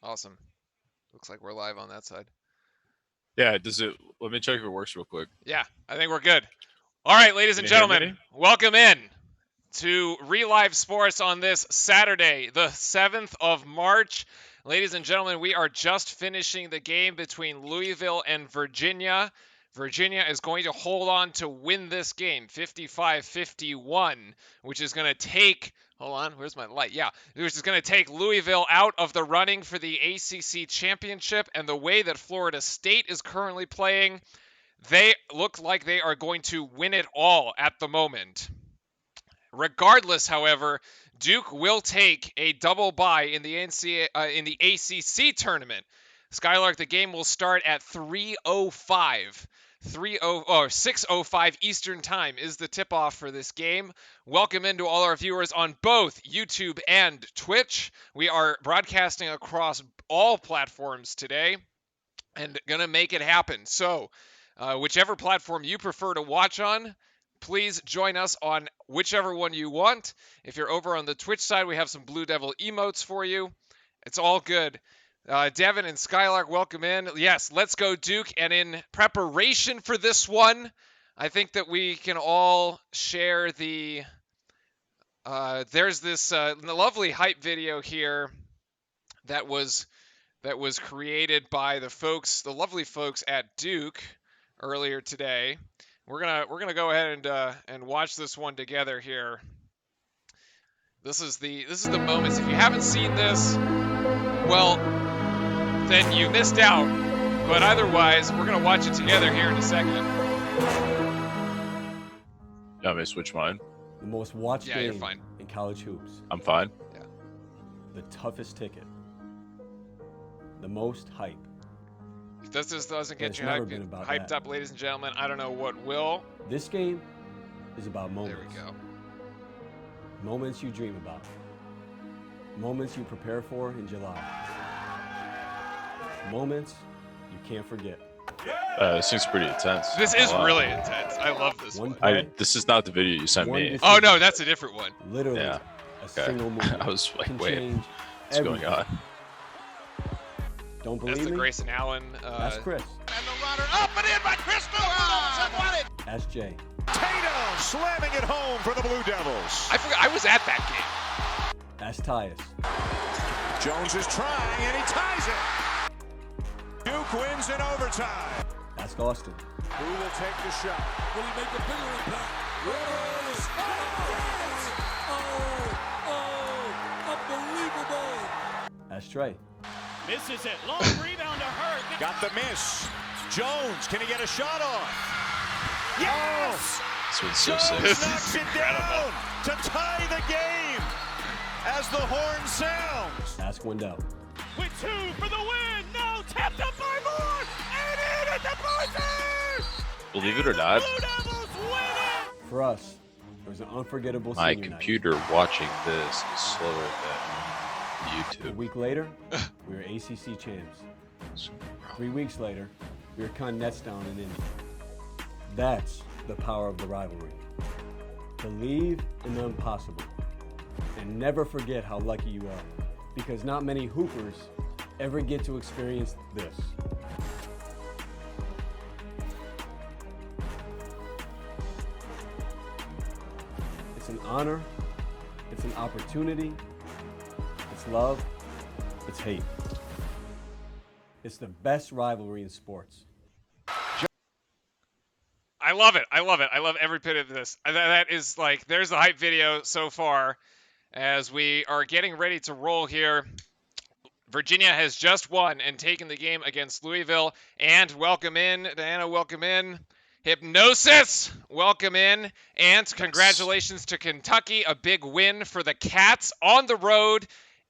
Awesome. Looks like we're live on that side. Yeah, let me check if it works real quick. Yeah, I think we're good. All right, ladies and gentlemen, welcome in to Relive Sports on this Saturday, the 7th of March. Ladies and gentlemen, we are just finishing the game between Louisville and Virginia. Virginia is going to hold on to win this game, 55-51, which is going to take, hold on, where's my light? Yeah, which is going to take Louisville out of the running for the ACC championship. And the way that Florida State is currently playing, they look like they are going to win it all at the moment. Regardless, however, Duke will take a double bye in the ACC tournament. Skylark, the game will start at 3:05. 6:05 Eastern Time is the tip-off for this game. Welcome into all our viewers on both YouTube and Twitch. We are broadcasting across all platforms today and gonna make it happen. So, whichever platform you prefer to watch on, please join us on whichever one you want. If you're over on the Twitch side, we have some Blue Devil emotes for you. It's all good. Devin and Skylark, welcome in. Yes, let's go Duke. And in preparation for this one, I think that we can all share the... there's this lovely hype video here that was created by the lovely folks at Duke earlier today. We're gonna go ahead and watch this one together here. This is the moments. If you haven't seen this, well, then you missed out. But otherwise, we're gonna watch it together here in a second. Yeah, I may switch mine. The most watched game you're fine. in college hoops. I'm fine. Yeah. The toughest ticket. The most hype. If this doesn't get you hyped up, ladies and gentlemen, I don't know what will. This game is about moments. There we go. Moments you dream about. Moments you prepare for in July. Moments you can't forget. This seems pretty intense. This is really intense. I love this one. This is not the video you sent me. Oh no, that's a different one. Literally, yeah. A single move. I was like, wait, what's going on? Don't believe me? That's the me? Grayson Allen. That's Chris. And the runner up and in by Chris. That's Jay. Tatum slamming it home for the Blue Devils. I forgot I was at that game. That's Tyus. Jones is trying and he ties it. Duke wins in overtime. That's Austin. Who will take the shot? Will he make a bigger impact? Yes! Unbelievable! That's Trey. Misses it. Long rebound to Hurt. Got the miss. Jones, can he get a shot off? Yes! This one's so sick. Jones knocks it down to tie the game as the horn sounds. That's Wendell. With 2 for the win. No, tapped up by Moore. And in at the buzzer. Believe it or not, Blue Devils win it. For us, it was an unforgettable my senior computer night. watching this is slower than A YouTube. week later, we were ACC champs. 3 weeks later, we were cutting nets down in Indy. That's the power of the rivalry. Believe in the impossible. And never forget how lucky you are, because not many hoopers ever get to experience this. It's an honor, it's an opportunity, it's love, it's hate. It's the best rivalry in sports. I love it. I love it. I love every bit of this. That is like, there's the hype video so far as we are getting ready to roll here. Virginia has just won and taken the game against Louisville. And welcome in, Diana, welcome in. Hypnosis, welcome in. And congratulations to Kentucky, a big win for the Cats on the road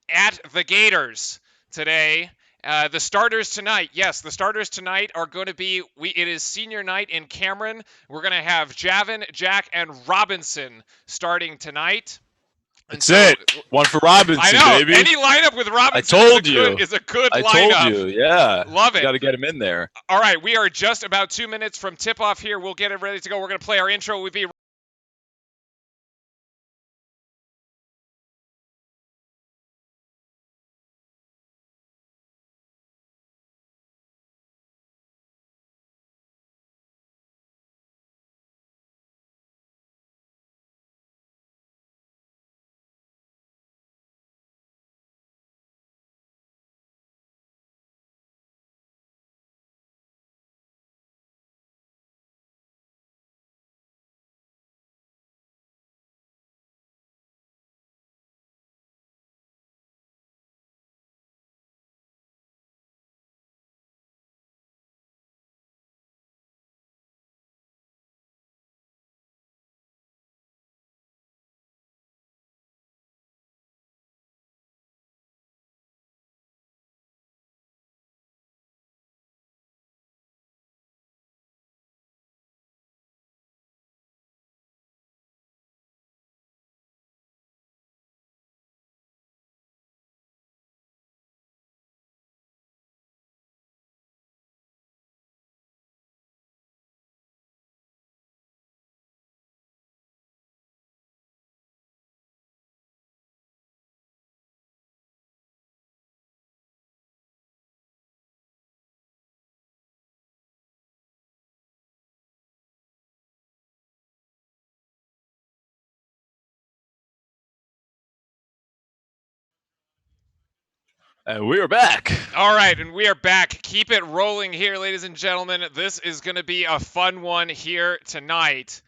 at the Gators today. The starters tonight, yes, the starters tonight are going to be, it is senior night in Cameron. We're going to have Javin, Jack, and Robinson starting tonight. That's it. One for Robinson, I know. baby. Any lineup with Robinson is a good lineup. I told you, yeah. Love it. Got to get him in there. All right, we are just about 2 minutes from tip-off here. We'll get it ready to go. We're going to play our intro. We'll be And we are back. All right, and we are back. Keep it rolling here, ladies and gentlemen. This is going to be a fun one here tonight.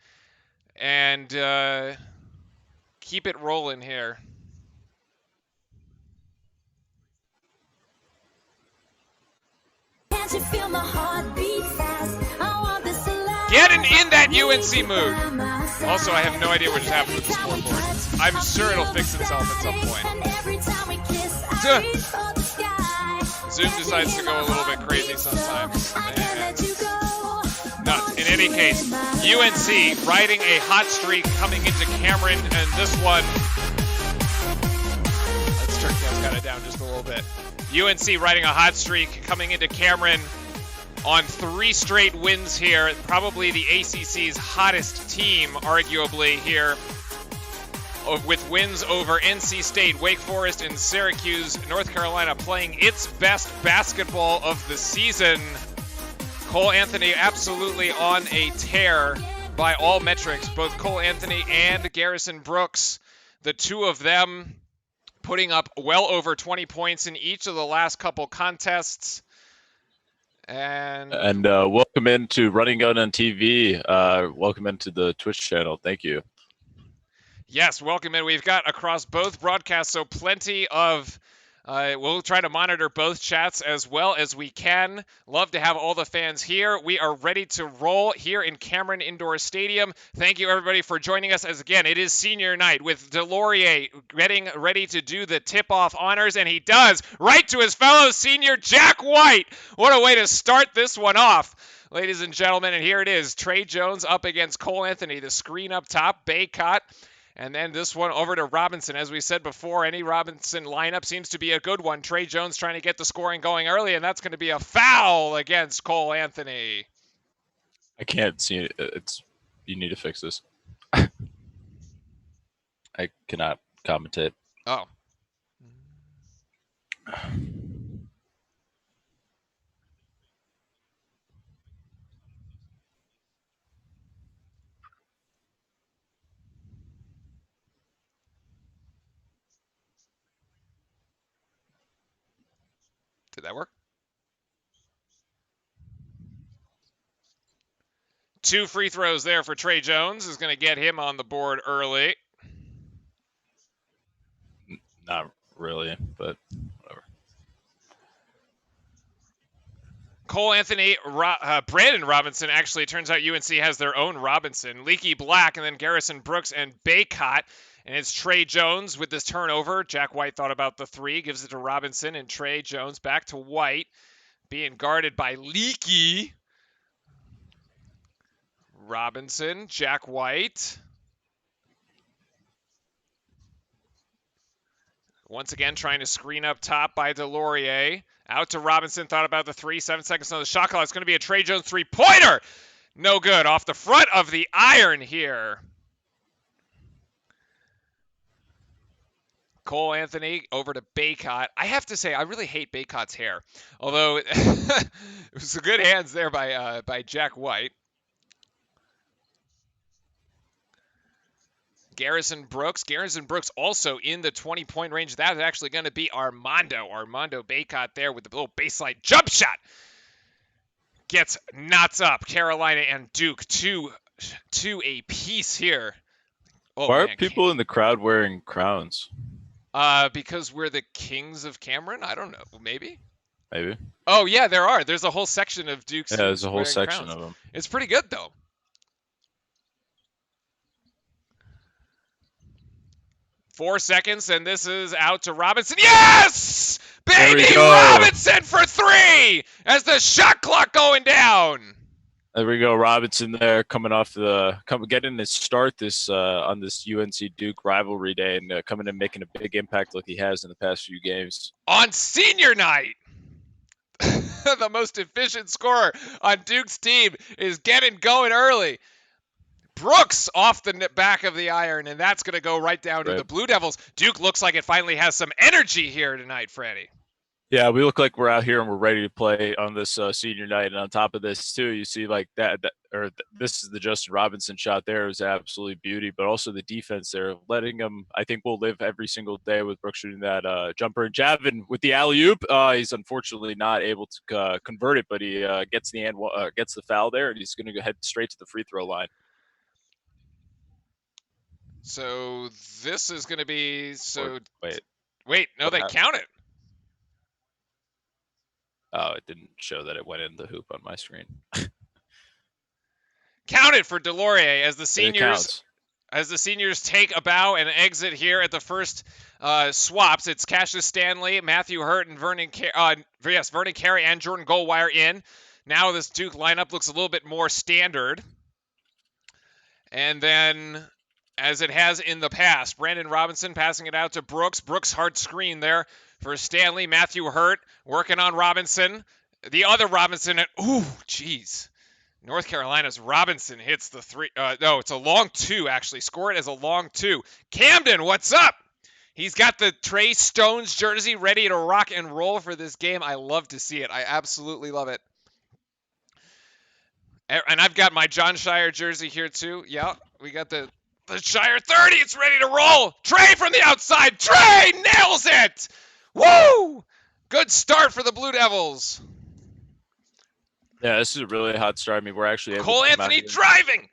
And keep it rolling here. Can't you feel my heart beat fast? I want this to last. Getting in that UNC mood. Also, I have no idea what just happened with the scoreboard. I'm sure it'll fix itself at some point. Zoom decides to go a little bit crazy sometimes. Nuts. In any case, UNC riding a hot streak coming into Cameron, and this one, let's turn that down just a little bit. UNC riding a hot streak coming into Cameron on 3 straight wins here. Probably the ACC's hottest team, arguably, here, with wins over NC State, Wake Forest, and Syracuse. North Carolina playing its best basketball of the season. Cole Anthony absolutely on a tear by all metrics. Both Cole Anthony and Garrison Brooks, the two of them putting up well over 20 points in each of the last couple contests. And welcome into Running Gun on TV. Welcome into the Twitch channel. Thank you. Yes, welcome in. We've got across both broadcasts, so plenty of we'll try to monitor both chats as well as we can. Love to have all the fans here. We are ready to roll here in Cameron Indoor Stadium. Thank you, everybody, for joining us. As again, it is senior night with Delorier getting ready to do the tip-off honors, and he does, right to his fellow senior, Jack White. What a way to start this one off, ladies and gentlemen. And here it is, Trey Jones up against Cole Anthony. The screen up top, Baycott. And then this one over to Robinson. As we said before, any Robinson lineup seems to be a good one. Trey Jones trying to get the scoring going early, and that's going to be a foul against Cole Anthony. I can't see it. You need to fix this. I cannot commentate. Oh. Did that work? 2 free throws there for Trey Jones is going to get him on the board early. Not really, but whatever. Cole Anthony, Brandon Robinson. Actually, it turns out UNC has their own Robinson. Leaky Black, and then Garrison Brooks and Baycott. And it's Trey Jones with this turnover. Jack White thought about the 3, gives it to Robinson, and Trey Jones back to White, being guarded by Leaky. Robinson, Jack White. Once again, trying to screen up top by Delorier. Out to Robinson, thought about the 3, 7 seconds on the shot clock. It's going to be a Trey Jones 3-pointer. No good. Off the front of the iron here. Cole Anthony over to Baycott. I have to say, I really hate Baycott's hair. Although, it was good hands there by Jack White. Garrison Brooks also in the 20-point range. That is actually going to be Armando Baycott there with the little baseline jump shot. Gets knots up. Carolina and Duke, two a piece here. Oh, why are people in the crowd wearing crowns? Because we're the kings of Cameron? I don't know. Maybe. Maybe. Oh, yeah, there are. There's a whole section of Duke's. Yeah, there's a whole section crowns. of them. It's pretty good, though. Four seconds, and this is out to Robinson. Yes! Baby Robinson for 3 as the shot clock going down. There we go, Robinson there coming off getting his start this on this UNC Duke rivalry day and coming and making a big impact like he has in the past few games. On senior night, the most efficient scorer on Duke's team is getting going early. Brooks off the back of the iron, and that's going to go right down to the Blue Devils. Duke looks like it finally has some energy here tonight, Freddie. Yeah, we look like we're out here and we're ready to play on this senior night. And on top of this, too, you see like this is the Justin Robinson shot there. It was absolutely beauty, but also the defense there, letting him. I think we'll live every single day with Brooks shooting that jumper. And Javin with the alley oop, he's unfortunately not able to convert it, but he gets the foul there, and he's going to go head straight to the free throw line. So this is going to be Wait. Wait, no, they count it. Oh, it didn't show that it went in the hoop on my screen. Count it for Delorier as the It counts. seniors take a bow and exit here at the first swaps. It's Cassius Stanley, Matthew Hurt, and Vernon Carey and Jordan Goldwire in. Now this Duke lineup looks a little bit more standard. And then, as it has in the past, Brandon Robinson passing it out to Brooks. Brooks hard screen there for Stanley. Matthew Hurt working on Robinson. The other Robinson, jeez. North Carolina's Robinson hits the three. No, it's a long two, actually. Score it as a long two. Camden, what's up? He's got the Trey Stones jersey ready to rock and roll for this game. I love to see it. I absolutely love it. And I've got my John Shire jersey here, too. Yeah, we got the Shire 30. It's ready to roll. Trey from the outside. Trey nails it. Woo! Good start for the Blue Devils. Yeah, this is a really hot start. I mean, we're actually able Cole to come out Anthony here driving.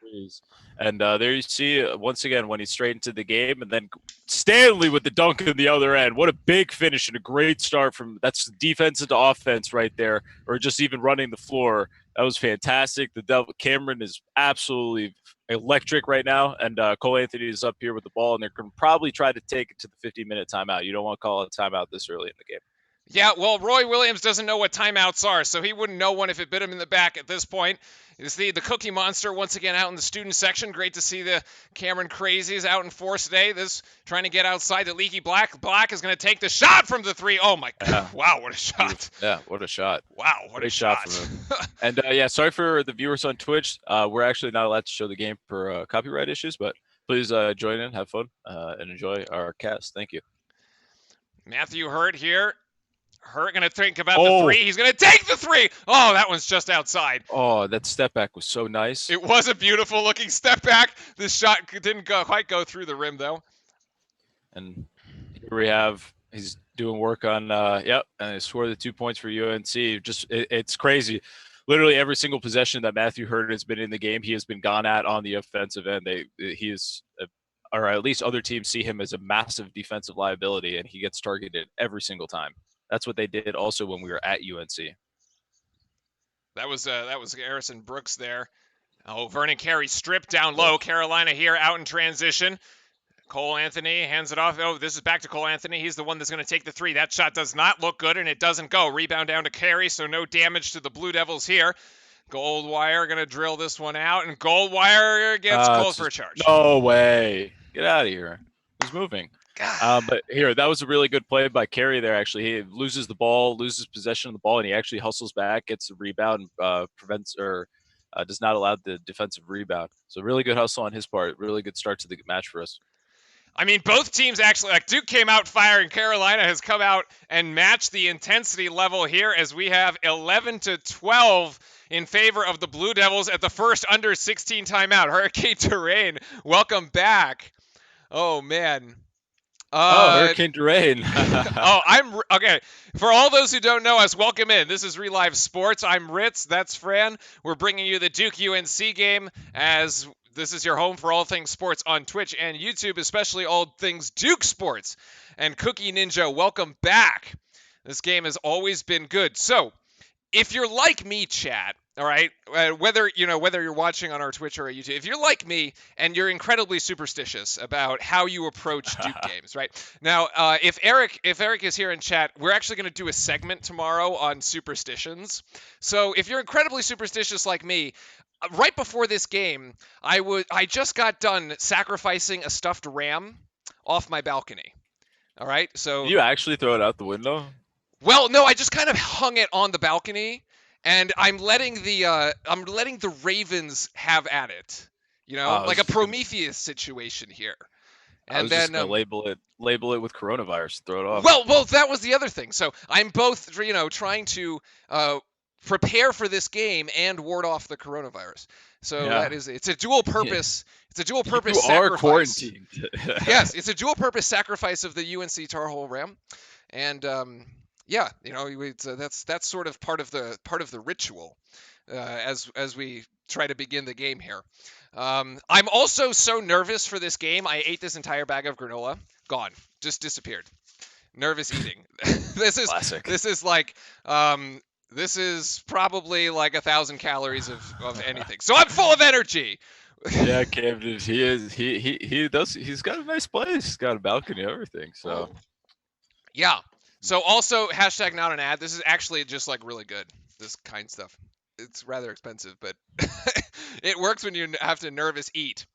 and there you see once again when he's straight into the game, and then Stanley with the dunk on the other end. What a big finish and a great start from that's defense into offense right there, or just even running the floor. That was fantastic. Cameron is absolutely electric right now, and Cole Anthony is up here with the ball, and they're going to probably try to take it to the 50-minute timeout. You don't want to call a timeout this early in the game. Yeah, well, Roy Williams doesn't know what timeouts are, so he wouldn't know one if it bit him in the back at this point. It's the Cookie Monster once again out in the student section. Great to see the Cameron Crazies out in force today. This trying to get outside the Leaky Black. Black is going to take the shot from the three. Oh, my God. Yeah. Wow, what a shot. Yeah, what a shot. Wow, what a shot. From him. And, sorry for the viewers on Twitch. We're actually not allowed to show the game for copyright issues, but please join in, have fun, and enjoy our cast. Thank you. Matthew Hurt here. Hurt going to think about the three. He's going to take the three. Oh, that one's just outside. Oh, that step back was so nice. It was a beautiful looking step back. This shot didn't quite go through the rim, though. And here we have, he's doing work on, and he scored the 2 points for UNC. It's crazy. Literally every single possession that Matthew Hurt has been in the game, he has been gone at on the offensive end. He is, or at least other teams see him as a massive defensive liability, and he gets targeted every single time. That's what they did also when we were at UNC. That was Harrison Brooks there. Oh, Vernon Carey stripped down low. Carolina here out in transition. Cole Anthony hands it off. Oh, this is back to Cole Anthony. He's the one that's going to take the three. That shot does not look good, and it doesn't go. Rebound down to Carey, so no damage to the Blue Devils here. Goldwire going to drill this one out, and Goldwire gets called for a charge. No way. Get out of here. Who's moving? But here, that was a really good play by Carey there, actually. He loses the ball, loses possession of the ball, and he actually hustles back, gets the rebound, prevents or does not allow the defensive rebound. So really good hustle on his part. Really good start to the match for us. I mean, both teams actually, like Duke came out firing. Carolina has come out and matched the intensity level here as we have 11-12 in favor of the Blue Devils at the first under 16 timeout. Hurricane Terrain, welcome back. Oh, man. Hurricane Terrain. Okay. For all those who don't know us, welcome in. This is Relive Sports. I'm Ritz. That's Fran. We're bringing you the Duke UNC game as this is your home for all things sports on Twitch and YouTube, especially all things Duke sports. And Cookie Ninja, welcome back. This game has always been good. So, if you're like me, chat, all right, whether you're watching on our Twitch or our YouTube, if you're like me and you're incredibly superstitious about how you approach Duke games, right? Now, if Eric is here in chat, we're actually going to do a segment tomorrow on superstitions. So if you're incredibly superstitious like me, right before this game, I just got done sacrificing a stuffed ram off my balcony. All right, so Did you actually throw it out the window? Well, no, I just kind of hung it on the balcony, and I'm letting the ravens have at it. You know, like a Prometheus situation here. I And was just then gonna label it with coronavirus. Throw it off. well, that was the other thing. So I'm both, trying to prepare for this game and ward off the coronavirus. So Yeah. it's a dual purpose. It's a dual purpose You are sacrifice. quarantined. Yes, it's a dual purpose sacrifice of the UNC Tar Heel Ram, and that's sort of part of the ritual as we try to begin the game here. I'm also so nervous for this game. I ate this entire bag of granola, gone, just disappeared. Nervous eating. Classic. This is probably like 1,000 calories of anything. So I'm full of energy. Yeah, Camden. He is. He does. He's got a nice place. He's got a balcony, everything. So Yeah. So also hashtag not an ad. This is actually just like really good. This kind of stuff. It's rather expensive, but it works when you have to nervous eat.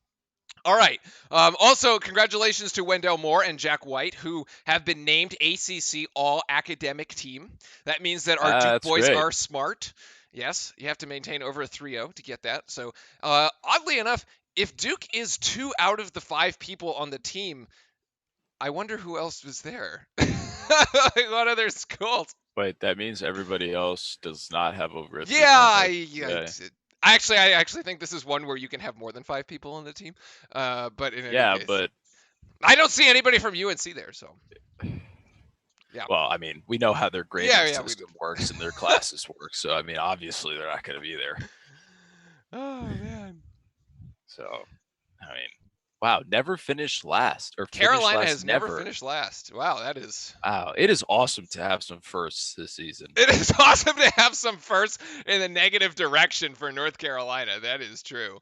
All right. Also, congratulations to Wendell Moore and Jack White, who have been named ACC All-Academic Team. That means that our Duke that's boys great. are smart. Yes, you have to maintain over a 3.0 to get that. So, oddly enough, if Duke is 2 out of the 5 people on the team, I wonder who else was there. What other schools? Wait, that means everybody else does not have over a 3.0. I actually think this is one where you can have more than 5 people on the team. But in any case, but I don't see anybody from UNC there. So, yeah. well, I mean, we know how their grading Yeah, we system works and their classes work. So, I mean, obviously they're not going to be there. Oh man. So, I mean, wow, never finished last or finished Carolina last has never finished last. Wow, that is. Wow, it is awesome to have some firsts this season. It is awesome to have some firsts in the negative direction for North Carolina. That is true.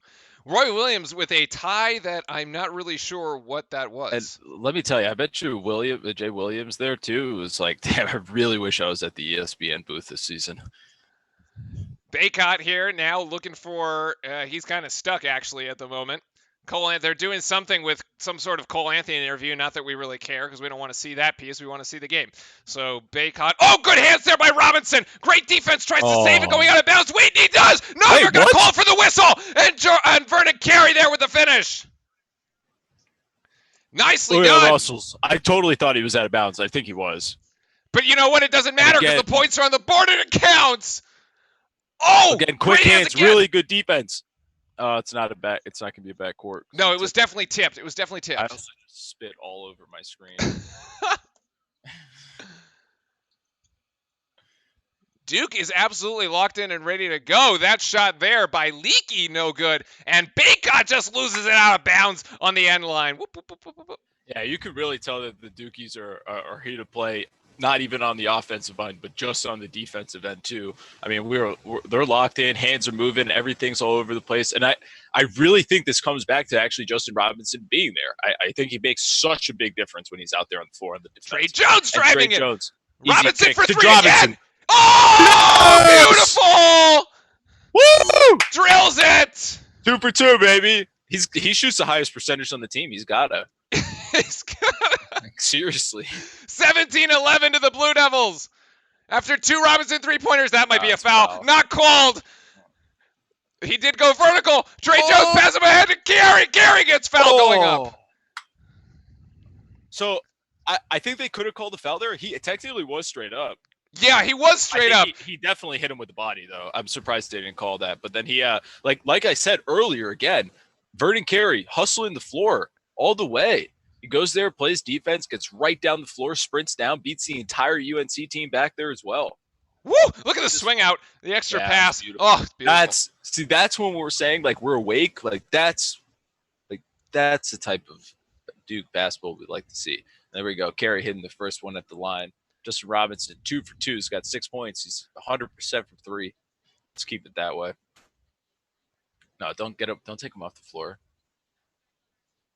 Roy Williams with a tie that I'm not really sure what that was. And let me tell you, I bet you Jay Williams there too was like, damn, I really wish I was at the ESPN booth this season. Baycott here now looking for. He's kind of stuck actually at the moment. They're doing something with some sort of Cole Anthony interview. Not that we really care because we don't want to see that piece. We want to see the game. So Baycott. Oh, good hands there by Robinson. Great defense. Tries to save it going out of bounds. Wheaton does. No, they're going to call for the whistle. And Vernon Carey there with the finish. Nicely done. Muscles. I totally thought he was out of bounds. I think he was. But you know what? It doesn't matter because the points are on the board and it counts. Oh, again, quick hands. Really good defense. It's not gonna be a bad court. No, it was definitely tipped. It was definitely tipped. I also just spit all over my screen. Duke is absolutely locked in and ready to go. That shot there by Leaky, no good. And Baycott just loses it out of bounds on the end line. Whoop, whoop, whoop, whoop, whoop. Yeah, you could really tell that the Dukies are here to play. Not even on the offensive end, but just on the defensive end too. I mean, they're locked in, hands are moving, everything's all over the place, and I really think this comes back to actually Justin Robinson being there. I think he makes such a big difference when he's out there on the floor on the defense. Trey Jones driving it. Jones, Robinson for 3 Robinson. again. Oh, beautiful! Woo! Drills it. 2 for 2, baby. He shoots the highest percentage on the team. He's gotta. He's got Seriously. 17-11 to the Blue Devils. After 2 Robinson 3-pointers, that might be a foul. Foul. Not called. He did go vertical. Trey Jones passes him ahead to Gary. Gary gets foul going up. So I think they could have called the foul there. He technically was straight up. Yeah, he was straight up. He definitely hit him with the body, though. I'm surprised they didn't call that. But then he, like I said earlier, again, Vernon Carey hustling the floor all the way. He goes there, plays defense, gets right down the floor, sprints down, beats the entire UNC team back there as well. Woo! Look at the swing out, the extra pass. Beautiful. Oh, it's beautiful. That's when we're saying like we're awake. That's the type of Duke basketball we'd like to see. There we go. Carey hitting the first one at the line. Justin Robinson, 2 for 2. He's got 6 points. He's 100% from 3. Let's keep it that way. No, don't take him off the floor.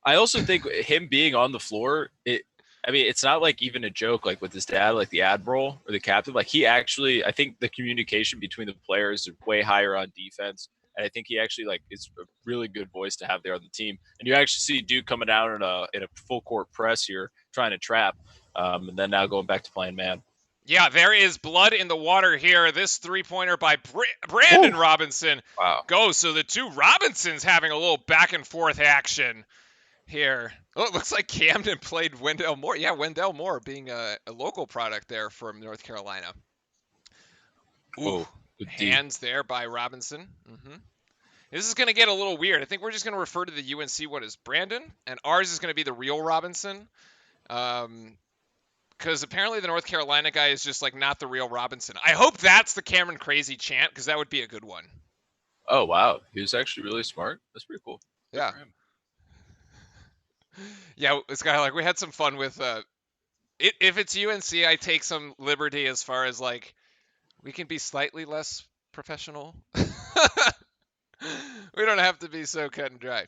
I also think him being on the floor, it's not like even a joke like with his dad, like the admiral or the captain. Like he actually, I think the communication between the players is way higher on defense. And I think he actually is a really good voice to have there on the team. And you actually see Duke coming out in a full court press here, trying to trap, and then now going back to playing man. Yeah, there is blood in the water here. This 3-pointer by Brandon Robinson goes. So the 2 Robinsons having a little back and forth action. here. Oh, it looks like Camden played Wendell Moore. Yeah, Wendell Moore being a local product there from North Carolina. Ooh, Oh, good D. hands there by Robinson. This is going to get a little weird. I think we're just going to refer to the UNC one as Brandon, and ours is going to be the real Robinson. Because apparently the North Carolina guy is just like not the real Robinson. I hope that's the Cameron Crazy chant, because that would be a good one. Oh, wow. He was actually really smart. That's pretty cool. Good Yeah. for him. Yeah, this guy, like, we had some fun with if it's UNC, I take some liberty as far as like we can be slightly less professional. We don't have to be so cut and dry.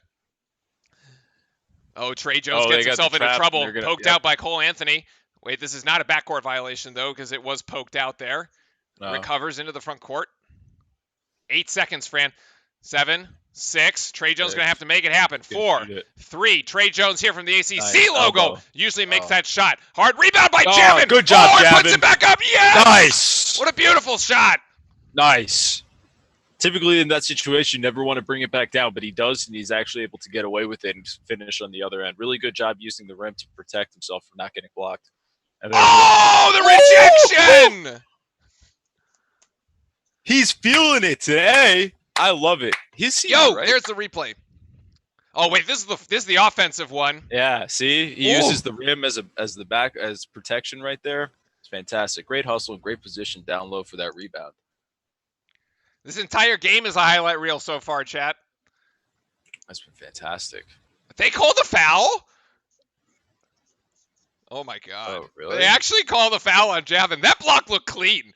Oh, Trey Jones Oh, they gets got the himself into trap, and trouble. they're gonna- Poked yep. out by Cole Anthony. Wait, this is not a backcourt violation, though, because it was poked out there. No. Recovers into the front court. 8 seconds, Fran. 7, 6. Trey Jones going to have to make it happen. Can 4, shoot it. 3. Trey Jones here from the ACC Nice logo. elbow. Usually makes Oh. that shot. Hard rebound by Oh, Javin. good job, and puts Javin. it back up. Yes! Nice. What a beautiful shot. Nice. Typically in that situation, you never want to bring it back down, but he does, and he's actually able to get away with it and finish on the other end. Really good job using the rim to protect himself from not getting blocked. And then Oh, the rejection! he's feeling it today. I love it. He's seen Yo, it, right? there's the replay. Oh wait, this is the offensive one. Yeah, see, he Ooh. uses the rim as the back as protection right there. It's fantastic. Great hustle and great position down low for that rebound. This entire game is a highlight reel so far, chat. That's been fantastic. They called the foul? Oh my god. Oh, really? They actually called the foul on Javin. That block looked clean.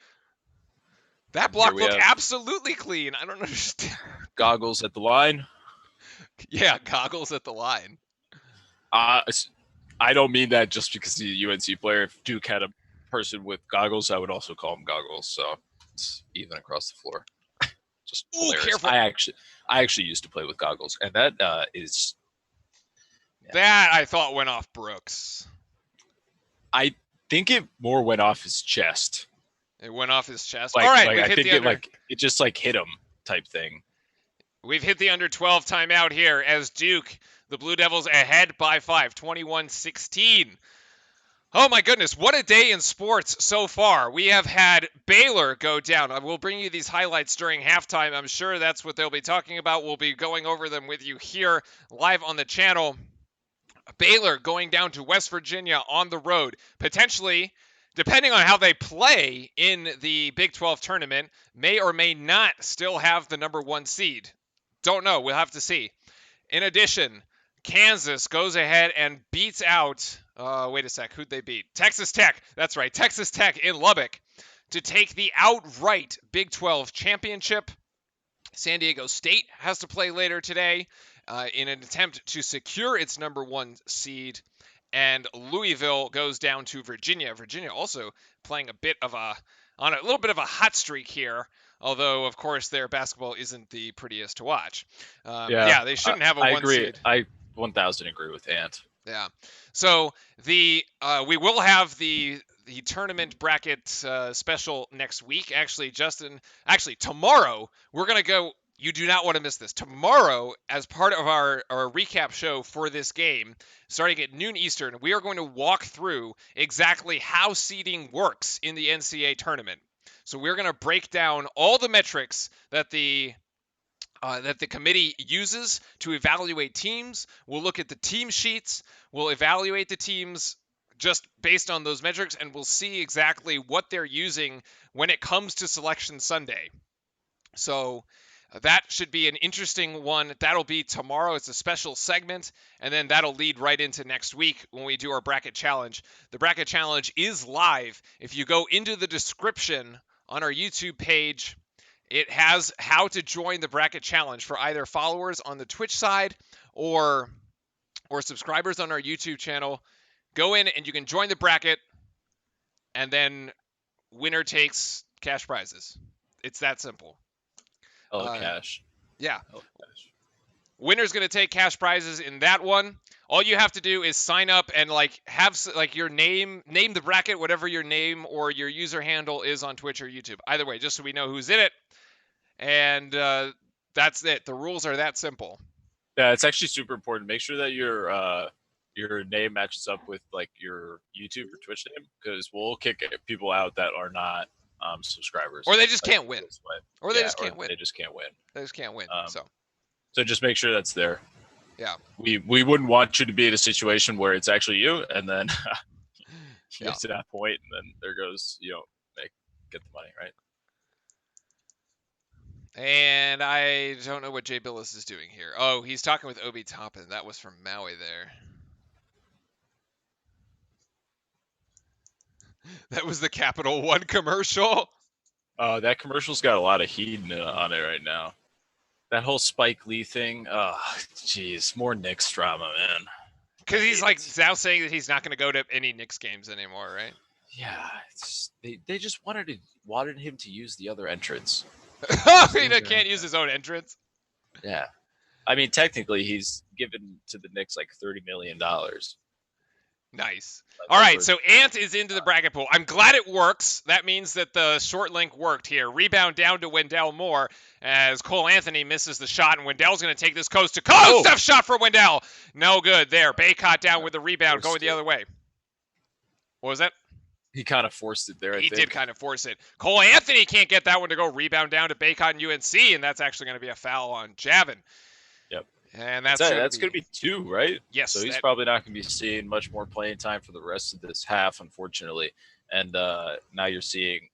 That block we looked have- absolutely clean. I don't understand. Goggles at the line. Yeah, goggles at the line. I don't mean that just because he's a UNC player. If Duke had a person with goggles, I would also call him goggles. So it's even across the floor. Just Ooh, hilarious. careful. I actually used to play with goggles, and that is. Yeah. That I thought went off Brooks. I think it more went off his chest. It went off his chest. Like, All right, like, we've I hit think the it under. it just like hit him type thing. We've hit the under 12 timeout here as Duke, the Blue Devils, ahead by 5, 21-16. Oh my goodness, what a day in sports so far. We have had Baylor go down. I will bring you these highlights during halftime. I'm sure that's what they'll be talking about. We'll be going over them with you here live on the channel. Baylor going down to West Virginia on the road, potentially, depending on how they play in the Big 12 tournament, may or may not still have the number 1 seed. Don't know. We'll have to see. In addition, Kansas goes ahead and beats out, wait a sec, who'd they beat? Texas Tech. That's right, Texas Tech in Lubbock to take the outright Big 12 championship. San Diego State has to play later today in an attempt to secure its number 1 seed. And Louisville goes down to Virginia. Virginia also playing on a little bit of a hot streak here. Although, of course, their basketball isn't the prettiest to watch. Yeah, they shouldn't have a 1 I agree. seed. I 1,000 agree with Ant. Yeah. So we will have the tournament bracket special next week. Actually, tomorrow we're gonna go. You do not want to miss this. Tomorrow, as part of our recap show for this game, starting at noon Eastern, we are going to walk through exactly how seeding works in the NCAA tournament. So we're going to break down all the metrics that the committee uses to evaluate teams. We'll look at the team sheets. We'll evaluate the teams just based on those metrics, and we'll see exactly what they're using when it comes to Selection Sunday. So that should be an interesting one. That'll be tomorrow. It's a special segment, and then that'll lead right into next week when we do our bracket challenge. The bracket challenge is live. If you go into the description on our YouTube page, it has how to join the bracket challenge for either followers on the Twitch side or subscribers on our YouTube channel. Go in and you can join the bracket, and then winner takes cash prizes. It's that simple. Cash. Yeah. Cash. Winner's going to take cash prizes in that one. All you have to do is sign up and have your name the bracket, whatever your name or your user handle is on Twitch or YouTube. Either way, just so we know who's in it. And that's it. The rules are that simple. Yeah, it's actually super important. Make sure that your name matches up with like your YouTube or Twitch name, because we'll kick people out that are not subscribers. Or they just Like, can't win. this way. Or they Yeah, just can't win. they just can't win. They just can't win. Um, So So just make sure that's there. yeah. We wouldn't want you to be in a situation where it's actually you, and then you Yeah. get to that point, and then there goes get the money, right? And I don't know what Jay Billis is doing here. Oh, he's talking with Obi Toppin. That was from Maui there. That was the Capital One commercial. That commercial's got a lot of heat on it right now. That whole Spike Lee thing. Oh, jeez, more Knicks drama, man. Because he's like now saying that he's not going to go to any Knicks games anymore, right? Yeah, they just wanted him to use the other entrance. He can't use his own entrance. Yeah, I mean technically he's given to the Knicks like $30 million. Nice. All right, so Ant is into the bracket pool. I'm glad it works. That means that the short link worked here. Rebound down to Wendell Moore as Cole Anthony misses the shot, and Wendell's going to take this coast to coast. Tough shot for Wendell. No good there. Baycott down with the rebound, going the other way. What was that? He kind of forced it there. He did kind of force it. Cole Anthony can't get that one to go. Rebound down to Baycott and UNC, and that's actually going to be a foul on Javin. Yep. And that's going to be 2, right? Yes. So he's probably not going to be seeing much more playing time for the rest of this half, unfortunately. And now you're seeing,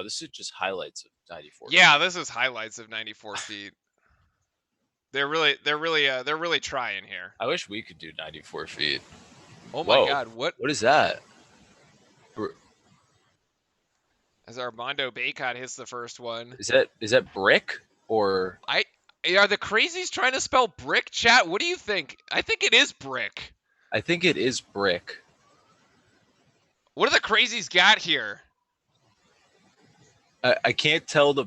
this is just highlights of 94. Yeah, this is highlights of 94 feet. They're really trying here. I wish we could do 94 feet. Oh my God, what is that? As Armando Baycott hits the first one. Is that brick or? Are the crazies trying to spell brick, chat? What do you think? I think it is brick. I think it is brick. What do the crazies got here? I can't tell the.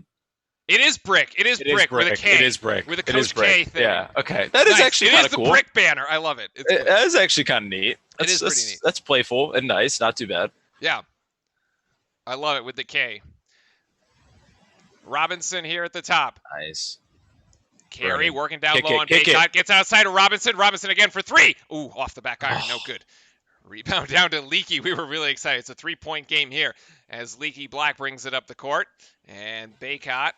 It is brick. It is brick with a K. It is brick. With a Coach K thing. Yeah. Okay. That is actually kind of cool. It is the brick banner. I love it. That is actually kind of neat. It is pretty neat. That's playful and nice. Not too bad. Yeah. I love it with the K. Robinson here at the top. Nice. Carey working down low on Baycott. Gets outside of Robinson. Robinson again for 3. Ooh, off the back iron. No good. Rebound down to Leaky. We were really excited. It's a 3-point game here as Leaky Black brings it up the court. And Baycott.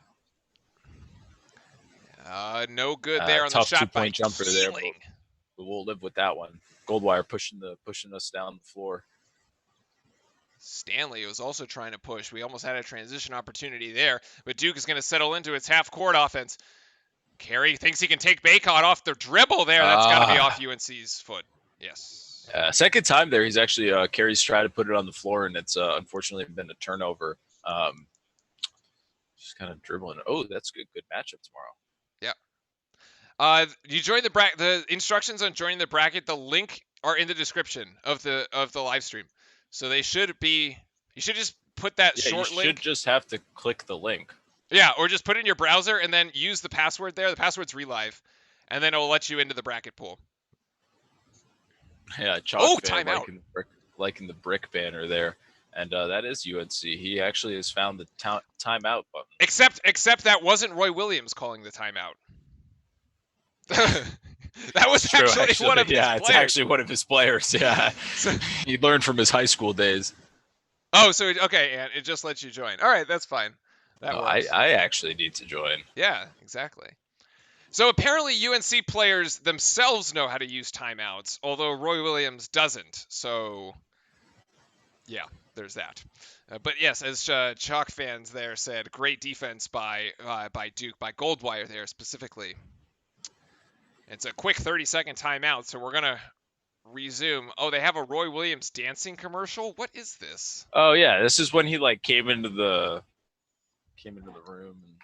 No good there on the shot by jumper there. But we'll live with that one. Goldwire pushing us down the floor. Stanley was also trying to push. We almost had a transition opportunity there, but Duke is going to settle into its half-court offense. Carey thinks he can take Baycott off the dribble there. That's got to be off UNC's foot. Yes. Second time there, he's actually Carey's tried to put it on the floor, and it's unfortunately been a turnover. Just kind of dribbling. Oh, that's good. Good matchup tomorrow. Yeah. You join the bracket. The instructions on joining the bracket, the link are in the description of the live stream. So they should be. You should just put that short link. You should just have to click the link. Yeah, or just put it in your browser and then use the password there. The password's relive, and then it will let you into the bracket pool. Yeah, timeout. Liking the brick banner there, and that is UNC. He actually has found the timeout button. Except that wasn't Roy Williams calling the timeout. That was actually one of his players. It's actually one of his players. Yeah, he learned from his high school days. Oh, so okay, and it just lets you join. All right, that's fine. That works. I actually need to join. Yeah, exactly. So apparently UNC players themselves know how to use timeouts, although Roy Williams doesn't. So, yeah, there's that. But yes, as Chalk fans there said, great defense by Duke, by Goldwire there specifically. It's a quick 30-second timeout, so we're going to resume. Oh, they have a Roy Williams dancing commercial? What is this? Oh, yeah. This is when he, came into the room. And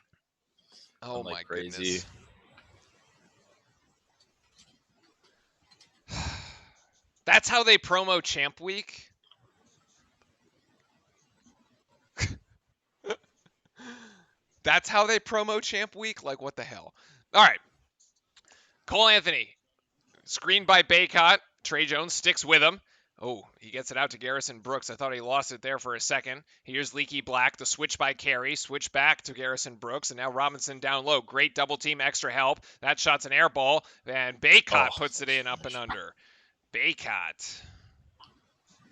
oh, my crazy. Goodness. That's how they promo Champ Week? That's how they promo Champ Week? Like, what the hell? All right. Cole Anthony, screened by Baycott. Trey Jones sticks with him. Oh, he gets it out to Garrison Brooks. I thought he lost it there for a second. Here's Leaky Black, the switch by Carey. Switch back to Garrison Brooks, and now Robinson down low. Great double team, extra help. That shot's an air ball, and Baycott puts it in up and under. Baycott.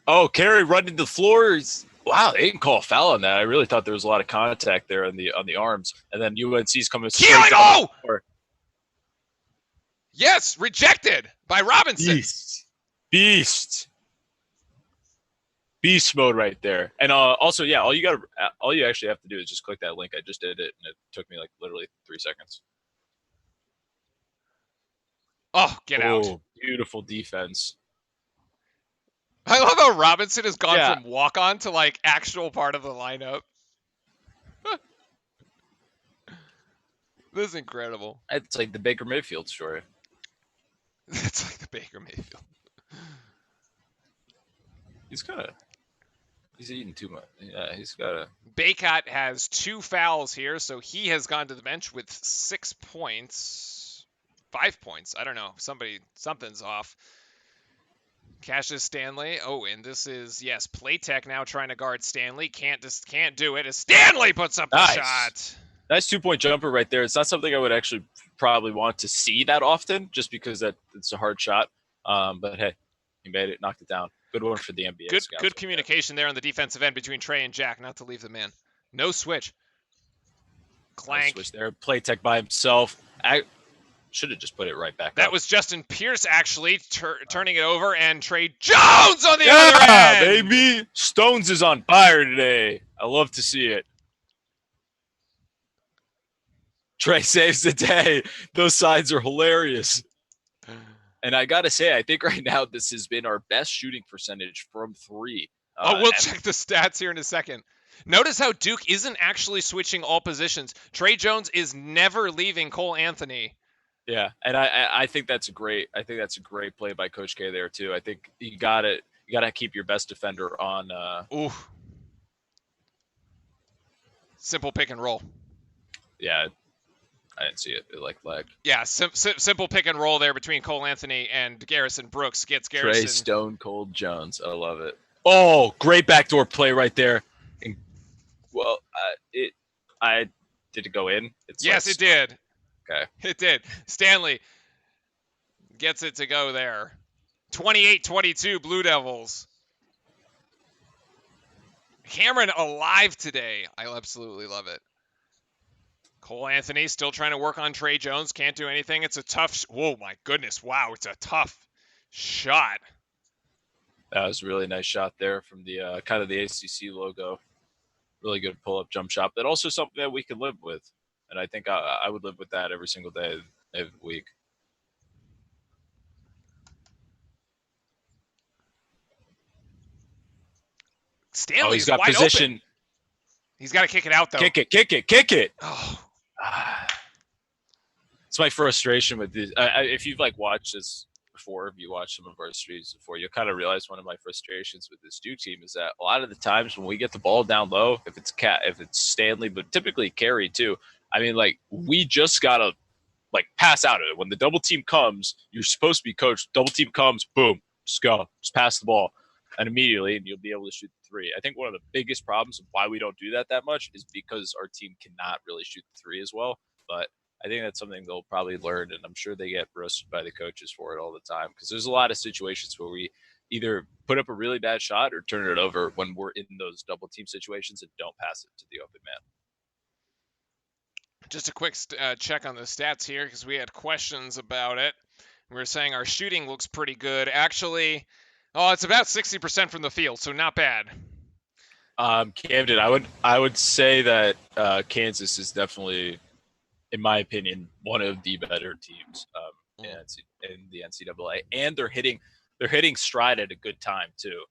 Oh, Carey running the floors. Wow, they didn't call a foul on that. I really thought there was a lot of contact there on the arms. And then UNC's coming straight down the floor. Yes, rejected by Robinson. Beast mode right there. And also, yeah, all you actually have to do is just click that link. I just did it, and it took me like literally 3 seconds. Oh, get out. Beautiful defense. I love how Robinson has gone from walk-on to like actual part of the lineup. This is incredible. It's like the Baker Mayfield story. It's like the Baker Mayfield. He's eating too much. Yeah, he's got a. Baycott has 2 fouls here, so he has gone to the bench with 6 points. 5 points. I don't know. Something's off. Cassius Stanley. Oh, and this is, yes, Playtech now trying to guard Stanley. Can't do it as Stanley puts up the shot. Nice 2-point jumper right there. It's not something I would actually probably want to see that often, just because it's a hard shot. But hey, he made it, knocked it down. Good one for the NBA. Good communication there on the defensive end between Trey and Jack, not to leave the man. No switch. Clank. No switch there. Playtech by himself. I should have just put it right back That up. was Justin Pierce actually turning it over, and Trey Jones on the other end. Baby. Stones is on fire today. I love to see it. Trey saves the day. Those sides are hilarious. And I got to say, I think right now this has been our best shooting percentage from 3. We'll check the stats here in a second. Notice how Duke isn't actually switching all positions. Trey Jones is never leaving Cole Anthony. Yeah, and I think that's a great play by Coach K there too. I think you gotta keep your best defender on. Ooh. Simple pick and roll. Yeah, I didn't see it. It like lagged. Yeah, simple pick and roll there between Cole Anthony and Garrison Brooks. Gets Garrison. Trey Stone Cold Jones. I love it. Oh, great backdoor play right there. And, well, did it go in? Yes, it did. Okay. It did. Stanley gets it to go there. 28-22 Blue Devils. Cameron alive today. I absolutely love it. Cole Anthony still trying to work on Trey Jones. Can't do anything. It's a tough. Whoa, my goodness. Wow, it's a tough shot. That was a really nice shot there from the kind of the ACC logo. Really good pull-up jump shot, but also something that we can live with. And I think I would live with that every single day, every week. Stanley's he's got wide position. Open. He's got to kick it out, though. Kick it. Oh. It's my frustration with this. If you've watched this before, if you watched some of our streams before, you'll kind of realize one of my frustrations with this Duke team is that a lot of the times when we get the ball down low, if it's Stanley, but typically Carey too. I mean, we just gotta pass out of it. When the double team comes, you're supposed to be coached. Double team comes, boom, just go, just pass the ball, and immediately, and you'll be able to shoot the 3. I think one of the biggest problems of why we don't do that much is because our team cannot really shoot the 3 as well. But I think that's something they'll probably learn, and I'm sure they get roasted by the coaches for it all the time, because there's a lot of situations where we either put up a really bad shot or turn it over when we're in those double team situations and don't pass it to the open man. Just a quick check on the stats here, because we had questions about it. We were saying our shooting looks pretty good. Actually, it's about 60% from the field, so not bad. Camden, I would say that Kansas is definitely, in my opinion, one of the better teams in the NCAA, and they're hitting stride at a good time too.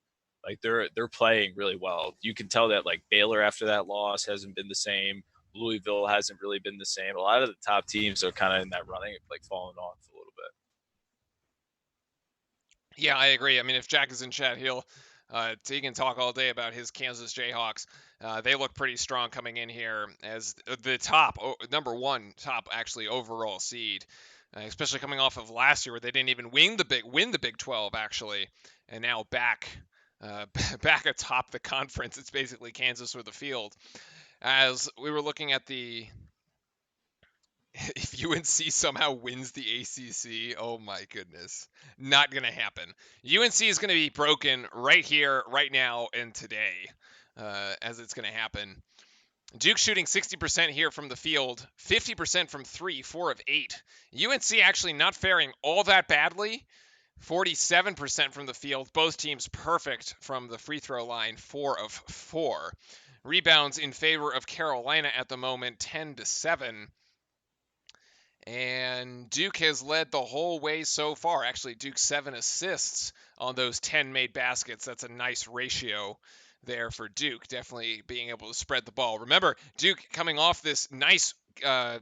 They're playing really well. You can tell that Baylor after that loss hasn't been the same. Louisville hasn't really been the same. A lot of the top teams are kind of in that running, falling off a little bit. Yeah, I agree. I mean, if Jack is in chat, he can talk all day about his Kansas Jayhawks. They look pretty strong coming in here as the number one top actually overall seed. especially coming off of last year where they didn't even win the Big 12 actually, and now back atop the conference. It's basically Kansas or the field. As we were looking at the if UNC somehow wins the ACC, oh my goodness, not going to happen. UNC is going to be broken right here, right now, and today, as it's going to happen. Duke shooting 60% here from the field, 50% from 3, 4 of 8. UNC actually not faring all that badly, 47% from the field. Both teams perfect from the free throw line, 4 of 4. Rebounds in favor of Carolina at the moment, 10-7. And Duke has led the whole way so far. Actually, Duke 7 assists on those 10 made baskets. That's a nice ratio there for Duke, definitely being able to spread the ball. Remember, Duke coming off this nice, what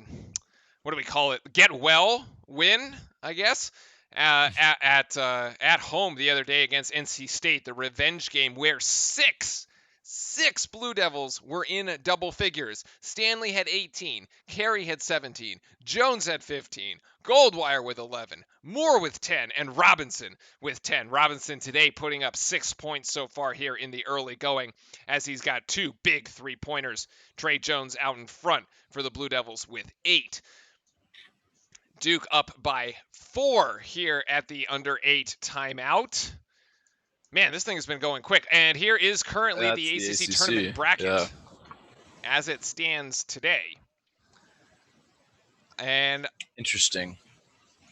do we call it? Get well win, I guess, at home the other day against NC State, the revenge game where six Blue Devils were in double figures. Stanley had 18, Carey had 17, Jones had 15, Goldwire with 11, Moore with 10, and Robinson with 10. Robinson today putting up 6 points so far here in the early going as he's got 2 big 3-pointers. Trey Jones out in front for the Blue Devils with 8. Duke up by 4 here at the under 8 timeout. Man, this thing has been going quick. And here is currently the ACC tournament bracket as it stands today. And interesting.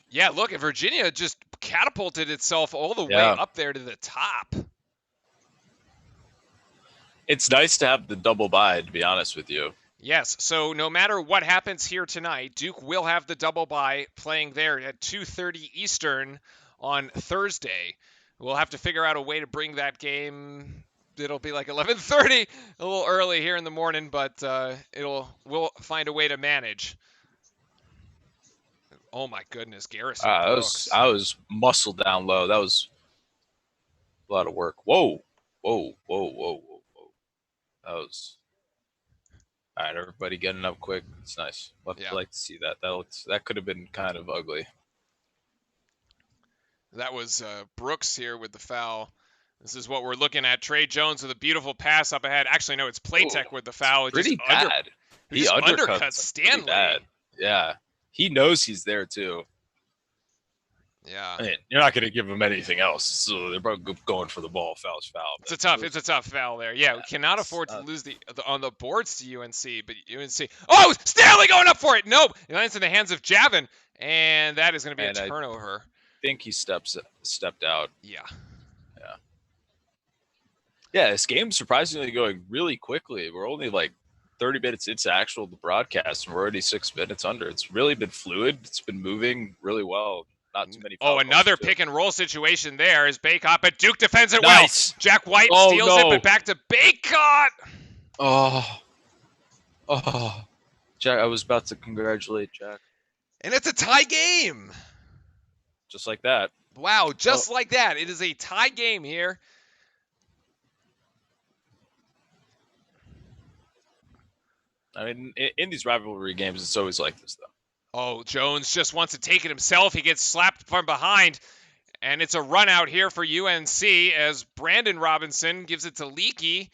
Yeah, look, Virginia just catapulted itself all the way up there to the top. It's nice to have the double bye, to be honest with you. Yes, so no matter what happens here tonight, Duke will have the double bye playing there at 2:30 Eastern on Thursday. We'll have to figure out a way to bring that game. It'll be like 11:30, a little early here in the morning, but we'll find a way to manage. Oh my goodness, Garrison Brooks. I was muscled down low. That was a lot of work. Whoa. That was all right. Everybody getting up quick. It's nice. I'd like to see that. That could have been kind of ugly. That was Brooks here with the foul. This is what we're looking at. Trey Jones with a beautiful pass up ahead. Actually, no, it's Playtech with the foul. Pretty bad. He undercuts Stanley. Bad. Yeah. He knows he's there, too. Yeah. I mean, you're not going to give him anything else. So they're both going for the ball. Foul's foul. It's a tough foul there. Yeah, we cannot afford to lose on the boards to UNC, but UNC. Oh, Stanley going up for it. Nope. It lands in the hands of Javin, and that is going to be a turnover. I think he stepped out. Yeah. Yeah, this game's surprisingly going really quickly. We're only like 30 minutes into the broadcast, and we're already 6 minutes under. It's really been fluid. It's been moving really well. Not too many. Another pick and roll situation there is Baycott, but Duke defends it well. Jack White steals it, but back to Baycott. Jack, I was about to congratulate Jack. And it's a tie game. Just like that. Wow, just like that. It is a tie game here. I mean, in these rivalry games, it's always like this, though. Oh, Jones just wants to take it himself. He gets slapped from behind, and it's a run out here for UNC as Brandon Robinson gives it to Leakey.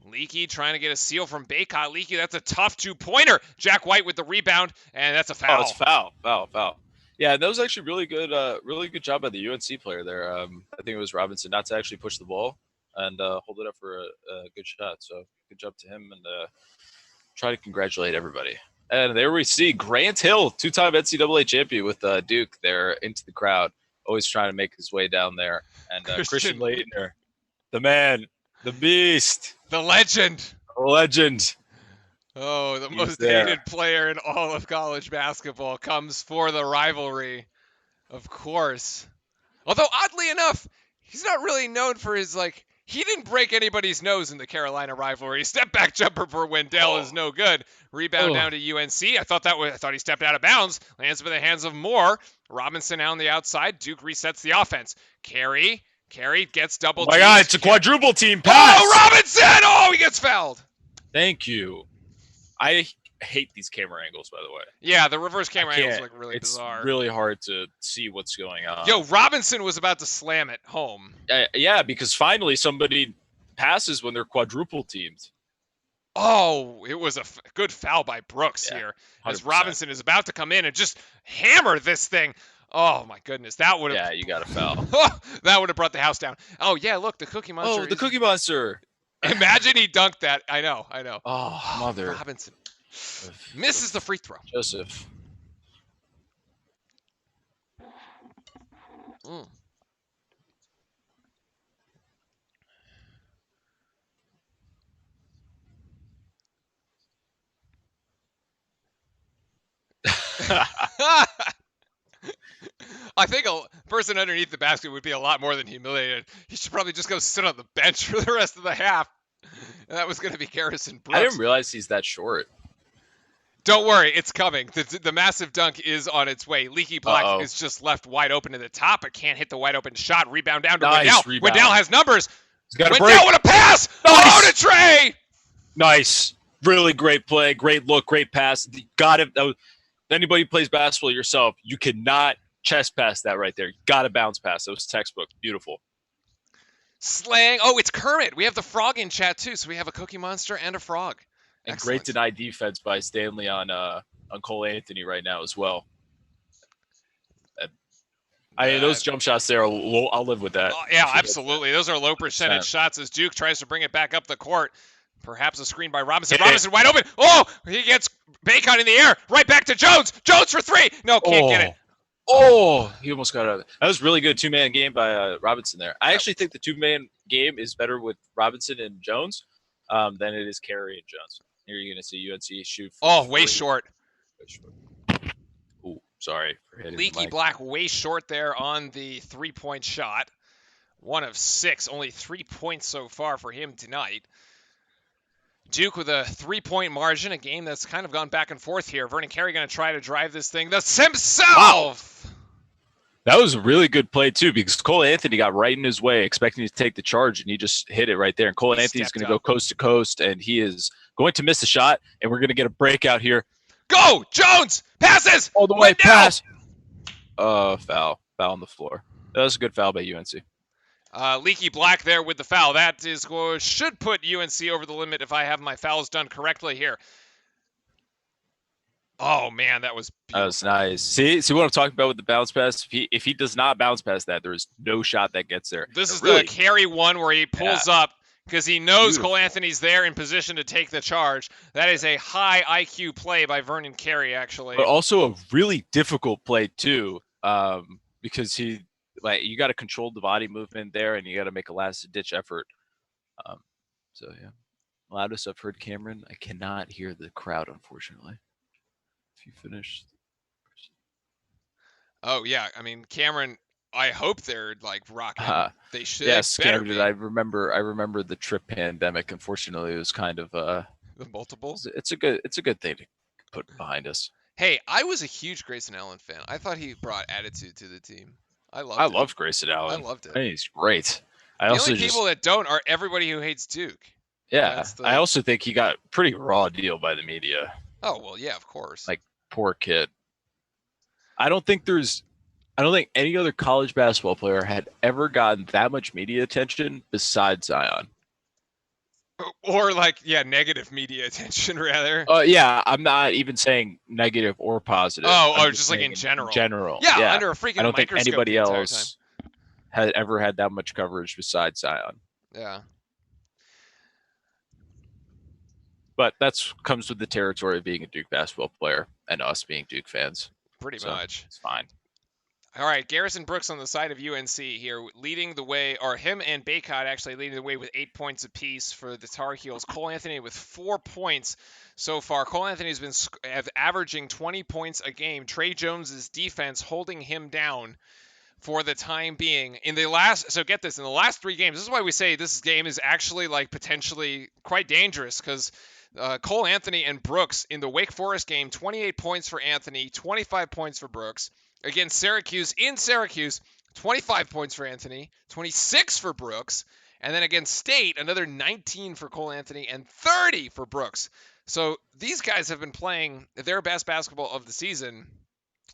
Leakey trying to get a steal from Baycott. Leakey, that's a tough 2-pointer. Jack White with the rebound, and that's a foul. Oh, it's foul. Yeah, that was actually really good job by the UNC player there. I think it was Robinson not to actually push the ball and hold it up for a good shot. So good job to him, and try to congratulate everybody. And there we see Grant Hill, 2-time NCAA champion with Duke there into the crowd, always trying to make his way down there. And Christian Leitner, the man, the beast, the legend. Oh, the most hated player in all of college basketball comes for the rivalry, of course. Although, oddly enough, he's not really known for his, he didn't break anybody's nose in the Carolina rivalry. Step back jumper for Wendell is no good. Rebound down to UNC. I thought he stepped out of bounds. Lands in the hands of Moore. Robinson on the outside. Duke resets the offense. Carey gets double. Oh my God, it's a quadruple team pass. Oh, Robinson! Oh, he gets fouled. Thank you. I hate these camera angles, by the way. Yeah, the reverse camera I angles can't- look really it's bizarre. really hard to see what's going on. Yo, Robinson was about to slam it home. Yeah, because finally somebody passes when they're quadruple teamed. Oh, it was a good foul by Brooks Yeah, here. 100%. As Robinson is about to come in and just hammer this thing. Oh, my goodness. That would have. Yeah, you got to foul. That would have brought the house down. Oh, yeah, look, the Cookie Monster. Oh, the Cookie Monster. Imagine he dunked that. I know. Oh, mother. Robinson misses the free throw. Joseph. Mm. I think a person underneath the basket would be a lot more than humiliated. He should probably just go sit on the bench for the rest of the half. And that was going to be Garrison Brooks. I didn't realize he's that short. Don't worry, it's coming. The massive dunk is on its way. Leaky Black is just left wide open to the top, but can't hit the wide open shot. Rebound down to Nice Wendell. rebound. Wendell has numbers. He's got a Wendell break. with a pass. Nice. Oh, to Trey. Nice. Really great play. Great look. Great pass. Got it. Anybody who plays basketball yourself, you cannot chest pass that right there. Got to bounce pass. That was textbook. Beautiful. Slang. Oh, it's Kermit. We have the frog in chat too, so we have a Cookie Monster and a frog. And Excellent. great denied defense by Stanley on Cole Anthony right now as well. I mean, those jump shots there, I'll live with that. Yeah, absolutely. Those are low percentage shots as Duke tries to bring it back up the court. Perhaps a screen by Robinson. Robinson wide open. Oh, he gets Bacon in the air. Right back to Jones. Jones for three. No, can't get it. Oh, he almost got out. That was a really good two-man game by Robinson there. I actually think the two-man game is better with Robinson and Jones than it is Carey and Jones. Here you're going to see UNC shoot. Way short. Ooh, sorry. For hitting Leaky Black way short there on the three-point shot. 1 of 6. Only 3 points so far for him tonight. Duke with a 3-point margin, a game that's kind of gone back and forth here. Vernon Carey going to try to drive this thing himself. Wow. That was a really good play, too, because Cole Anthony got right in his way, expecting to take the charge, and he just hit it right there. And Cole Anthony's going to go coast to coast, and he is going to miss the shot, and we're going to get a breakout here. Go! Jones! Passes! All the way, pass! Foul. Foul on the floor. That was a good foul by UNC. Leaky Black there with the foul. That is should put UNC over the limit if I have my fouls done correctly here. Oh, man, that was beautiful. That was nice. See what I'm talking about with the bounce pass? If he does not bounce past that, there is no shot that gets there. This is the Carey one where he pulls up because he knows Cole Anthony's there in position to take the charge. That is a high IQ play by Vernon Carey, actually. But also a really difficult play, too, because you got to control the body movement there, and you got to make a last-ditch effort. So, yeah. Loudest I've heard Cameron. I cannot hear the crowd, unfortunately. If you finish. Oh, yeah. I mean, Cameron, I hope they're, rocking. They should. Yes, Cameron, I remember the trip pandemic. Unfortunately, it was kind of the multiple. It's a good thing to put behind us. Hey, I was a huge Grayson Allen fan. I thought he brought attitude to the team. I loved Grayson Allen. I loved it. I think he's great. The only people that don't are everybody who hates Duke. Yeah, I also think he got a pretty raw deal by the media. Oh, well, yeah, of course. Poor kid. I don't think any other college basketball player had ever gotten that much media attention besides Zion. Or negative media attention rather. Yeah, I'm not even saying negative or positive. Just in general. General. Yeah, under a freaking I don't think microscope anybody the entire else had ever had that much coverage besides Zion. Yeah. But that's comes with the territory of being a Duke basketball player and us being Duke fans. Pretty much. It's fine. All right, Garrison Brooks on the side of UNC here, leading the way, or him and Bacot actually leading the way with 8 points apiece for the Tar Heels. Cole Anthony with 4 points so far. Cole Anthony's been averaging 20 points a game. Trey Jones's defense holding him down for the time being. In the last 3 games, this is why we say this game is actually potentially quite dangerous because Cole Anthony and Brooks in the Wake Forest game, 28 points for Anthony, 25 points for Brooks. Against Syracuse, 25 points for Anthony, 26 for Brooks. And then against State, another 19 for Cole Anthony and 30 for Brooks. So these guys have been playing their best basketball of the season.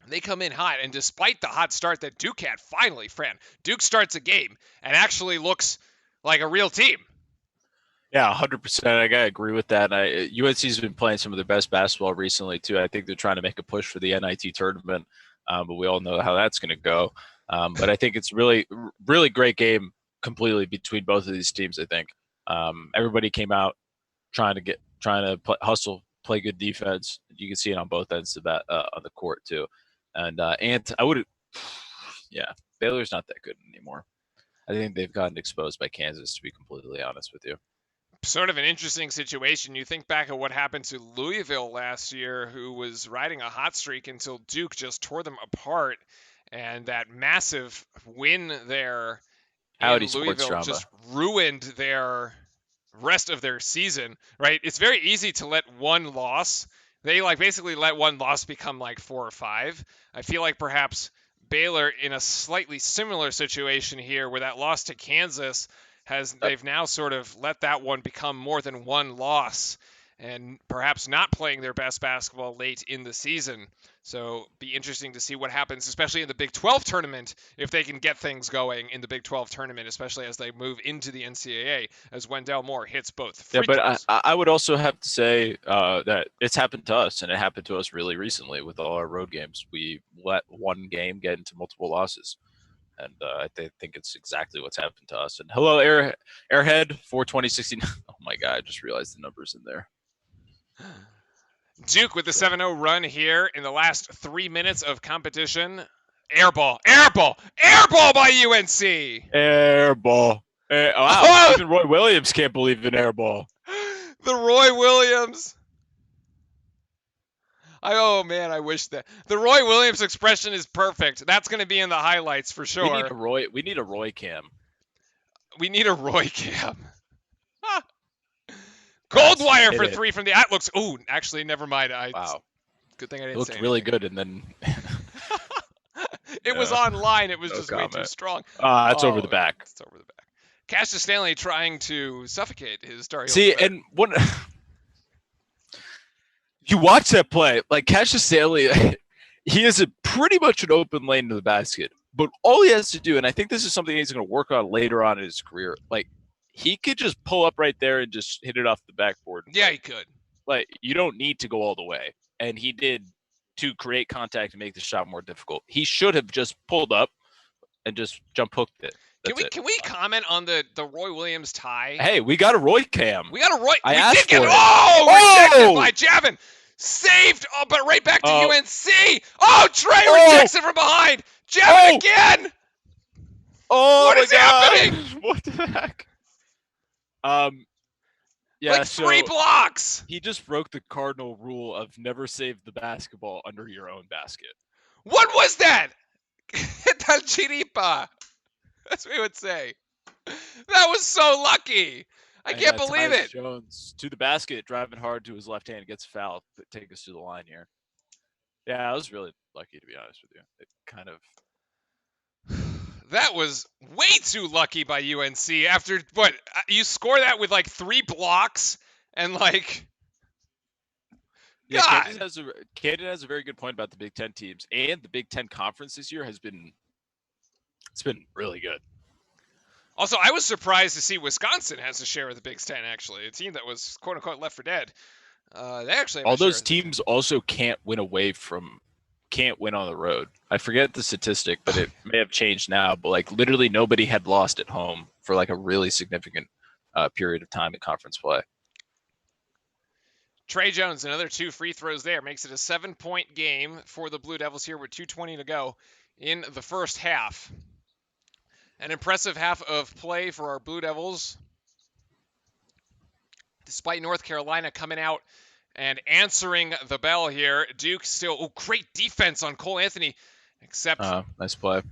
They come in hot, and despite the hot start that Duke had, finally, Fran, Duke starts a game and actually looks like a real team. Yeah, 100%. I gotta agree with that. UNC's been playing some of their best basketball recently too. I think they're trying to make a push for the NIT tournament, but we all know how that's going to go. But I think it's really great game completely between both of these teams. I think everybody came out trying to hustle, play good defense. You can see it on both ends of that on the court too. And I would, yeah, Baylor's not that good anymore. I think they've gotten exposed by Kansas, to be completely honest with you. Sort of an interesting situation. You think back at what happened to Louisville last year, who was riding a hot streak until Duke just tore them apart, and that massive win there in Louisville just ruined their rest of their season, right? It's very easy to let one loss, they basically let one loss become 4 or 5. I feel like perhaps Baylor in a slightly similar situation here, where that loss to Kansas they've now sort of let that one become more than one loss, and perhaps not playing their best basketball late in the season. So be interesting to see what happens, especially in the Big 12 tournament, if they can get things going in the Big 12 tournament, especially as they move into the NCAA, as Wendell Moore hits both free throws. I would also have to say that it's happened to us, and it happened to us really recently with all our road games. We let one game get into multiple losses. And I think it's exactly what's happened to us. And hello, Airhead for 2016. Oh my God, I just realized the numbers in there. Duke with the 7-0 run here in the last 3 minutes of competition. Airball by UNC. Airball. Wow, even Roy Williams can't believe in airball. The Roy Williams. Oh man, I wish that the Roy Williams expression is perfect. That's going to be in the highlights for sure. We need a Roy cam. We need a Roy cam. Goldwire for 3 from the looks. Oh, actually, never mind. Wow. Good thing I didn't. It looked really good, and then it was online. It was just way too strong. That's over the back. It's over the back. Cassius Stanley trying to suffocate his Tar Heel. See, and one. You watch that play, Cassius Stanley, he is pretty much an open lane to the basket. But all he has to do, and I think this is something he's going to work on later on in his career, he could just pull up right there and just hit it off the backboard. Yeah, he could. You don't need to go all the way. And he did to create contact and make the shot more difficult. He should have just pulled up and just jump hooked it. Can we comment on the Roy Williams tie? Hey, we got a Roy cam. We got a Roy. I asked for it. Rejected by Javin. Saved, but right back to UNC. Oh, Trey rejects it from behind. Javin again. Oh, what is happening? What the heck? Yeah, 3 blocks. He just broke the cardinal rule of never save the basketball under your own basket. What was that? Tal chiripa. That's what we would say. That was so lucky. I can't believe it. Jones to the basket, driving hard to his left hand, gets fouled, but take us to the line here. Yeah, I was really lucky, to be honest with you. It kind of. That was way too lucky by UNC. After what you score that with 3 blocks and Yeah, God. Camden has a very good point about the Big Ten teams, and the Big Ten conference this year has been. It's been really good. Also, I was surprised to see Wisconsin has a share of the Big Ten, actually. A team that was, quote-unquote, left for dead. They actually have all those teams also can't win on the road. I forget the statistic, but it may have changed now. But, literally nobody had lost at home for, a really significant period of time in conference play. Trey Jones, another 2 free throws there. Makes it a 7-point game for the Blue Devils here with 2:20 to go in the first half. An impressive half of play for our Blue Devils. Despite North Carolina coming out and answering the bell here, Duke still, great defense on Cole Anthony, except nice play.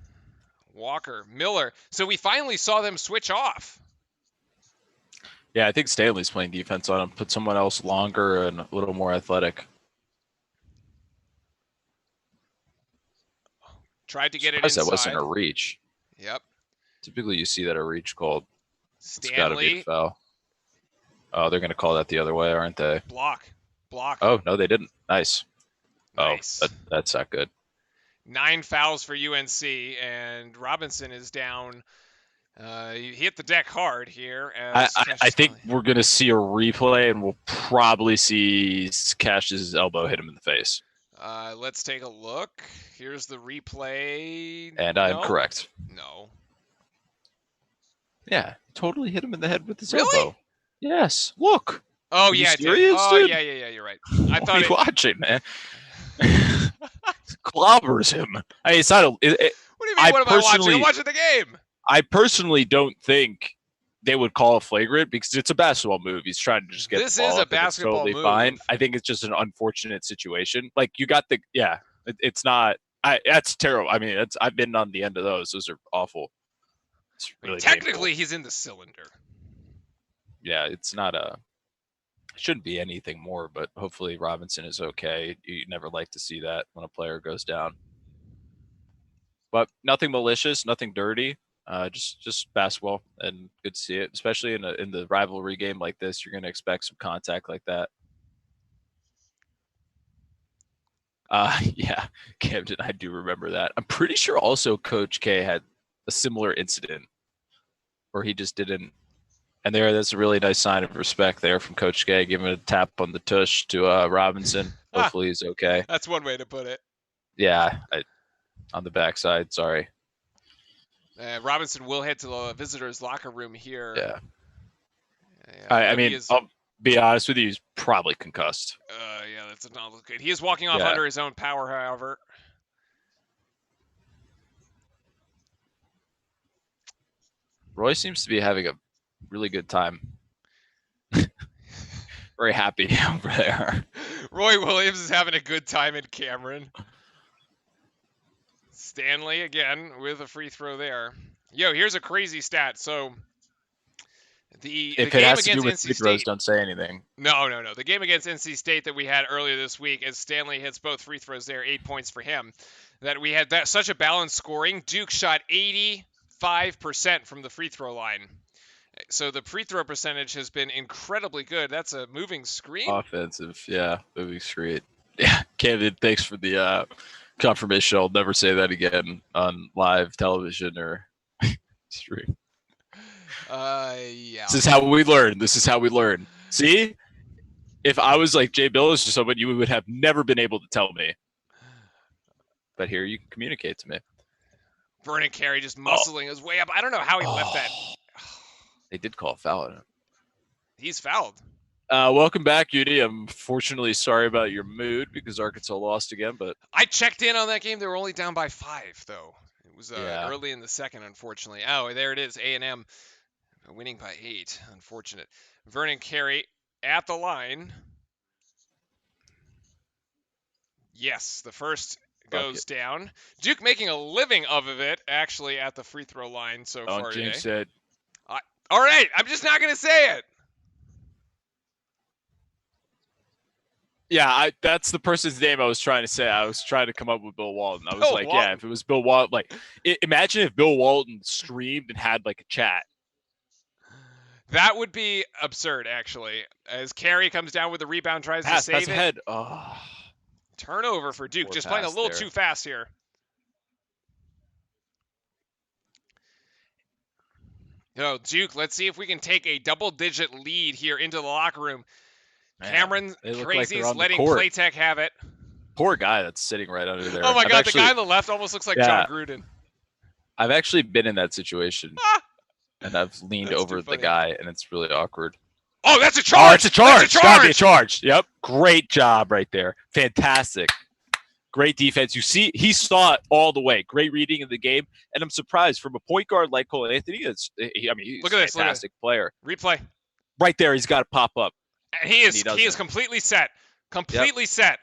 Walker, Miller. So we finally saw them switch off. Yeah, I think Stanley's playing defense on him. Put someone else longer and a little more athletic. Tried to get it inside. That wasn't a reach. Yep. Typically, you see that a reach called. It's got to be a Stanley, foul. Oh, they're going to call that the other way, aren't they? block. Oh, no, they didn't. Nice. Nice. Oh, that's not good. 9 fouls for UNC, and Robinson is down. He hit the deck hard here. I think we're going to see a replay, and we'll probably see Cash's elbow hit him in the face. Let's take a look. Here's the replay. And I'm correct. No. Yeah, totally hit him in the head with his Really? elbow. Yes. Look. Oh, Are you yeah, it did. serious, Oh, dude? yeah, you're right. What are you watching, man? Clobbers him. I mean, it's not. What do you mean? What am I watching? I'm watching the game. I personally don't think they would call a flagrant because it's a basketball move. He's trying to just get This the ball is a up and it's basketball totally move. fine. I think it's just an unfortunate situation. Like you got the it's not. That's terrible. I mean, I've been on the end of those. Those are awful. It's really Technically, painful. he's in the cylinder. Yeah, it's not a. Shouldn't be anything more, but hopefully Robinson is okay. You never like to see that when a player goes down. But nothing malicious, nothing dirty. Just basketball, and good to see it. Especially in the rivalry game like this, you're going to expect some contact like that. Yeah, Camden, I do remember that. I'm pretty sure also Coach K had a similar incident where he just didn't. And that's a really nice sign of respect there from Coach K, giving a tap on the tush to Robinson. Hopefully he's okay. That's one way to put it. Yeah, on the backside. Sorry. Robinson will head to the visitors' locker room here. Yeah. Yeah, I mean, I'll be honest with you, he's probably concussed. Yeah, that's not look good. He is walking off under his own power, however. Roy seems to be having a really good time. Very happy over there. Roy Williams is having a good time in Cameron. Stanley again with a free throw there. Yo, here's a crazy stat. So the If game it has against to do with NC free throws, State. don't say anything. No. The game against NC State that we had earlier this week, as Stanley hits both free throws there, 8 points for him. That we had such a balanced scoring. Duke shot 85% from the free throw line. So the free throw percentage has been incredibly good. That's a moving screen. Offensive, yeah, moving screen. Yeah, Camden, thanks for the confirmation. I'll never say that again on live television or stream. Yeah. This is how we learn. See? If I was like Jay Billis or someone, you would have never been able to tell me. But here you can communicate to me. Vernon Carey just muscling his way up. I don't know how he left that. They did call a foul on him. He's fouled. Welcome back, Udi. I'm fortunately sorry about your mood because Arkansas lost again, but I checked in on that game. They were only down by 5, though. It was Yeah. early in the second, unfortunately. Oh, there it is. A&M winning by 8. Unfortunate. Vernon Carey at the line. Yes, the first goes down. Duke making a living of it, actually, at the free throw line so far today. Jinx said, All right, I'm just not going to say it. yeah, that's the person's name I was trying to say. I was trying to come up with Bill Walton. I was Bill like, Walton. yeah, if it was Bill Walton, like, imagine if Bill Walton streamed and had like a chat. That would be absurd, actually. As Carey comes down with the rebound, tries to Pass save it. ahead. Oh, Turnover for Duke. Poor Just playing a pass little there. too fast here. Duke, let's see if we can take a double-digit lead here into the locker room. man, Cameron they look like Crazy's they're on the letting court. Playtech have it. Poor guy that's sitting right under there. Oh, my I've God. actually, The guy on the left almost looks like Yeah. John Gruden. I've actually been in that situation, and I've leaned That's over too the funny. guy, and it's really awkward. Oh, that's a charge. Oh, it's a charge. That's a Gotta be a charge. charge. Yep. Great job right there. Fantastic. Great defense. You see, he saw it all the way. Great reading of the game. And I'm surprised from a point guard like Cole Anthony. He's Look at a this, look at fantastic player. Replay. Right there, he's got to pop up. And he is he does he is it. completely set. Completely set.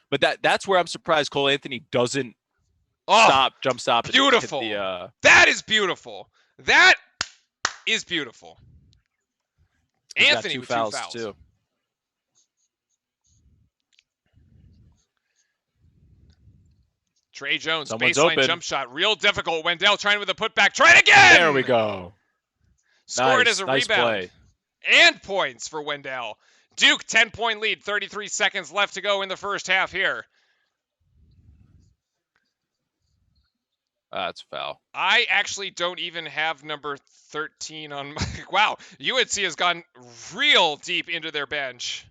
But that's where I'm surprised Cole Anthony doesn't Oh, jump stop. and beautiful. hit the, that is beautiful. That is beautiful. he's got Anthony two with fouls, 2 fouls. too. Trey Jones, Someone's baseline open. jump shot. Real difficult. Wendell trying with a putback. Try it again. There we go. Scored as a Nice rebound. play. And points for Wendell. Duke, 10-point lead, 33 seconds left to go in the first half here. That's foul. I actually don't even have number 13 on my... Wow, UNC has gone real deep into their bench.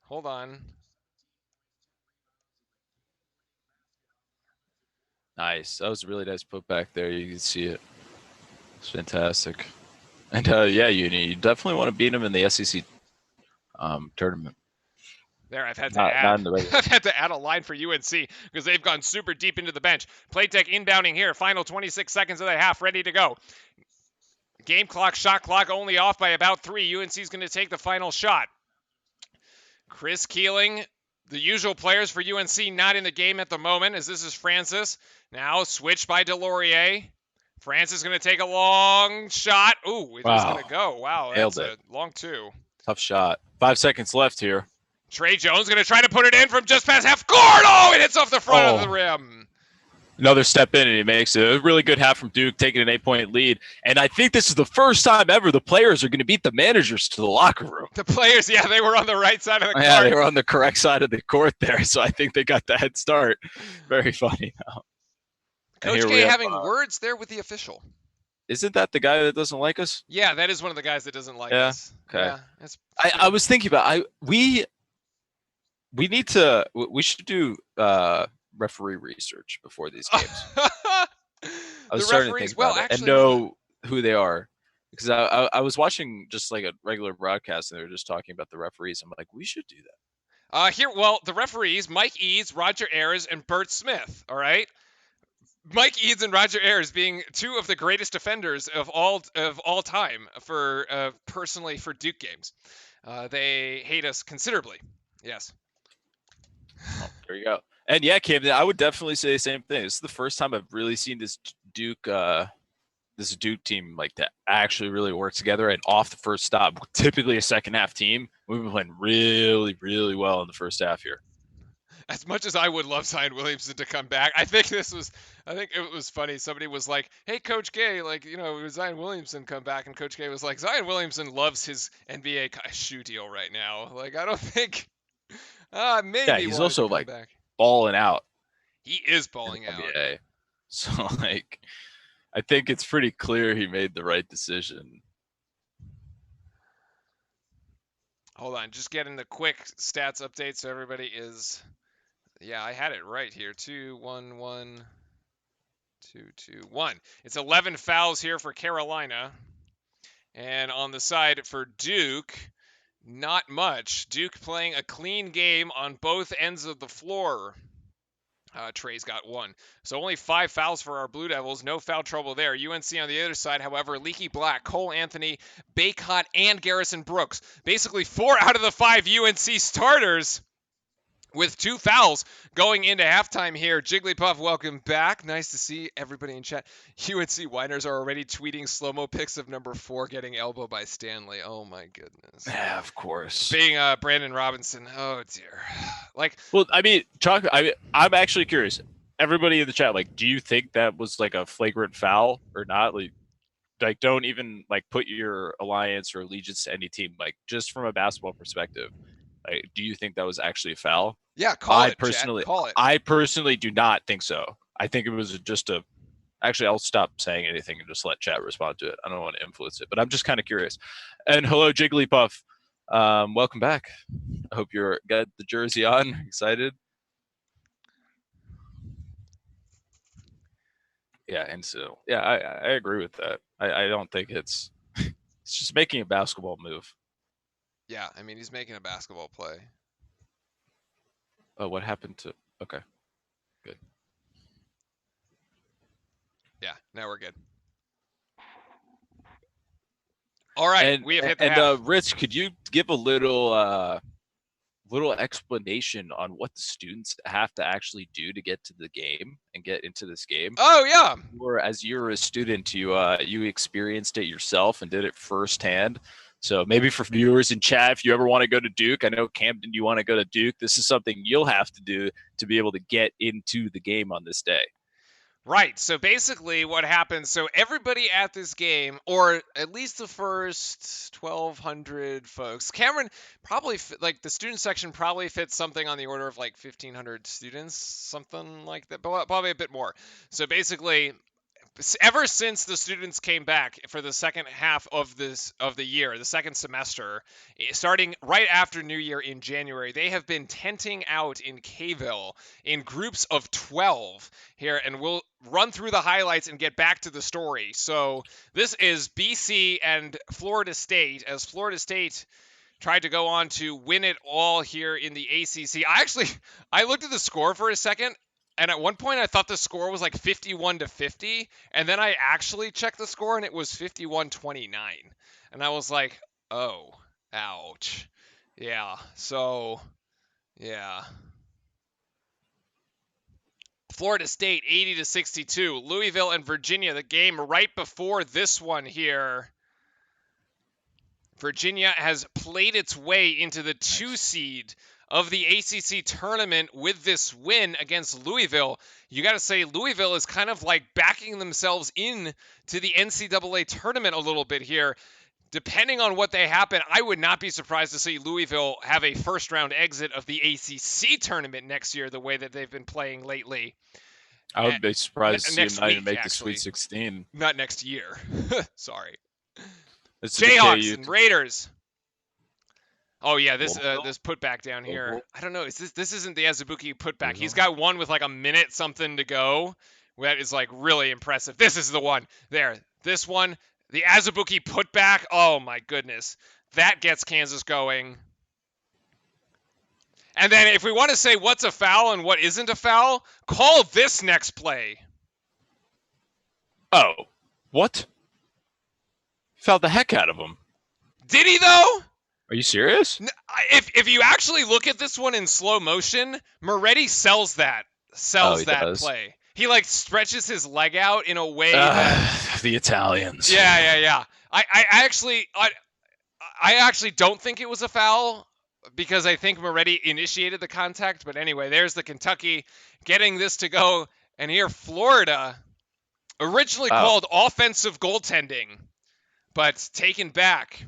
Hold on. Nice. That was a really nice putback there. You can see it. It's fantastic. And yeah, you definitely want to beat them in the SEC tournament. There, I've had to Not add. in the regular. I've had to add a line for UNC because they've gone super deep into the bench. Playtech inbounding here. Final 26 seconds of the half, ready to go. Game clock, shot clock only off by about 3. UNC is going to take the final shot. Chris Keeling, the usual players for UNC, not in the game at the moment, as this is Francis. Now switched by Delorier. Francis going to take a long shot. Ooh, it was going to go. Wow, Nailed that's it. a long 2. Tough shot. 5 seconds left here. Trey Jones going to try to put it in from just past half court. Oh, it hits off the front of the rim. Another step in and he makes it. A really good half from Duke, taking an 8-point lead. And I think this is the first time ever the players are going to beat the managers to the locker room. The players, yeah, they were on the right side of the court. Yeah, they were on the correct side of the court there. So I think they got the head start. Very funny. Coach K having words there with the official. Isn't that the guy that doesn't like us? Yeah, that is one of the guys that doesn't like us. Okay. Yeah, I was thinking about we should do referee research before these games. I was starting to think about it and know who they are, because I was watching just like a regular broadcast and they were just talking about the referees. I'm like, we should do that. The referees, Mike Eads, Roger Ayers, and Bert Smith. All right. Mike Eads and Roger Ayers being 2 of the greatest defenders of all time for personally for Duke games. They hate us considerably. Yes. Oh, there you go. And yeah, Cam, I would definitely say the same thing. This is the first time I've really seen this Duke team like to actually really work together and off the first stop. Typically a second half team. We've been playing really, really well in the first half here. As much as I would love Zion Williamson to come back, I think it was funny. Somebody was like, "Hey, Coach K, Zion Williamson come back?" And Coach K was like, "Zion Williamson loves his NBA shoe deal right now. Like, I don't think, maybe." Yeah, he's also like back. balling out. He is balling out. NBA. So like, I think it's pretty clear he made the right decision. Hold on, just getting the quick stats update so everybody is. Yeah, I had it right here. 2-1-1, 2-2-1. It's 11 fouls here for Carolina. And on the side for Duke, not much. Duke playing a clean game on both ends of the floor. Trey's got 1. So only 5 fouls for our Blue Devils. No foul trouble there. UNC on the other side, however, Leaky Black, Cole Anthony, Baycott, and Garrison Brooks. Basically 4 out of the 5 UNC starters with 2 fouls going into halftime here. Jigglypuff, welcome back. Nice to see everybody in chat. UNC Whiners are already tweeting slow-mo pics of number 4 getting elbowed by Stanley. Oh, my goodness. Yeah, of course. Being Brandon Robinson. Oh, dear. Well, I mean, I'm actually curious. Everybody in the chat, do you think that was like a flagrant foul or not? Like don't even put your alliance or allegiance to any team. Just from a basketball perspective. Do you think that was actually a foul? Yeah, Call it. I personally do not think so. I think it was just a. Actually, I'll stop saying anything and just let chat respond to it. I don't want to influence it, but I'm just kind of curious. And hello, Jigglypuff. Welcome back. I hope you're got the jersey on. Excited. Yeah, and so I agree with that. I don't think it's just making a basketball move. Yeah, I mean, he's making a basketball play. Oh, what happened to... Okay, good. Yeah, now we're good. All right, we have hit the half. Rich, could you give a little explanation on what the students have to actually do to get to the game and get into this game? Oh, yeah. Or as you're a student, you experienced it yourself and did it firsthand. So maybe for viewers in chat, if you ever want to go to Duke, I know Camden, you want to go to Duke. This is something you'll have to do to be able to get into the game on this day. Right. So basically, what happens? So everybody at this game, or at least the first 1,200 folks, Cameron probably like the student section probably fits something on the order of like 1,500 students, something like that, but probably a bit more. So basically, ever since the students came back for the second half of the year, the second semester, starting right after New Year in January, they have been tenting out in Kville in groups of 12 here, and we'll run through the highlights and get back to the story. So this is BC and Florida State, as Florida State tried to go on to win it all here in the ACC. I looked at the score for a second, and at one point I thought the score was like 51-50, and then I actually checked the score and it was 51-29. And I was like, "Oh, ouch." Yeah. So, yeah. Florida State 80-62. Louisville and Virginia, the game right before this one here. Virginia has played its way into the 2 seed of the ACC tournament with this win against Louisville. You got to say Louisville is kind of like backing themselves in to the NCAA tournament a little bit here. Depending on what they happen, I would not be surprised to see Louisville have a first round exit of the ACC tournament next year the way that they've been playing lately. I would be surprised to see Next them not even week, make the actually. Sweet 16. Not next year. Sorry. It's the Jayhawks KU and Raiders. Oh yeah, this Louisville? putback down here. Louisville? I don't know. This isn't the Azubuike putback. He's Louisville? got one with like a minute something to go. That is like really impressive. This is the one. There. This one, the Azubuike putback. Oh my goodness. That gets Kansas going. And then if we want to say what's a foul and what isn't a foul, call this next play. Oh, what? Fouled the heck out of him. Did he though? Are you serious? If you actually look at this one in slow motion, Moretti sells that He does. play. He like stretches his leg out in a way that The Italians. yeah. I actually don't think it was a foul because I think Moretti initiated the contact. But anyway, there's the Kentucky getting this to go, and here Florida, originally called offensive goaltending, but taken back.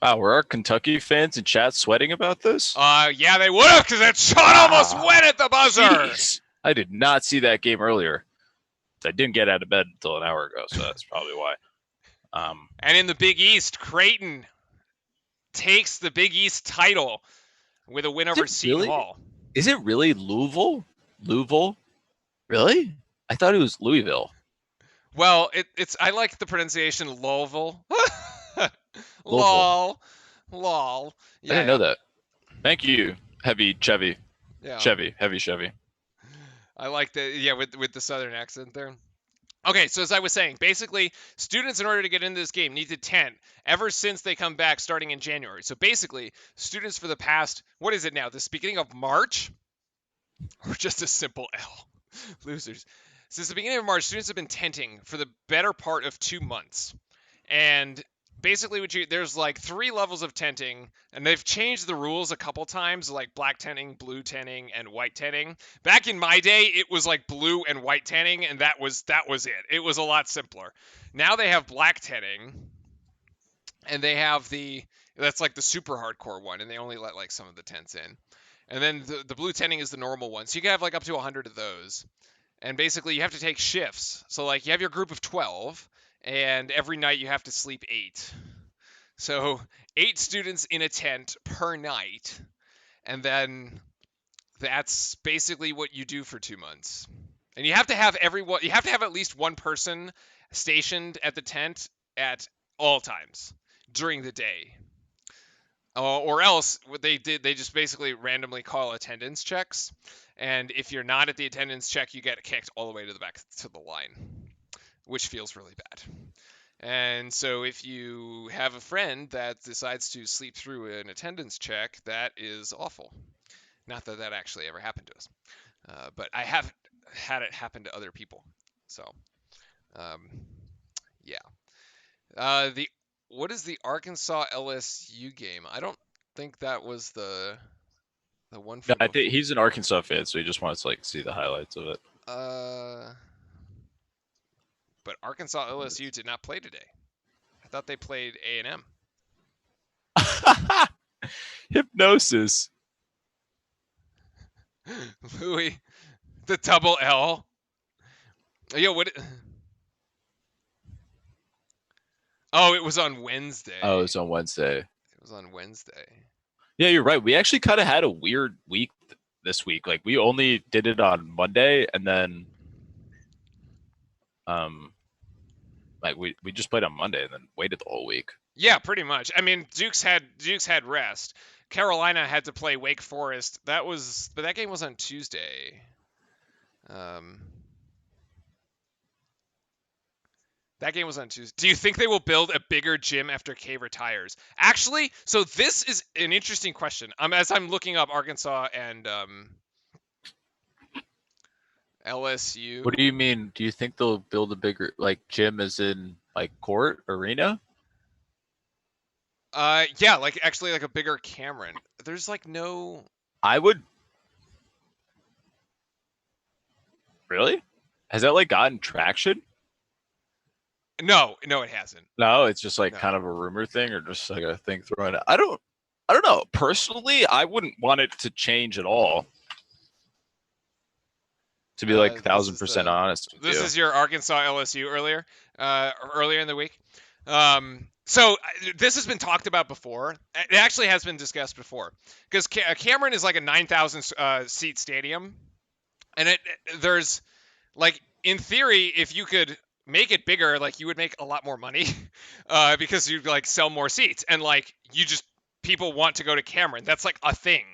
Wow, were our Kentucky fans in chat sweating about this? Yeah, they would have because that shot almost went at the buzzer. Jeez. I did not see that game earlier. I didn't get out of bed until an hour ago, so that's probably why. And in the Big East, Creighton takes the Big East title with a win over Seton Hall. Is it really Louisville? Louisville? Really? I thought it was Louisville. Well, it's I like the pronunciation Louisville. Louisville. Lol. Yeah, I didn't know that. Thank you, Heavy Chevy. Yeah. Heavy Chevy. I like with the southern accent there. Okay, so as I was saying, basically, students in order to get into this game need to 10 ever since they come back starting in January. So basically, students for the past, what is it now? This beginning of March? Or just a simple L. Losers. Since the beginning of March, students have been tenting for the better part of 2 months. And basically there's like 3 levels of tenting, and they've changed the rules a couple times, like black tenting, blue tenting, and white tenting. Back in my day, it was like blue and white tenting, and that was it. It was a lot simpler. Now they have black tenting, and they have that's like the super hardcore one, and they only let like some of the tents in. And then the blue tenting is the normal one, so you can have like up to 100 of those. And basically you have to take shifts. So like you have your group of 12, and every night you have to sleep 8. So 8 students in a tent per night, and then that's basically what you do for 2 months. And you have to have at least one person stationed at the tent at all times during the day. Or else what they just basically randomly call attendance checks, and if you're not at the attendance check, you get kicked all the way to the back to the line, which feels really bad. And so if you have a friend that decides to sleep through an attendance check, that is awful. Not that that actually ever happened to us, but I have had it happen to other people. So, yeah. What is the Arkansas LSU game? I don't think that was the one for. I think he's an Arkansas fan, so he just wants to like see the highlights of it. But Arkansas LSU did not play today. I thought they played A&M. Hypnosis. Louis, the double L. Yo, what? Oh, it was on Wednesday. Oh, it's on Wednesday. It was on Wednesday. Yeah, you're right. We actually kind of had a weird week this week. Like we only did it on Monday, and then like we just played on Monday and then waited the whole week. Yeah, pretty much. I mean, Duke's had rest. Carolina had to play Wake Forest. But that game was on Tuesday. That game was on Tuesday. Do you think they will build a bigger gym after K retires? Actually, so this is an interesting question. As I'm looking up Arkansas and LSU. What do you mean? Do you think they'll build a bigger like gym as in like court arena? Yeah, like actually like a bigger Cameron. There's like no. I would. Really? Has that like gotten traction? No, it hasn't. No, it's just like No. kind of a rumor thing or just like a thing thrown out. I don't know. Personally, I wouldn't want it to change at all. To be like 1,000% honest with This you. is your Arkansas LSU earlier in the week. So this has been talked about before. It actually has been discussed before because Cameron is like a 9,000 seat stadium, and there's like in theory, if you could make it bigger, like you would make a lot more money because you'd like sell more seats, and like people want to go to Cameron. That's like a thing,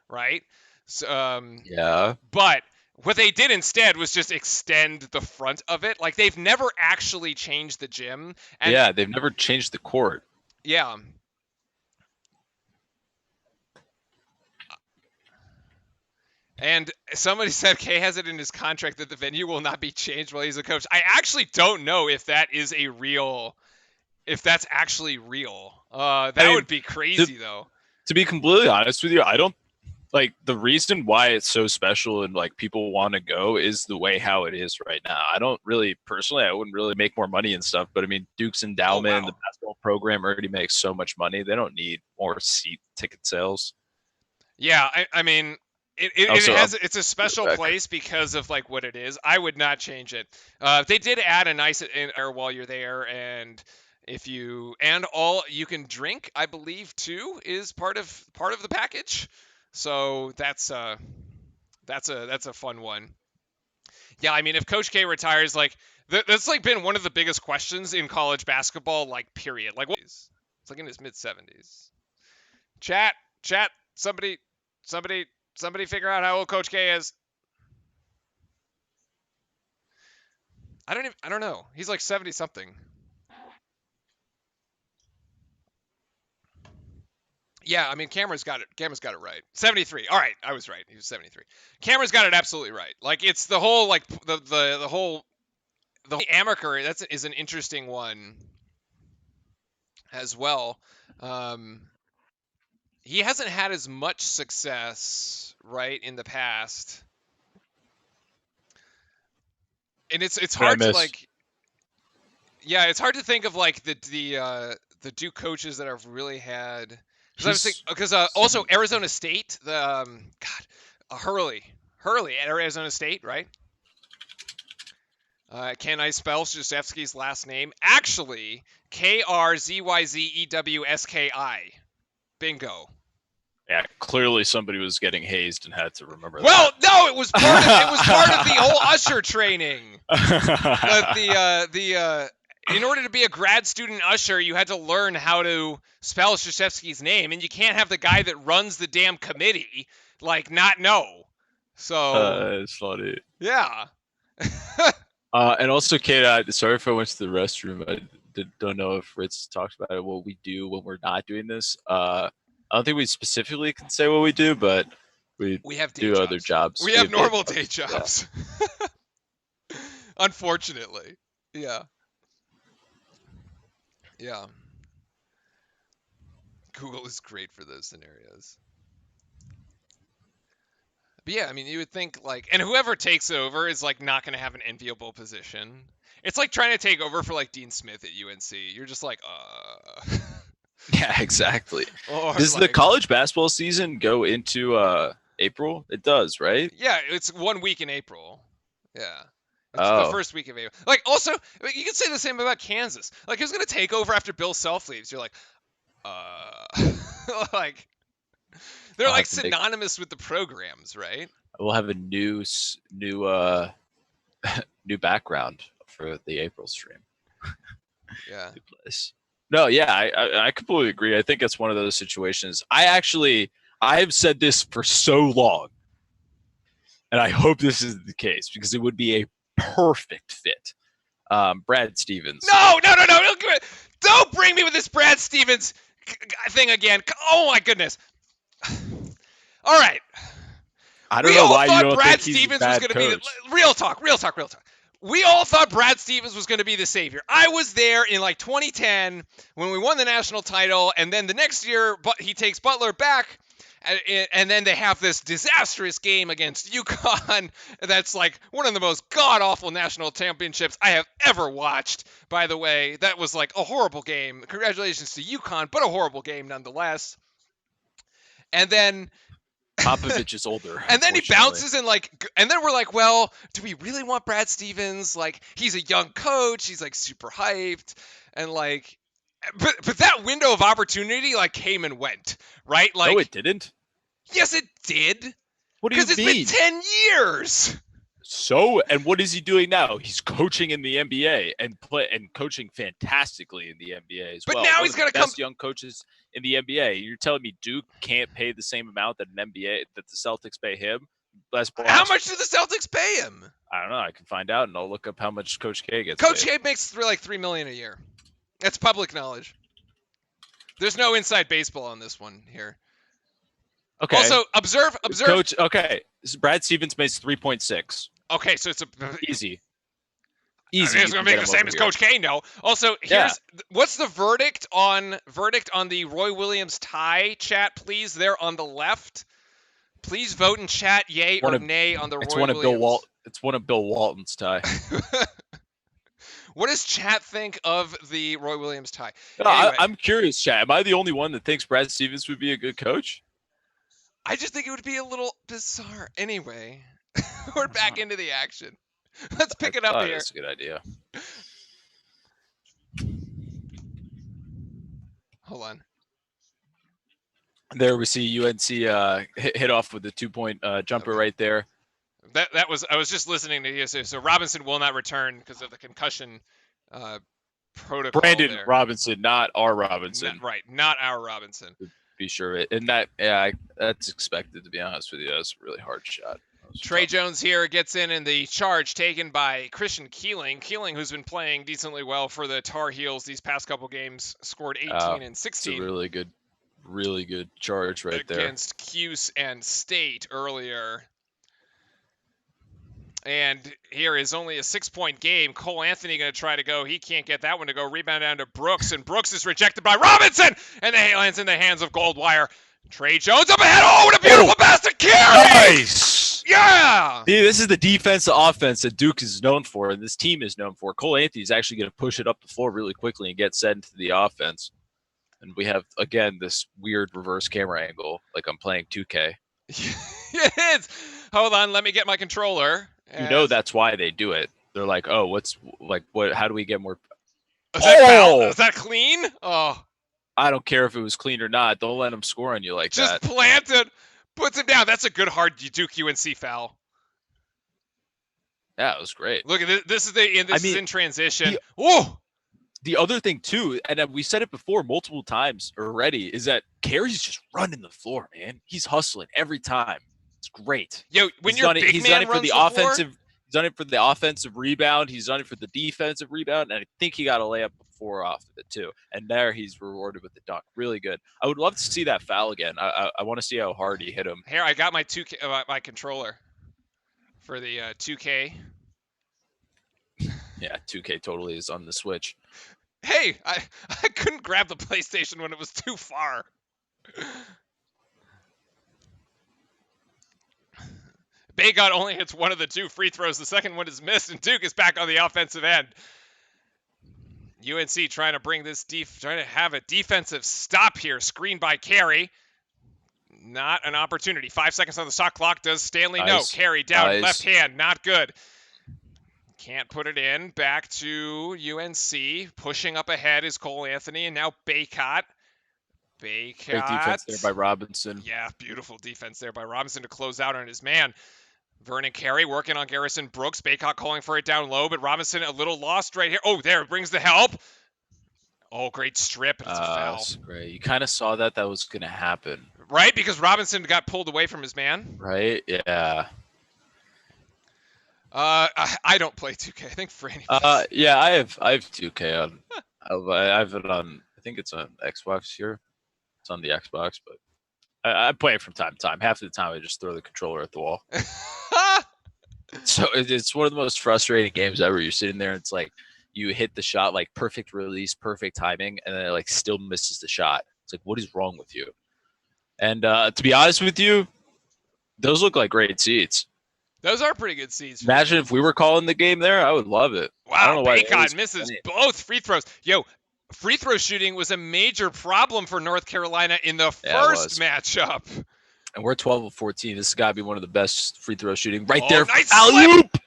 right? So, Yeah. but what they did instead was just extend the front of it. Like they've never actually changed the gym. And Yeah, they've never changed the court. yeah. And somebody said Kay has it in his contract that the venue will not be changed while he's a coach. I actually don't know if that is if that's actually real. That would be crazy though. To be completely honest with you, I don't like the reason why it's so special and like people want to go is the way how it is right now. I don't really personally, I wouldn't really make more money and stuff, but I mean, Duke's endowment, the basketball program already makes so much money. They don't need more seat ticket sales. Yeah, I mean, it's a special place because of like what it is. I would not change it. They did add a nice in air while you're there, and if you all you can drink, I believe too, is part of the package. So that's a fun one. Yeah, I mean, if Coach K retires, like that's like been one of the biggest questions in college basketball, like period. Like it's like in his mid-70s. Chat, somebody figure out how old Coach K is. I don't know. He's like 70 something. Yeah, I mean Cameron's got it right. 73. All right, I was right. He was 73. Cameron's got it absolutely right. Like it's the whole like the whole amaker is an interesting one as well. He hasn't had as much success right in the past. And it's hard to like yeah, it's hard to think of like the Duke coaches that have really had because also Arizona State, the Hurley at Arizona State, right? Can I spell Krzyzewski's last name? Actually, Krzywzewski. Bingo. Yeah, clearly somebody was getting hazed and had to remember well, that. no, it was part of the whole usher training. In order to be a grad student usher, you had to learn how to spell Krzyzewski's name, and you can't have the guy that runs the damn committee like not know. So it's funny. Yeah. And also, Kate, sorry if I went to the restroom. I don't know if Fritz talked about it, what we do when we're not doing this. I don't think we specifically can say what we do, but we have do other jobs. We have normal day jobs. Yeah. Unfortunately. Yeah. Yeah. Google is great for those scenarios. But yeah, I mean, you would think like, and whoever takes over is like not going to have an enviable position. It's like trying to take over for like Dean Smith at UNC. You're just like, Yeah, exactly. or Does the like, college basketball season go into April? It does, right? yeah, it's 1 week in April. Yeah. It's the Oh, first week of April. Like, also, I mean, you can say the same about Kansas. Like, who's going to take over after Bill Self leaves? You're like, like, they're I'll like have to make. synonymous with the programs, right? We'll have a new new background for the April stream. Yeah. New place. No, yeah, I completely agree. I think it's one of those situations. I've said this for so long, and I hope this is the case because it would be a perfect fit. Brad Stevens. No. Don't bring me with this Brad Stevens thing again. Oh my goodness. All right. I don't We know all why you thought don't Brad think he's a Stevens was bad going to be the coach. real talk. We all thought Brad Stevens was going to be the savior. I was there in like 2010 when we won the national title, and then the next year, but he takes Butler back, and then they have this disastrous game against UConn. That's like one of the most god-awful national championships I have ever watched. By the way, that was like a horrible game. Congratulations to UConn, but a horrible game nonetheless. And then Popovich is older. and then he unfortunately. bounces and and then we're like, well, do we really want Brad Stevens? Like, he's a young coach. He's like super hyped. And like, but that window of opportunity like came and went, right? Like, No, it didn't. yes, it did. What do you Because it's mean? been 10 years. So, and what is he doing now? He's coaching in the NBA and coaching fantastically in the NBA as But well. now One he's of the gonna best come- young coaches in the NBA. You're telling me Duke can't pay the same amount that an NBA that the Celtics pay him? How much do the Celtics pay him? I don't know. I can find out and I'll look up how much Coach K gets. Coach paid. K makes like $3 million a year. That's public knowledge. There's no inside baseball on this one here. Okay. Also, observe. Coach. Okay. Brad Stevens makes 3.6. Okay, so it's Easy. He's You going to can make get the him same over as here. Coach K. No. Also, what's the verdict on the Roy Williams tie? Chat, please. There on the left. Please vote in chat, yay or nay, on the It's Roy one of Williams. It's one of Bill Walton's tie. What does chat think of the Roy Williams tie? No, Anyway, I'm curious, chat. Am I the only one that thinks Brad Stevens would be a good coach? I just think it would be a little bizarre. Anyway, we're back into the action. Let's pick it up here. That's a good idea. Hold on. There we see UNC hit off with the 2-point jumper right there. That was I was just listening to you. So Robinson will not return because of the concussion protocol. Brandon there. Robinson, not our Robinson. Not our Robinson. Be sure of it. And that's expected, to be honest with you. That's a really hard shot. Trey Jones here gets in the charge taken by Christian Keeling. Keeling, who's been playing decently well for the Tar Heels these past couple games, scored 18 and 16. It's a really good charge right there. Against Cuse and State earlier. And here is only a 6-point game. Cole Anthony going to try to go. He can't get that one to go. Rebound down to Brooks, and Brooks is rejected by Robinson, and it lands in the hands of Goldwire. Trey Jones up ahead. Oh, what a beautiful basket carry! Nice! Yeah! See, this is the defense to offense that Duke is known for, and this team is known for. Cole Anthony is actually going to push it up the floor really quickly and get set into the offense. And we have, again, this weird reverse camera angle, like I'm playing 2K. It is. Hold on, let me get my controller. You know that's why they do it. They're like, oh, how do we get more? Is that clean? Oh. I don't care if it was clean or not. Don't let him score on you like that. Just planted. Puts him down. That's a good hard Duke UNC foul. Yeah, it was great. Look at this. This is in transition. The other thing too, and we said it before multiple times already, is that Carey's just running the floor, man. He's hustling every time. It's great. Yo, when he's your done it, big he's man done it for runs the offensive. He's done it for the offensive rebound. He's done it for the defensive rebound, and I think he got a layup before off of it too. And there he's rewarded with the dunk. Really good. I would love to see that foul again. I want to see how hard he hit him. Here, I got my 2K, my controller for the 2K. Yeah, 2K totally is on the Switch. Hey, I couldn't grab the PlayStation when it was too far. Baycott only hits one of the 2 free throws. The second one is missed, and Duke is back on the offensive end. UNC trying to bring this trying to have a defensive stop here. Screened by Carey. Not an opportunity. 5 seconds on the shot clock. Does Stanley? Nice. No. Carey down. Nice. Left hand. Not good. Can't put it in. Back to UNC. Pushing up ahead is Cole Anthony, and now Baycott. Great defense there by Robinson. Yeah, beautiful defense there by Robinson to close out on his man. Vernon Carey working on Garrison Brooks. Baycott calling for it down low, but Robinson a little lost right here. Oh, there, brings the help. Oh, great strip. It's a foul. That's great. You kind of saw that was going to happen. Right, because Robinson got pulled away from his man. Right? Yeah. I don't play 2K. I think Franny plays. Yeah, I have 2K on. I have it on. I think it's on Xbox here. It's on the Xbox, but I play it from time to time. Half of the time, I just throw the controller at the wall. So it's one of the most frustrating games ever. You're sitting there, and it's like you hit the shot, like perfect release, perfect timing, and then it like still misses the shot. It's like, what is wrong with you? And to be honest with you, those look like great seats. Those are pretty good seats. Imagine if we were calling the game there, I would love it. I don't Wow, know why Baycott misses both free throws. Yo, free throw shooting was a major problem for North Carolina in the first matchup. And we're 12 of 14. This has got to be one of the best free throw shooting right Oh, there. nice Alley-oop!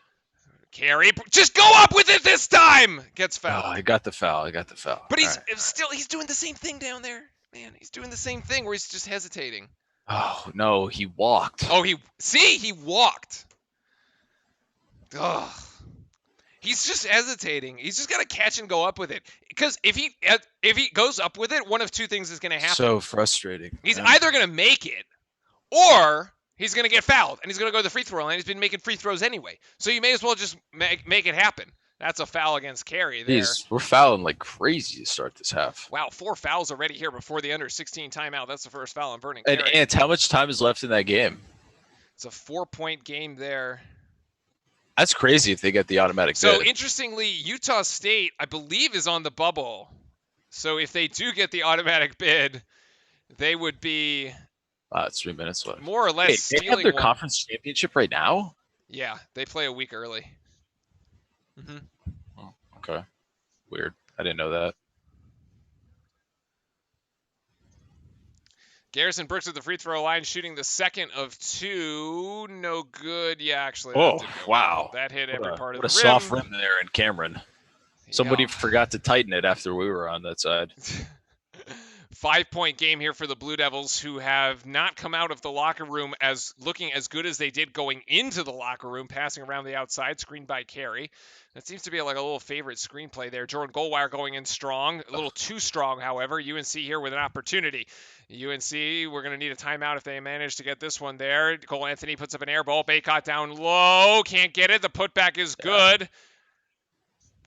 Carey, just go up with it this time. Gets fouled. Oh, I got the foul. But he's All right. he's doing the same thing down there. Man, he's doing the same thing where he's just hesitating. Oh, no, he walked. Oh, he walked. Ugh. He's just hesitating. He's just got to catch and go up with it. Because if he goes up with it, one of two things is going to happen. So frustrating. He's either going to make it, or he's going to get fouled, and he's going to go to the free throw line. He's been making free throws anyway. So you may as well just make it happen. That's a foul against Carey there. Jeez, we're fouling like crazy to start this half. Wow, 4 fouls already here before the under 16 timeout. That's the first foul on Vernon And Carey. Ant, how much time is left in that game? It's a 4-point game there. That's crazy if they get the automatic So bid. interestingly, Utah State, I believe, is on the bubble. So if they do get the automatic bid, they would be It's 3 minutes left. more or less Wait, they stealing have their one. conference championship right now? Yeah, they play a week early. Oh, okay. Weird. I didn't know that. Garrison Brooks at the free throw line, shooting the second of 2. No good. Yeah, actually. Oh, that did go wow. well. That hit every part of What the a rim. soft rim there in Cameron. Somebody Yeah. forgot to tighten it after we were on that side. 5-point game here for the Blue Devils, who have not come out of the locker room as looking as good as they did going into the locker room, passing around the outside, screened by Carey. That seems to be like a little favorite screenplay there. Jordan Goldwire going in strong, a little too strong, however. UNC here with an opportunity. UNC, we're going to need a timeout if they manage to get this one there. Cole Anthony puts up an air ball. Baycott down low, can't get it. The putback is good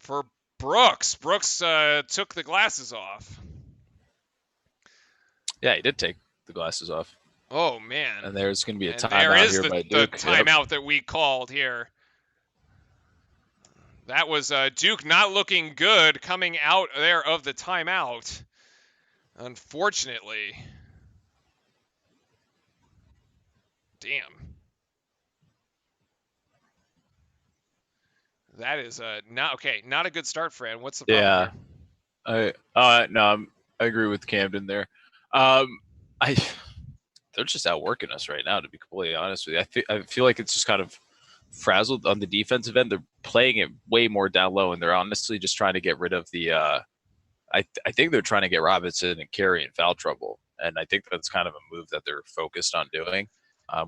for Brooks. Brooks took the glasses off. Yeah, he did take the glasses off. Oh, man. And there's going to be a And timeout there is here the, by the Duke. timeout that we called here. That was Duke not looking good coming out there of the timeout. Unfortunately. Damn. That is not a good start, Fran. What's the problem Yeah. here? I agree with Camden there. They're just outworking us right now, to be completely honest with you. I feel like it's just kind of frazzled on the defensive end. They're playing it way more down low, and they're honestly just trying to get rid of the I think they're trying to get Robinson and Carey in foul trouble, and I think that's kind of a move that they're focused on doing.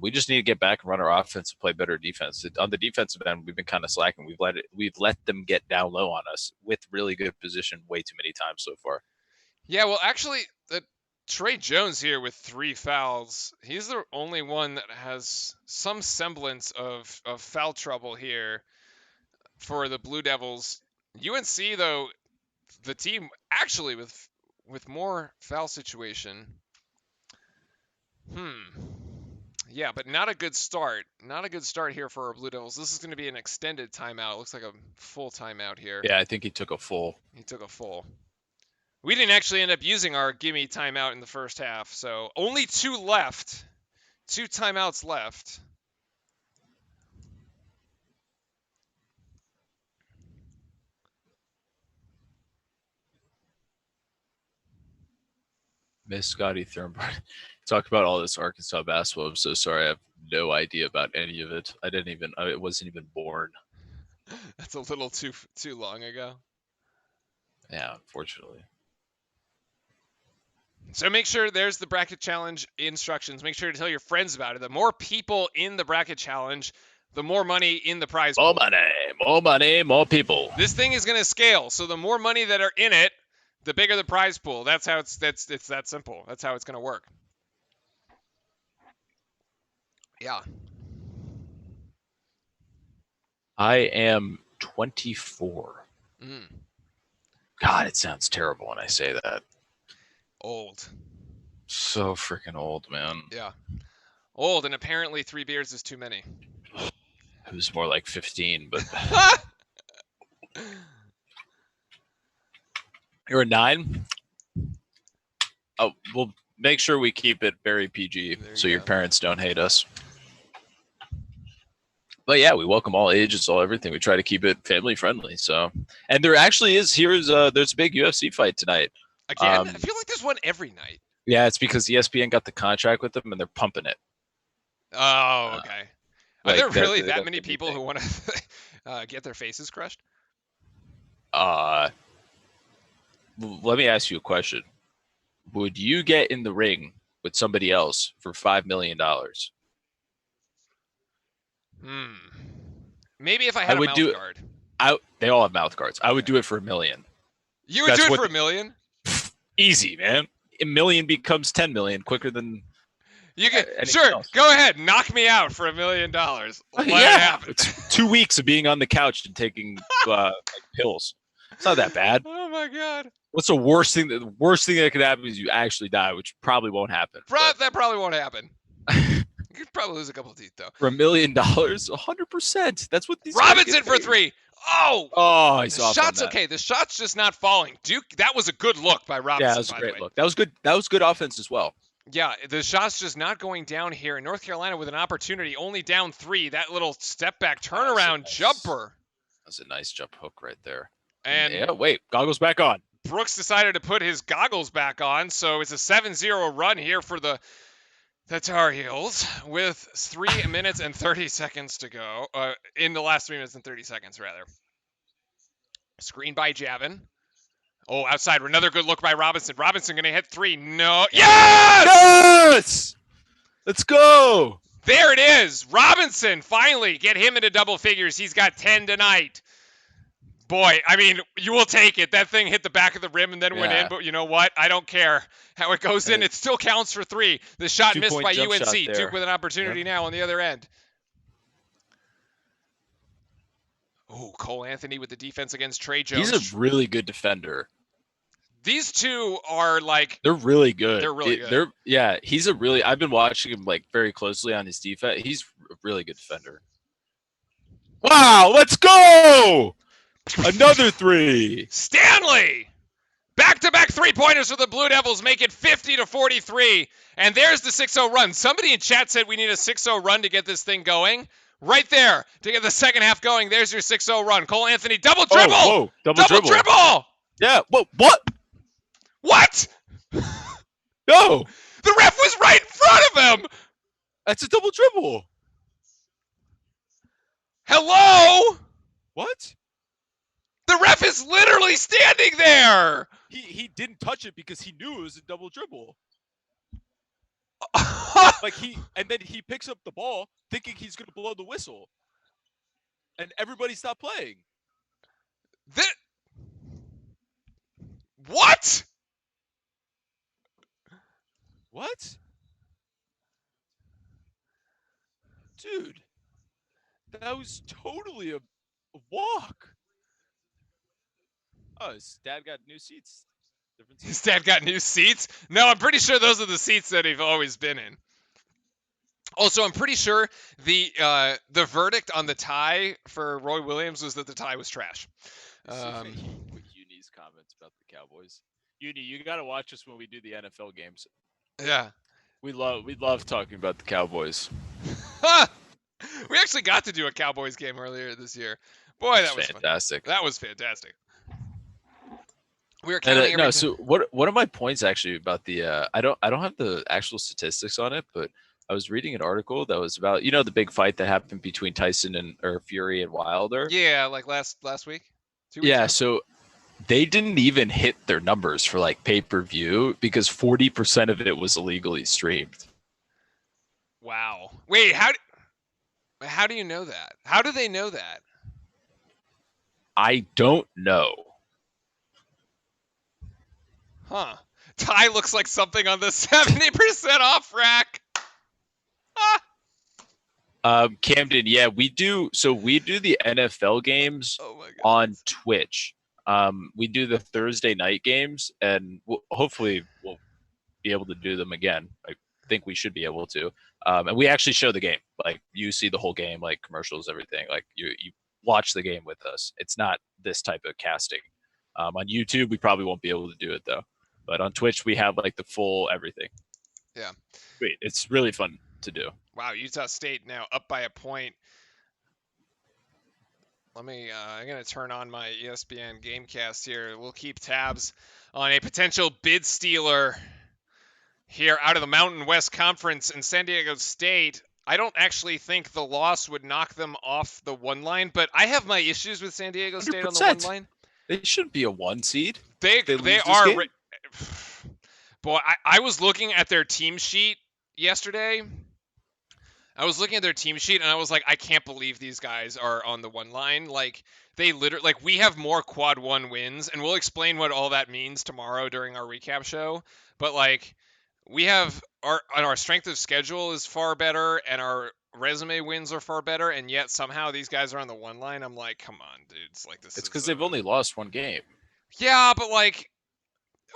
We just need to get back and run our offense and play better defense. On the defensive end, we've been kind of slacking. We've let them get down low on us with really good position way too many times so far. Yeah, well, actually, Trey Jones here with 3 fouls. He's the only one that has some semblance of foul trouble here for the Blue Devils. UNC, though, the team actually with more foul situation. Yeah, but not a good start. Not a good start here for our Blue Devils. This is going to be an extended timeout. It looks like a full timeout here. Yeah, I think he took a full. He took a full. We didn't actually end up using our gimme timeout in the first half, so only 2 left. 2 timeouts left. Miss Scotty Thornburn. Talk about all this Arkansas basketball. I'm so sorry. I have no idea about any of it. I wasn't even born. That's a little too long ago. Yeah, unfortunately. So make sure there's the bracket challenge instructions. Make sure to tell your friends about it. The more people in the bracket challenge, the more money in the prize More pool. money, more people. This thing is going to scale. So the more money that are in it, the bigger the prize pool. That's how it's that simple. That's how it's going to work. Yeah. I am 24. God, it sounds terrible when I say that. Old. So freaking old, man. Yeah. Old, and apparently 3 beers is too many. It was more like 15, but you're a 9? Oh, we'll make sure we keep it very PG so your parents don't hate us. But yeah, we welcome all ages, all everything. We try to keep it family friendly. So, and there actually is there's a big UFC fight tonight. Again? I feel like there's one every night. Yeah, it's because ESPN got the contract with them and they're pumping it. Oh, okay. Are like there really that's that many the new people thing. who want to get their faces crushed? Let me ask you a question. Would you get in the ring with somebody else for $5 million? Maybe if I had a mouth guard. They all have mouth guards. I would do it for $1 million. You would do it for $1 million? Easy, man. $1 million becomes 10 million quicker than you can. anything Sure, else. go ahead, knock me out for $1 million. Let it happen. It's 2 weeks of being on the couch and taking pills. It's not that bad. Oh my god. What's the worst thing? The worst thing that could happen is you actually die, which probably won't happen. That probably won't happen. You could probably lose a couple of teeth though. For $1 million, 100%. That's what these. Robinson for 3. Oh, he's off. Shot's okay. The shot's just not falling. Duke, that was a good look by Robinson. Yeah, that was a great look. That was good. That was good offense as well. Yeah, the shot's just not going down here. North Carolina with an opportunity, only down 3. That little step back turnaround jumper. That's a nice jump hook right there. And yeah, wait, goggles back on. Brooks decided to put his goggles back on, so it's a 7-0 run here for the Tar Heels with 3 minutes and 30 seconds to go. In the last 3 minutes and 30 seconds, rather. Screen by Javin. Oh, outside. Another good look by Robinson. Robinson going to hit 3. No. Yes! Yes! Let's go. There it is. Robinson, finally, get him into double figures. He's got 10 tonight. Boy, I mean, you will take it. That thing hit the back of the rim and then went in, but you know what? I don't care how it goes in. It still counts for 3. The shot missed by UNC. Duke with an opportunity now on the other end. Oh, Cole Anthony with the defense against Trey Jones. He's a really good defender. These two are like... They're really good. They're really good. He's a really... I've been watching him like very closely on his defense. He's a really good defender. Wow, let's go! Another 3. Stanley! Back-to-back 3-pointers for the Blue Devils make it 50-43. And there's the 6-0 run. Somebody in chat said we need a 6-0 run to get this thing going. Right there to get the second half going. There's your 6-0 run. Cole Anthony, double dribble! Whoa, double dribble! Yeah, what? What? No! The ref was right in front of him! That's a double dribble. Hello? What? The ref is literally standing there! He didn't touch it because he knew it was a double dribble. And then he picks up the ball thinking he's going to blow the whistle. And everybody stopped playing. What? What? Dude, that was totally a walk. Oh, his dad got new seats. His dad got new seats? No, I'm pretty sure those are the seats that he's always been in. Also, I'm pretty sure the verdict on the tie for Roy Williams was that the tie was trash. With Uni's comments about the Cowboys. Uni, you got to watch us when we do the NFL games. Yeah. We love talking about the Cowboys. We actually got to do a Cowboys game earlier this year. Boy, that was fantastic. Fun. That was fantastic. We were And, counting every no, time. so one of my points actually about the I don't have the actual statistics on it, but I was reading an article that was about the big fight that happened between Tyson and or Fury and Wilder. Yeah, like last week, 2 weeks Yeah, ago. so they didn't even hit their numbers for like pay-per-view because 40% of it was illegally streamed. Wow. Wait, how do you know that? How do they know that? I don't know. Huh. Ty looks like something on the 70% off rack. Camden, yeah, we do. So we do the NFL games Oh my god. on Twitch. We do the Thursday night games, and hopefully we'll be able to do them again. I think we should be able to. And we actually show the game. Like you see the whole game, like commercials, everything. Like you watch the game with us. It's not this type of casting. On YouTube, we probably won't be able to do it though. But on Twitch, we have like the full everything. Yeah. Wait, it's really fun to do. Wow, Utah State now up by a point. I'm going to turn on my ESPN Gamecast here. We'll keep tabs on a potential bid stealer here out of the Mountain West Conference in San Diego State. I don't actually think the loss would knock them off the one line, but I have my issues with San Diego State on the one 100%. line. They shouldn't be a 1 seed. They lose this are. game? Boy, I was looking at their team sheet yesterday. I was looking at their team sheet and I was like, I can't believe these guys are on the one line. Like they literally, like we have more quad one wins, and we'll explain what all that means tomorrow during our recap show. But like we have our strength of schedule is far better, and our resume wins are far better, and yet somehow these guys are on the one line. I'm like, come on, dudes. Like this. It's because they've only lost one game. Yeah, but like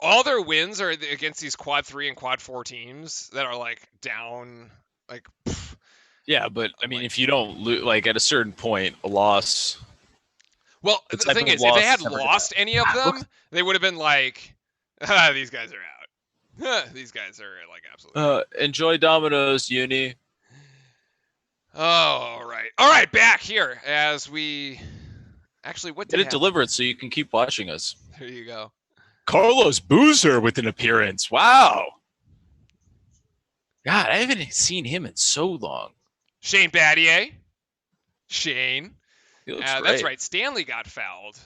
all their wins are against these quad 3 and quad 4 teams that are like down. Like. Yeah, but I I'm mean, like- if you don't lose, like at a certain point, a loss. Well, The the type thing of is, if they loss had is never lost any of them, Look- they would have been like, these guys are out. These guys are like absolutely. Enjoy Domino's, Uni. Oh, all right. All right, back here as we actually what Get did it happen? delivered so you can keep watching us. There you go. Carlos Boozer with an appearance. Wow. God, I haven't seen him in so long. Shane Battier. Shane. He looks That's great. right. Stanley got fouled.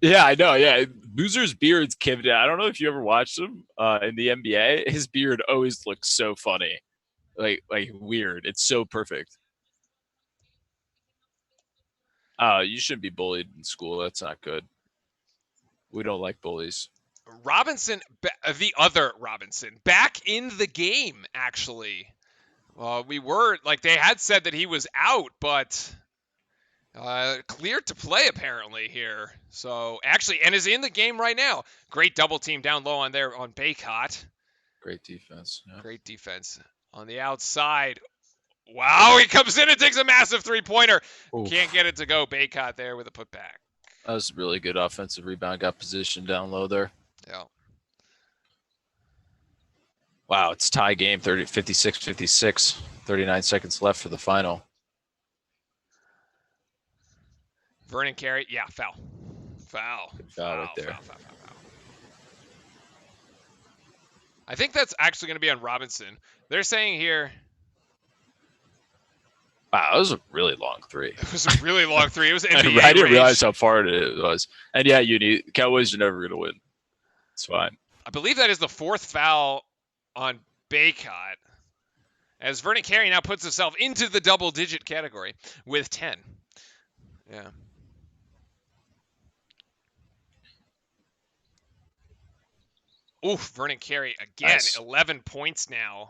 Yeah, I know. Yeah, Boozer's beard's caved in. I don't know if you ever watched him in the NBA. His beard always looks so funny, like weird. It's so perfect. You shouldn't be bullied in school. That's not good. We don't like bullies. Robinson, the other Robinson, back in the game, actually. We were, like, they had said that he was out, but cleared to play, apparently, here. So, actually, and is in the game right now. Great double team down low on there on Baycott. Great defense. Yeah. Great defense on the outside. Wow, he comes in and takes a massive three-pointer. Oof. Can't get it to go. Baycott there with a putback. That was a really good offensive rebound. Got positioned down low there. Yeah. Wow, it's tie game, 56-56. 39 seconds left for the final. Vernon Carey. Yeah, foul. Foul. Good foul right there. Foul. I think that's actually going to be on Robinson. They're saying here. Wow, that was a really long three. It was a really long three. It was NBA I didn't range. realize how far it was. And yeah, Cowboys are never going to win. It's fine. I believe that is the fourth foul on Baycott. As Vernon Carey now puts himself into the double-digit category with 10. Yeah. Oof, Vernon Carey again, Nice. 11 points now.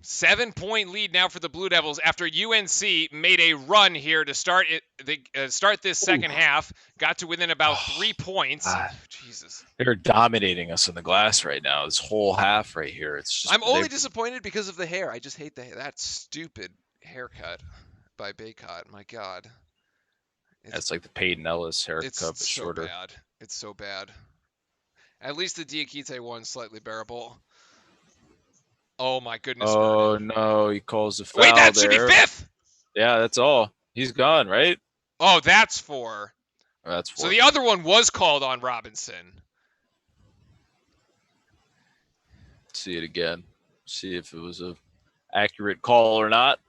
7-point lead now for the Blue Devils after UNC made a run here to start this second half. Got to within about 3 points. God. Jesus. They're dominating us in the glass right now. This whole half right here. It's just I'm only disappointed because of the hair. I just hate that stupid haircut by Baycott. My God. It's like the Peyton Ellis haircut, It's but so shorter. bad. It's so bad. At least the Diakite one's slightly bearable. Oh my goodness. Oh Vernon. no, he calls a foul Wait, that there. should be fifth. Yeah, that's all. He's gone, right? Oh, that's 4. Or that's So 4. the other one was called on Robinson. See it again. See if it was a accurate call or not.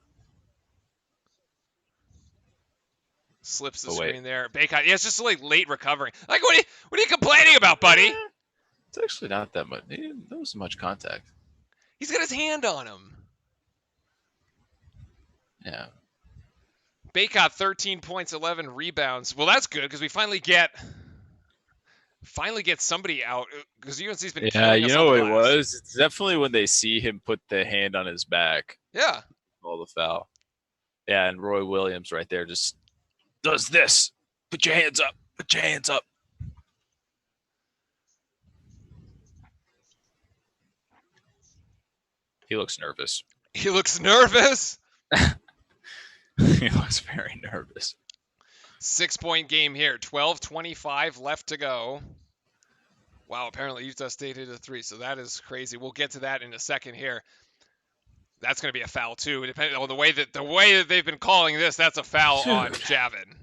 Slips the Oh, wait. screen there. Bacot. Yeah, it's just like late recovering. Like, what are you complaining about, buddy? It's actually not that much. There wasn't much contact. He's got his hand on him. Yeah. Bacot, 13 points, 11 rebounds. Well, that's good because we finally get somebody out because UNC's been Yeah, killing you us know on what the it glass. was? It's definitely when they see him put the hand on his back. Yeah. All the foul. Yeah, and Roy Williams right there just does this. Put your hands up. Put your hands up. He looks nervous. He looks nervous. He looks very nervous. 6-point game here. 12:25 left to go. Wow, apparently Utah State hit a 3, so that is crazy. We'll get to that in a second here. That's going to be a foul too, depending on the way that they've been calling this. That's a foul on Javin.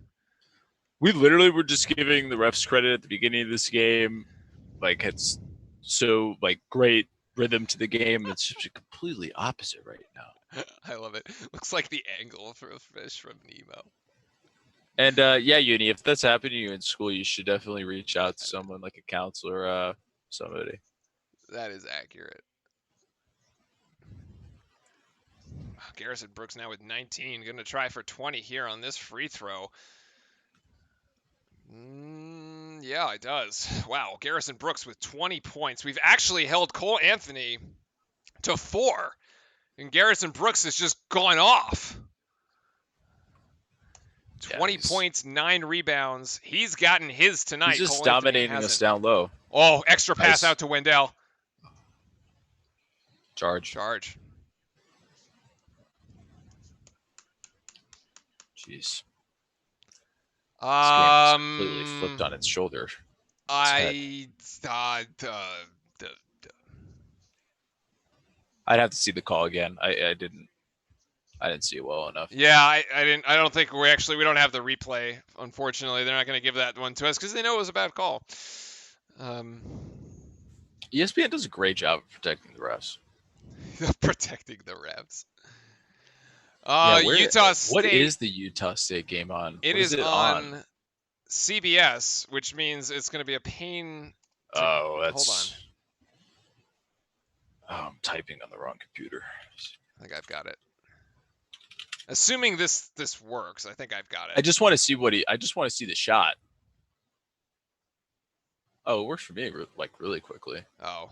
We literally were just giving the refs credit at the beginning of this game. Like, it's so like great rhythm to the game. It's just completely opposite right now. I love it. Looks like the angle for a fish from Nemo. And yeah, Uni, if that's happening to you in school, you should definitely reach out to someone like a counselor, somebody. That is accurate. Garrison Brooks now with 19. Going to try for 20 here on this free throw. Yeah, it does. Wow, Garrison Brooks with 20 points. We've actually held Cole Anthony to 4. And Garrison Brooks has just gone off. 20 points, 9 rebounds. He's gotten his tonight. He's just Cole dominating us down low. Oh, extra pass Nice. out to Wendell. Charge. Jeez. This game is completely flipped on its shoulder. I'd have to see the call again. I didn't see it well enough. Yeah, I didn't. I don't think we don't have the replay. Unfortunately, they're not going to give that one to us because they know it was a bad call. ESPN does a great job of protecting the refs. Protecting the refs. Utah State. What is the Utah State game on? It is on CBS, which means it's going to be a pain. Hold on. Oh, I'm typing on the wrong computer. I think I've got it. Assuming this works, I think I've got it. I just want to see I just want to see the shot. Oh, it works for me like really quickly. Oh.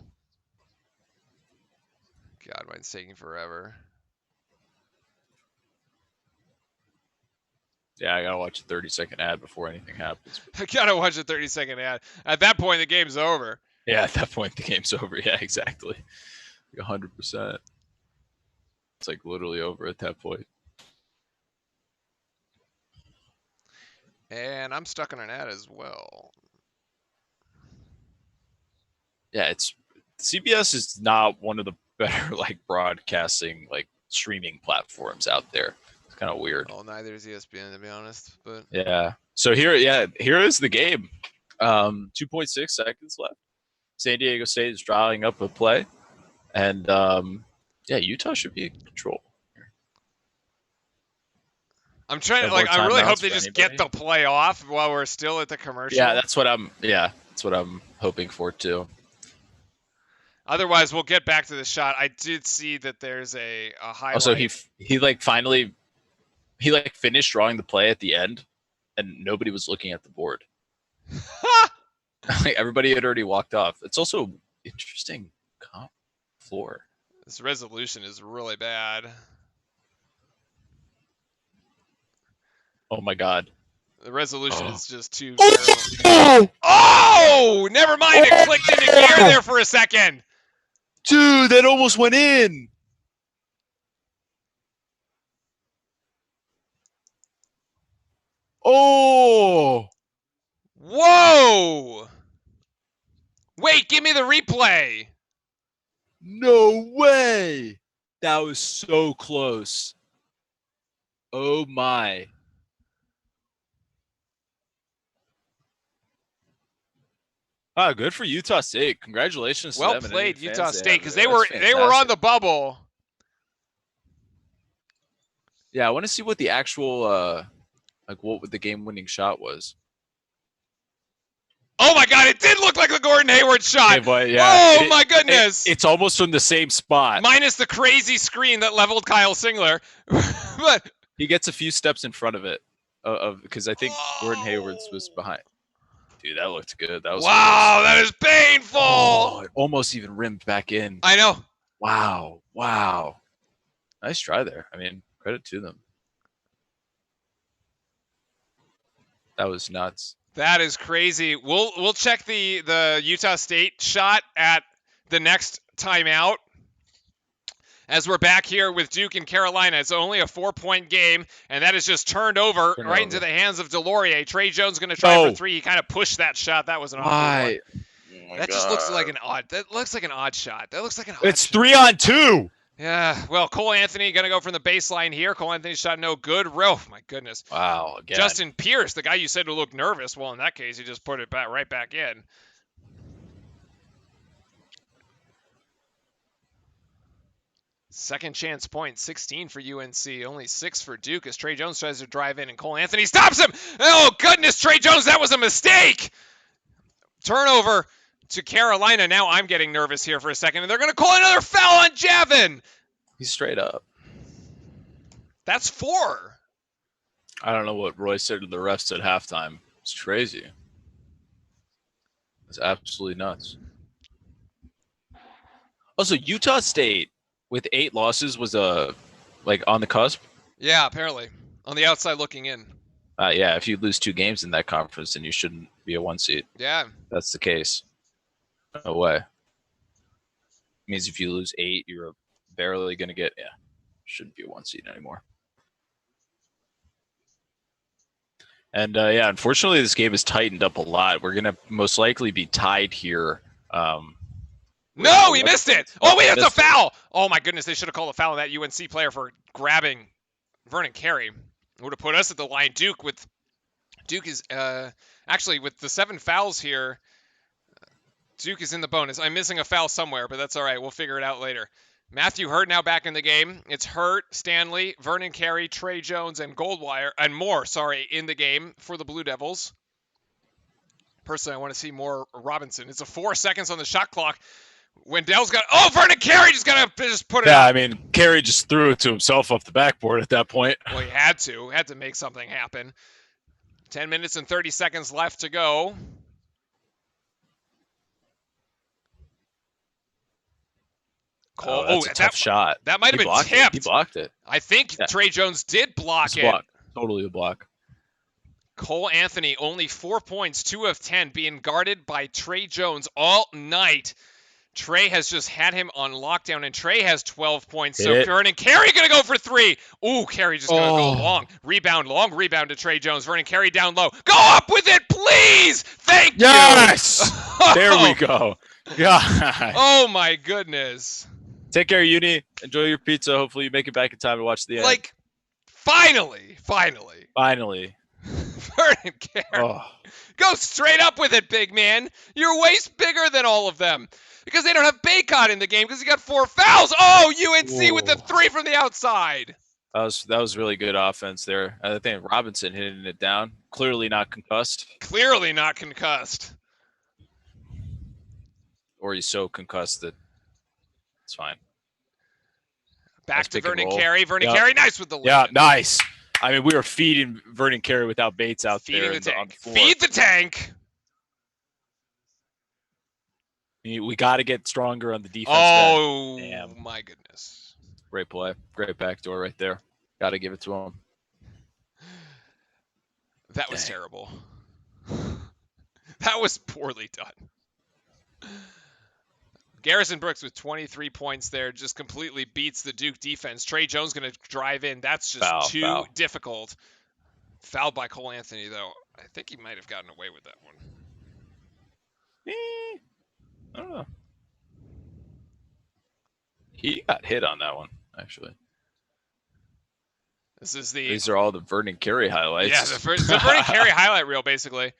God, mine's taking forever. Yeah, I gotta watch a 30-second ad before anything happens. I gotta watch a 30-second ad. At that point, the game's over. Yeah, at that point, the game's over. Yeah, exactly. 100%. It's like literally over at that point. And I'm stuck on an ad as well. Yeah, CBS is not one of the better like broadcasting, like streaming platforms out there. It's kind of weird. Well, neither is ESPN, to be honest. But yeah. So here is the game. 2.6 seconds left. San Diego State is drawing up a play, and Utah should be in control. I'm trying to I really hope they just get the play off while we're still at the commercial. Yeah, that's what I'm hoping for too. Otherwise, we'll get back to the shot. I did see that there's a highlight. Also, he finished drawing the play at the end, and nobody was looking at the board. Like everybody had already walked off. It's also interesting floor. This resolution is really bad. Oh my god. The resolution is just too terrible. Oh! Never mind. It clicked into gear there for a second. Dude, that almost went in. Oh! Whoa! Wait, give me the replay. No way! That was so close. Oh my. Ah, good for Utah State. Congratulations to Well them and any played, Utah fans they State, have because there. they were That's they were on the fantastic. bubble. Yeah, I want to see what the actual what the game-winning shot was. Oh my God! It did look like the Gordon Hayward shot. Okay, but yeah, Oh my goodness! it's almost from the same spot. Minus the crazy screen that leveled Kyle Singler, but He gets a few steps in front of it, because I think Gordon Hayward's was behind. Dude, that looked good. That was close. wow, that is painful. Oh, it almost even rimmed back in. I know. Wow. Nice try there. I mean, credit to them. That was nuts. That is crazy. We'll check the Utah State shot at the next timeout. As we're back here with Duke and Carolina, it's only a 4-point game, and that is just turned over right into the hands of Delorier. Trey Jones going to try for three. He kind of pushed that shot. That was an awkward one. That just looks like an odd. That looks like an odd shot. That looks like an odd. It's shot. 3-on-2. Yeah. Well, Cole Anthony going to go from the baseline here. Cole Anthony shot no good. Oh my goodness. Wow. Again. Justin Pierce, the guy you said would look nervous. Well, in that case, he just put it right back in. Second chance point, 16 for UNC, only 6 for Duke as Trey Jones tries to drive in and Cole Anthony stops him. Oh, goodness, Trey Jones, that was a mistake. Turnover to Carolina. Now I'm getting nervous here for a second, and they're going to call another foul on Javin. He's straight up. That's 4. I don't know what Roy said to the refs at halftime. It's crazy. It's absolutely nuts. Also, Utah State with 8 losses was on the cusp. Yeah, apparently on the outside looking in. Yeah, if you lose 2 games in that conference, then you shouldn't be a 1 seed. Yeah, That's the case. No way. It means if you lose 8, you're barely going to get. Yeah, shouldn't be a 1 seed anymore. And yeah, unfortunately, this game has tightened up a lot. We're going to most likely be tied here. No, he missed it. Oh, wait, that's a foul. Oh, my goodness. They should have called a foul on that UNC player for grabbing Vernon Carey. It would have put us at the line. Duke is actually with the 7 fouls here. Duke is in the bonus. I'm missing a foul somewhere, but that's all right. We'll figure it out later. Matthew Hurt now back in the game. It's Hurt, Stanley, Vernon Carey, Trey Jones, and Goldwire, and more, in the game for the Blue Devils. Personally, I want to see more Robinson. It's a 4 seconds on the shot clock. Wendell's got. Oh, Vernon Carey just got to just put it. Yeah, up. I mean, Carey just threw it to himself off the backboard at that point. Well, he had to make something happen. 10 minutes and 30 seconds left to go. Cole, that's a tough shot. That might have been tipped. He blocked it. I think Trey Jones did block it. Totally a block. Cole Anthony, only 4 points, 2 of 10, being guarded by Trey Jones all night. Trey has just had him on lockdown, and Trey has 12 points. So Vernon Carey going to go for 3. Ooh, Carey just going to go long rebound to Trey Jones. Vernon Carey down low. Go up with it, please! Thank you! Yes! There we go. God. Oh, my goodness. Take care, Uni. Enjoy your pizza. Hopefully you make it back in time to watch the end. Finally. Vernon Carey. Oh. Go straight up with it, big man. You're waist bigger than all of them. Because they don't have Bacot in the game because he got 4 fouls. Oh, UNC with the 3 from the outside. That was really good offense there. I think Robinson hitting it down. Clearly not concussed. Or he's so concussed that it's fine. Back to Vernon Carey. Carey, nice with the layup. Yeah, nice. I mean, we were feeding Vernon Carey without Bates out there. Feeding the tank. Feed the tank. We got to get stronger on the defense. Oh, my goodness. Great play. Great backdoor right there. Got to give it to him. That was terrible. That was poorly done. Garrison Brooks with 23 points there just completely beats the Duke defense. Trey Jones going to drive in. That's just too difficult. Fouled by Cole Anthony, though. I think he might have gotten away with that one. I don't know. He got hit on that one, actually. This is the These are all the Vernon Carey highlights. yeah the Vernon Carey highlight reel basically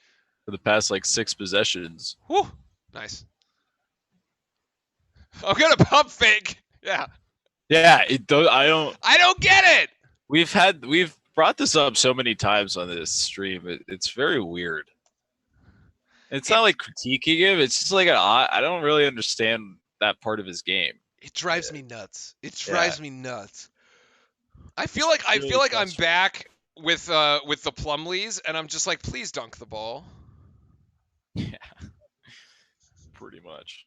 for the past like 6 possessions. Whew, nice. I'm gonna pump fake. Yeah. Yeah, I don't get it. We've brought this up so many times on this stream. It's very weird. It's not like critiquing him. It's just like I don't really understand that part of his game. It drives me nuts. It drives me nuts. I feel like I'm back with the Plumleys, and I'm just like, please dunk the ball. Yeah, pretty much.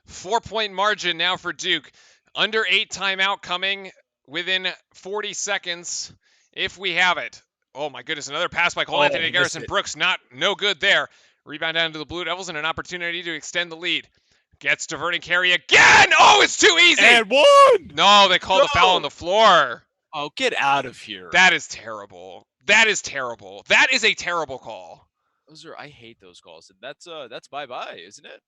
4-point margin now for Duke. Under 8 timeout coming within 40 seconds if we have it. Oh my goodness, another pass by Cole Anthony Garrison Brooks. No good there. Rebound down to the Blue Devils and an opportunity to extend the lead. Gets to Vernon Carey again. Oh, it's too easy. And one. No, they called the foul on the floor. Oh, get out of here. That is terrible. That is terrible. That is a terrible call. I hate those calls. That's bye-bye, isn't it?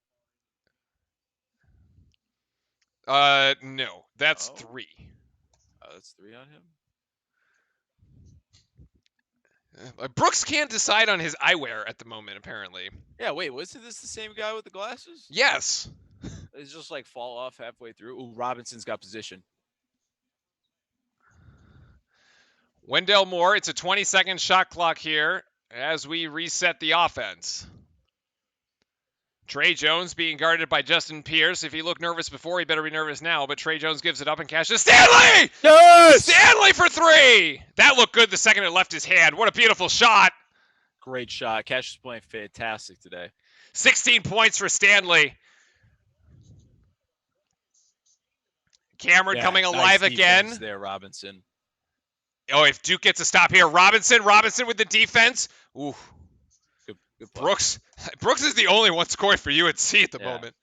No, that's 3. Oh, that's 3 on him. Brooks can't decide on his eyewear at the moment, apparently. Yeah, wait, wasn't this the same guy with the glasses? Yes. It's just like fall off halfway through. Ooh, Robinson's got position. Wendell Moore, it's a 20-second shot clock here as we reset the offense. Trey Jones being guarded by Justin Pierce. If he looked nervous before, he better be nervous now. But Trey Jones gives it up and cashes. Stanley! Yes! Stanley for 3! That looked good the second it left his hand. What a beautiful shot. Great shot. Cash is playing fantastic today. 16 points for Stanley. Cameron coming alive again. There, Robinson. Oh, if Duke gets a stop here. Robinson with the defense. Ooh. Good play. Brooks is the only one scoring for UNC at the moment.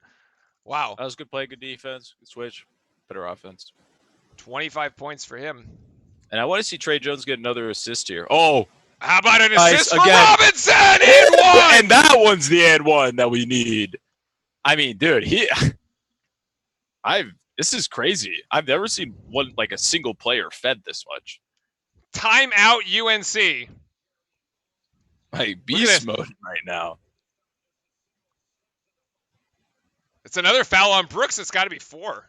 Wow. That was good play, good defense, good switch, better offense. 25 points for him. And I want to see Trey Jones get another assist here. Oh. How about an assist for again. Robinson? And one! And that one's the and one that we need. I mean, dude, this is crazy. I've never seen a single player fed this much. Timeout UNC. Like beast mode right now. It's another foul on Brooks. It's got to be 4.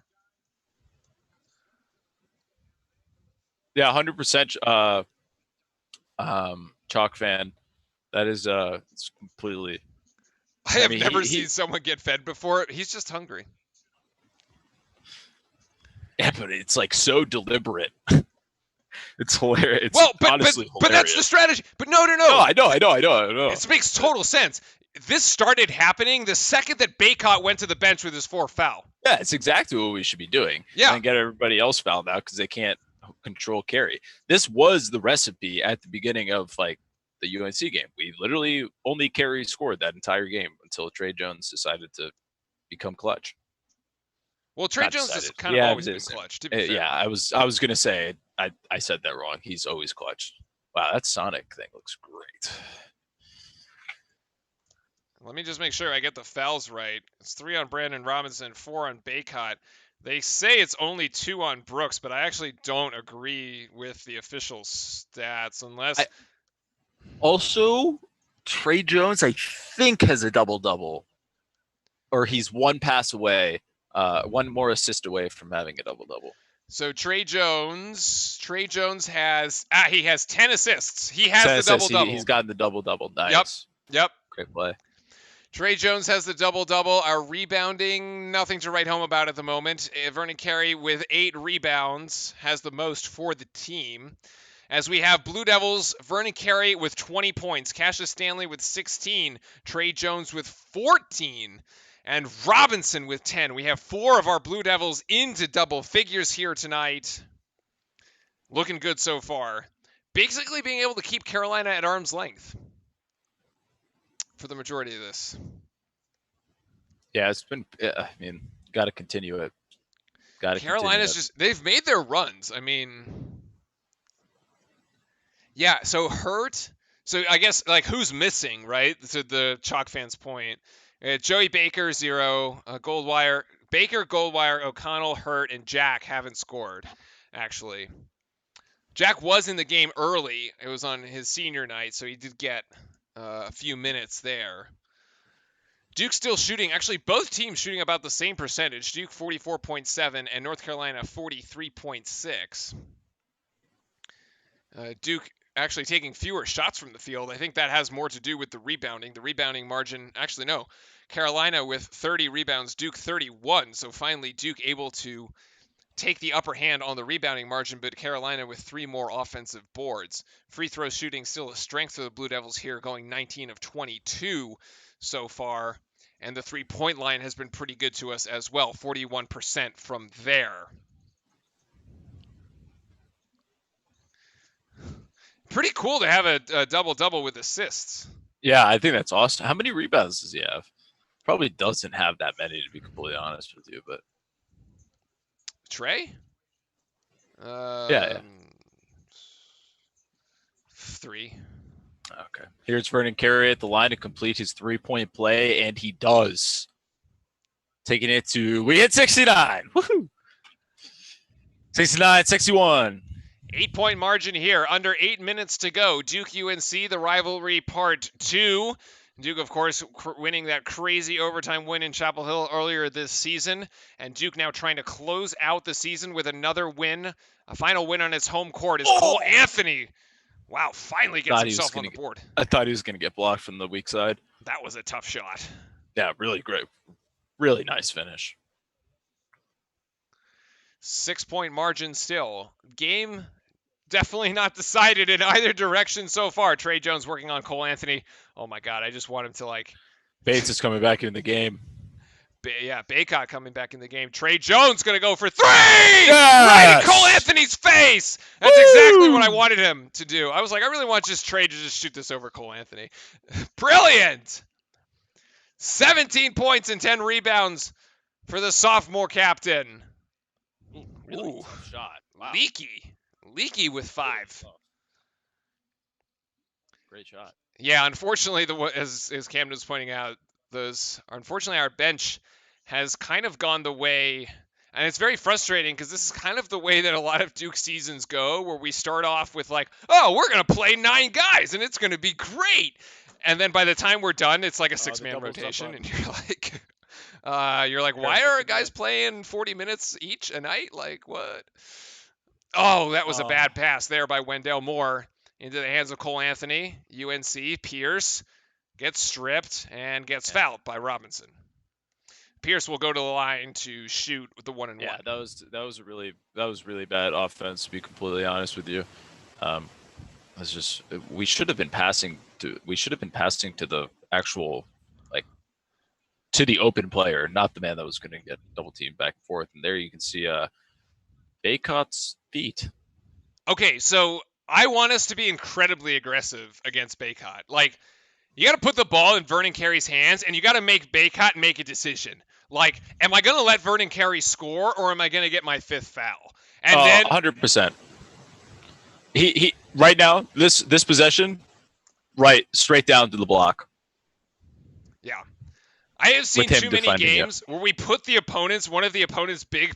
Yeah, 100%. Chalk fan. That is it's completely. I have never seen someone get fed before. He's just hungry. Yeah, but it's like so deliberate. It's hilarious. It's honestly hilarious. But that's the strategy. But no. No, I know. It makes total sense. This started happening the second that Baycott went to the bench with his 4th foul. Yeah, it's exactly what we should be doing. Yeah. And get everybody else fouled out because they can't control carry. This was the recipe at the beginning of the UNC game. We literally only carry scored that entire game until Trey Jones decided to become clutch. Well, Trey Jones has kind of always been clutch, to be fair. Yeah, I was gonna say I said that wrong. He's always clutch. Wow, that Sonic thing looks great. Let me just make sure I get the fouls right. It's 3 on Brandon Robinson, 4 on Baycott. They say it's only 2 on Brooks, but I actually don't agree with the official stats unless. Also, Trey Jones, I think, has a double-double. Or he's one pass away, one more assist away from having a double-double. So Trey Jones has 10 assists. He has the double-double. He's gotten the double-double. Nice. Yep. Great play. Trey Jones has the double-double. Our rebounding, nothing to write home about at the moment. Vernon Carey with 8 rebounds has the most for the team. As we have Blue Devils, Vernon Carey with 20 points, Cassius Stanley with 16, Trey Jones with 14, and Robinson with 10. We have 4 of our Blue Devils into double figures here tonight. Looking good so far. Basically being able to keep Carolina at arm's length for the majority of this. Yeah, it's been. I mean, got to continue it. Carolina's they've made their runs. I mean, yeah. So Hurt. So I guess who's missing, right? To the Chalk fans' point, Joey Baker 0, Goldwire, O'Connell, Hurt, and Jack haven't scored. Actually, Jack was in the game early. It was on his senior night, so he did get a few minutes there. Duke still shooting. Actually, both teams shooting about the same percentage. Duke 44.7 and North Carolina 43.6. Duke actually taking fewer shots from the field. I think that has more to do with the rebounding. The rebounding margin, actually, no. Carolina with 30 rebounds, Duke 31. So finally, Duke able to take the upper hand on the rebounding margin, but Carolina with 3 more offensive boards. Free throw shooting still a strength for the Blue Devils here, going 19 of 22 so far. And the three-point line has been pretty good to us as well, 41% from there. Pretty cool to have a double-double with assists. Yeah, I think that's awesome. How many rebounds does he have? Probably doesn't have that many, to be completely honest with you. But Trey? Yeah. 3. Okay. Here's Vernon Carey at the line to complete his 3-point play, and he does. Taking it to, we hit 69. Woohoo! 69, 61. 8-point margin here. Under 8 minutes to go. Duke UNC, the rivalry part 2. Duke, of course, winning that crazy overtime win in Chapel Hill earlier this season. And Duke now trying to close out the season with another win. A final win on its home court is Cole Anthony. Wow, finally gets himself on the board. I thought he was going to get blocked from the weak side. That was a tough shot. Yeah, really great. Really nice finish. 6-point margin still. Game definitely not decided in either direction so far. Trey Jones working on Cole Anthony. Oh my God, I just want him to like. Bates is coming back in the game. Baycott coming back in the game. Trey Jones going to go for 3! Yes! Right in Cole Anthony's face! That's exactly what I wanted him to do. I was like, I really want just Trey to just shoot this over Cole Anthony. Brilliant! 17 points and 10 rebounds for the sophomore captain. Really tough shot. Wow. Leaky with 5. Great shot. Yeah, unfortunately, as Camden was pointing out, unfortunately our bench has kind of gone the way, and it's very frustrating because this is kind of the way that a lot of Duke seasons go, where we start off with like, oh, we're gonna play 9 guys and it's gonna be great, and then by the time we're done, it's like a 6-man rotation, and you're like, why are guys playing 40 minutes each a night? Like what? Oh, that was a bad pass there by Wendell Moore into the hands of Cole Anthony. UNC Pierce gets stripped and gets fouled by Robinson. Pierce will go to the line to shoot with the 1-and-1. Yeah, that was really bad offense, to be completely honest with you. We should have been passing to the actual, like, to the open player, not the man that was going to get double teamed back and forth. And there you can see Baycott's feet. Okay, so I want us to be incredibly aggressive against Baycott. Like, you got to put the ball in Vernon Carey's hands, and you got to make Baycott make a decision. Like, am I going to let Vernon Carey score, or am I going to get my 5th foul? And then 100%. He right now, this possession, right, straight down to the block. Yeah. I have seen too many games where we put one of the opponent's big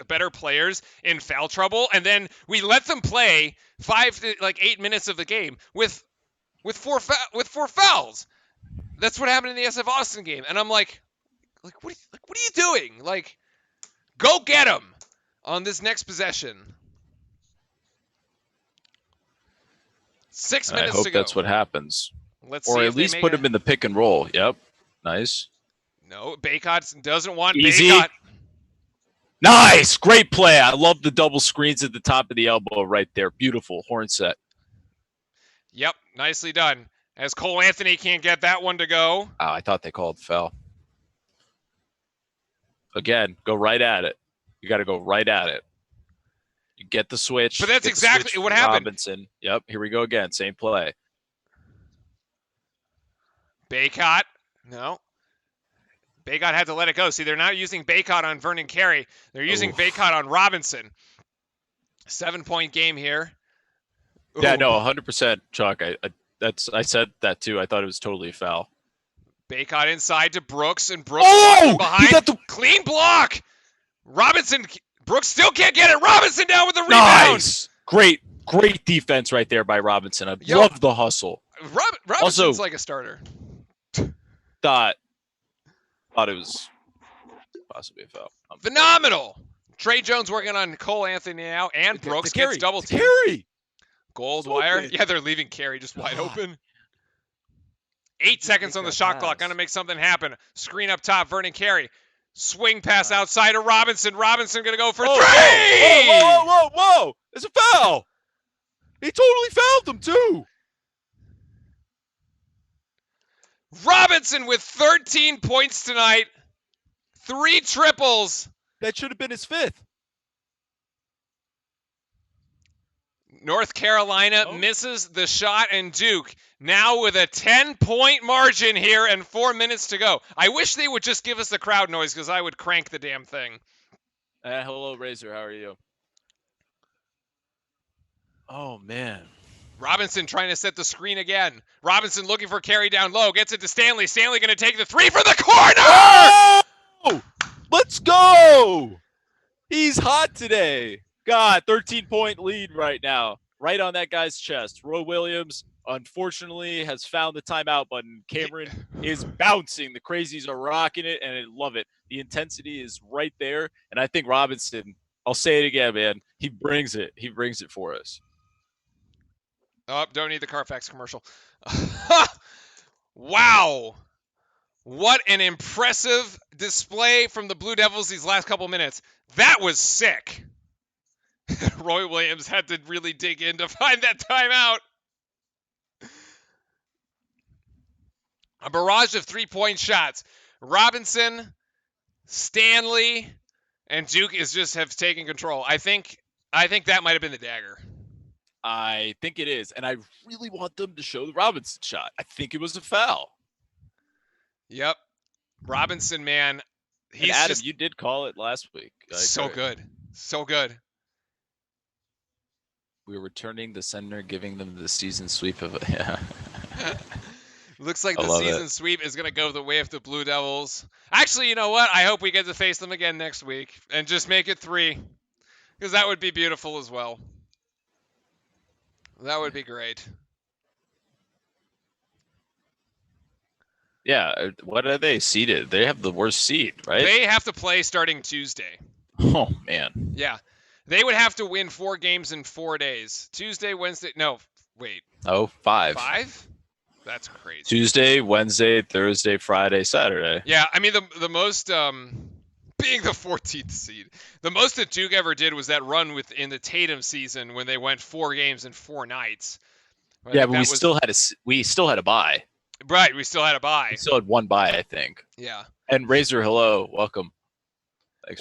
better players in foul trouble, and then we let them play 5 to 8 minutes of the game with 4 fouls. That's what happened in the SF Austin game, and I'm like, what are you doing? Like, go get him on this next possession. 6 minutes to go. I hope that's what happens. Let's or see at least put him in the pick and roll. Yep. Nice. No, Baycott doesn't want Easy. Baycott. Nice. Great play. I love the double screens at the top of the elbow right there. Beautiful. Horn set. Yep. Nicely done. As Cole Anthony can't get that one to go. Oh, I thought they called foul. Again, go right at it. You got to go right at it. You get the switch. But that's exactly what happened. Robinson. Yep. Here we go again. Same play. Baycott. No. Baycott had to let it go. See, they're not using Baycott on Vernon Carey. They're using Baycott on Robinson. 7-point game here. Yeah, no, 100%, Chuck. I said that too. I thought it was totally a foul. Baycott inside to Brooks, and Brooks blocking behind. He got the clean block. Brooks still can't get it. Robinson down with the rebound. Nice. Great defense right there by Robinson. I love the hustle. Robinson's Also, like a starter. Thought it was possibly a foul. Phenomenal. Trey Jones working on Cole Anthony now, and Brooks gets double team. Carry. Goldwire. Yeah, they're leaving Carey just wide open. 8 seconds on the shot clock. Gonna make something happen. Screen up top. Vernon Carey. Swing pass outside to Robinson. Robinson gonna go for three. Whoa! It's a foul. He totally fouled him too. Robinson with 13 points tonight. 3 triples. That should have been his 5th. North Carolina misses the shot, and Duke now with a 10-point margin here and 4 minutes to go. I wish they would just give us the crowd noise because I would crank the damn thing. Hello, Razor. How are you? Oh, man. Robinson trying to set the screen again. Robinson looking for Carey down low. Gets it to Stanley. Stanley going to take the 3 for the corner! Oh! Let's go! He's hot today. God, 13-point lead right now. Right on that guy's chest. Roy Williams, unfortunately, has found the timeout button. Cameron is bouncing. The Crazies are rocking it, and I love it. The intensity is right there. And I think Robinson, I'll say it again, man, he brings it. He brings it for us. Oh, don't need the Carfax commercial. Wow. What an impressive display from the Blue Devils these last couple minutes. That was sick. Roy Williams had to really dig in to find that timeout. A barrage of 3-point shots. Robinson, Stanley, and Duke have taken control. I think that might have been the dagger. I think it is, and I really want them to show the Robinson shot. I think it was a foul. Yep. Robinson, man. And Adam, you did call it last week. So good. So good. We're returning the center, giving them the season sweep of yeah. Looks like the season sweep is going to go the way of the Blue Devils. Actually, you know what? I hope we get to face them again next week and just make it 3, because that would be beautiful as well. That would be great. Yeah, what are they seeded? They have the worst seed, right? They have to play starting Tuesday. Oh, man. Yeah. They would have to win 4 games in 4 days. Tuesday, Wednesday. No, wait. Oh, 5. 5? That's crazy. Tuesday, Wednesday, Thursday, Friday, Saturday. Yeah, I mean, the most, being the 14th seed, the most that Duke ever did was that run in the Tatum season when they went 4 games in 4 nights. Yeah, but we still had a bye. Right, we still had a bye. We still had 1 bye, I think. Yeah. And Razor, hello, welcome.